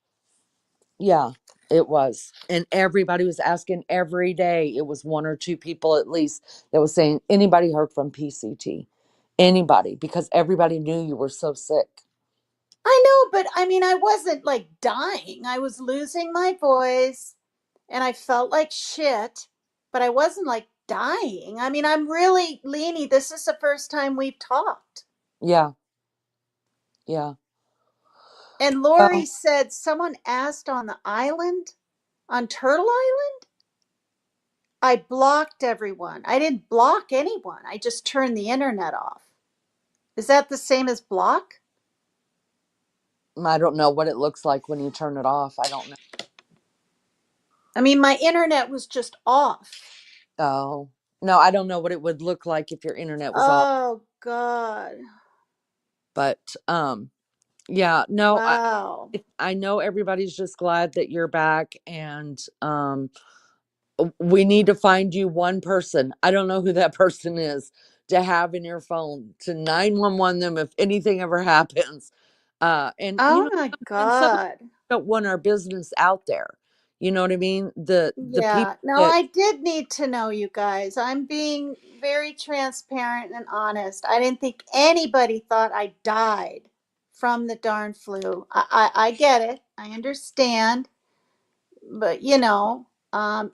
Speaker 5: Yeah, it was. And everybody was asking every day. It was one or two people at least that was saying, anybody heard from PCT? Anybody, because everybody knew you were so sick.
Speaker 1: I know, but I mean, I wasn't like dying. I was losing my voice and I felt like shit, but I wasn't like dying. I mean, I'm really, Leanie, this is the first time we've talked.
Speaker 5: Yeah, yeah.
Speaker 1: And Lori
Speaker 5: Well,
Speaker 1: said someone asked on the island, on Turtle Island. I blocked everyone. I didn't block anyone. I just turned the internet off. Is that the same as block?
Speaker 5: I don't know what it looks like when you turn it off. I don't know.
Speaker 1: I mean, my internet was just off.
Speaker 5: Oh, no, I don't know what it would look like if your internet was off.
Speaker 1: Oh, God.
Speaker 5: But yeah, no,
Speaker 1: Wow.
Speaker 5: I know everybody's just glad that you're back, and we need to find you one person. I don't know who that person is to have in your phone to 911 them if anything ever happens. And
Speaker 1: Oh, my
Speaker 5: and sometimes
Speaker 1: God.
Speaker 5: we don't want our business out there. You know what I mean? The people
Speaker 1: Yeah. No,
Speaker 5: that
Speaker 1: I did need to know you guys. I'm being very transparent and honest. I didn't think anybody thought I died from the darn flu. I get it. I understand. But and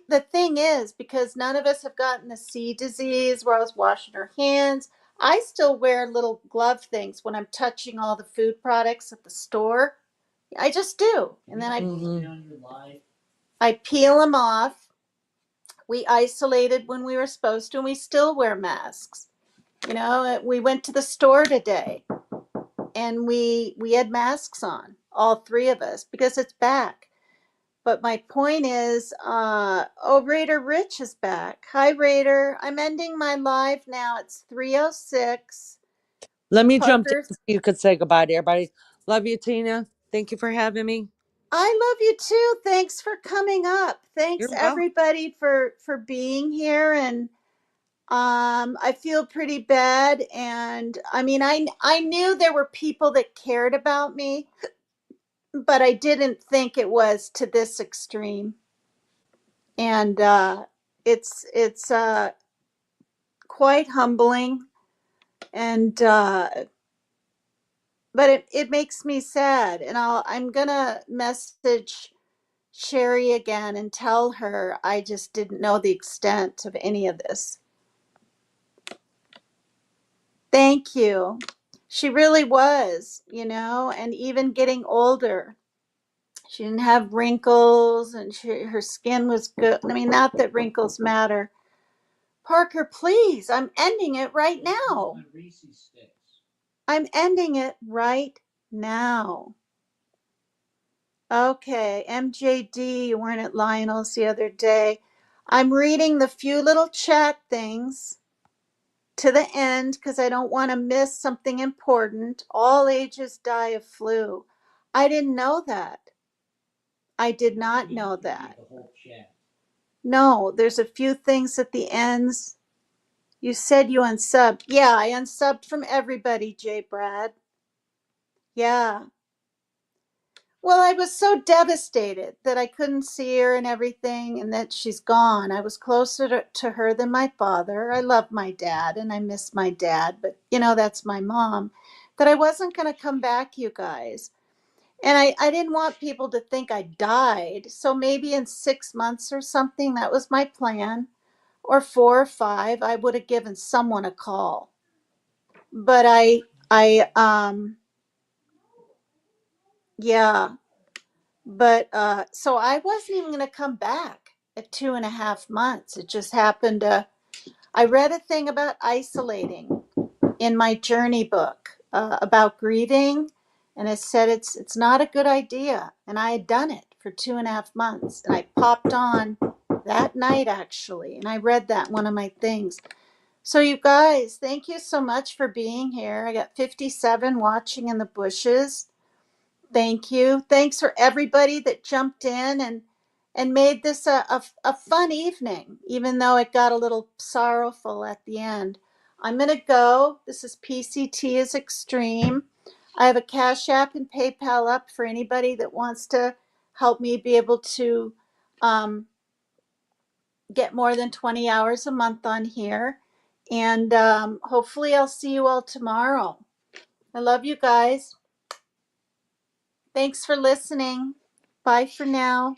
Speaker 1: the thing is, because none of us have gotten the C disease where I was washing our hands, I still wear little glove things when I'm touching all the food products at the store. I just do. And then I peel them off. We isolated when we were supposed to, and we still wear masks. We went to the store today and we had masks on, all three of us, because it's back. But my point is, Raider Rich is back. Hi, Raider. I'm ending my live now. It's 3:06.
Speaker 5: let me jump in
Speaker 1: Parker,
Speaker 5: so you could say goodbye to everybody. Love you, Tina. Thank you for having me.
Speaker 1: I love you too. Thanks for coming up. Thanks
Speaker 5: You're welcome.
Speaker 1: everybody for being here. And I feel pretty bad. And I mean, I knew there were people that cared about me, but I didn't think it was to this extreme. And it's quite humbling, and but it makes me sad. And I'm gonna message Sherry again and tell her I just didn't know the extent of any of this. Thank you. She really was, and even getting older, she didn't have wrinkles, and her skin was good. I mean, not that wrinkles matter. Parker, please, I'm ending it right now. I'm ending it right now. Okay, MJD, you weren't at Lionel's the other day. I'm reading the few little chat things to the end because I don't want to miss something important. All ages die of flu. I didn't know that. I did not know that. No, there's a few things at the ends. You said you unsubbed. Yeah, I unsubbed from everybody, J. Brad. Yeah. Well, I was so devastated that I couldn't see her and everything, and that she's gone. I was closer to her than my father. I love my dad and I miss my dad, but that's my mom. That I wasn't going to come back, you guys. And I didn't want people to think I died. So maybe in 6 months or something, that was my plan, or 4 or 5, I would have given someone a call. But yeah. But so I wasn't even going to come back at 2.5 months. It just happened to. I read a thing about isolating in my journey book about grieving, and it said it's not a good idea. And I had done it for 2.5 months, and I popped on that night actually, and I read that in one of my things. So you guys, thank you so much for being here. I got 57 watching in the bushes. Thank you. Thanks for everybody that jumped in and made this a fun evening, even though it got a little sorrowful at the end. I'm going to go. This is PCT is Extreme. I have a Cash App and PayPal up for anybody that wants to help me be able to get more than 20 hours a month on here. And hopefully I'll see you all tomorrow. I love you guys. Thanks for listening. Bye for now.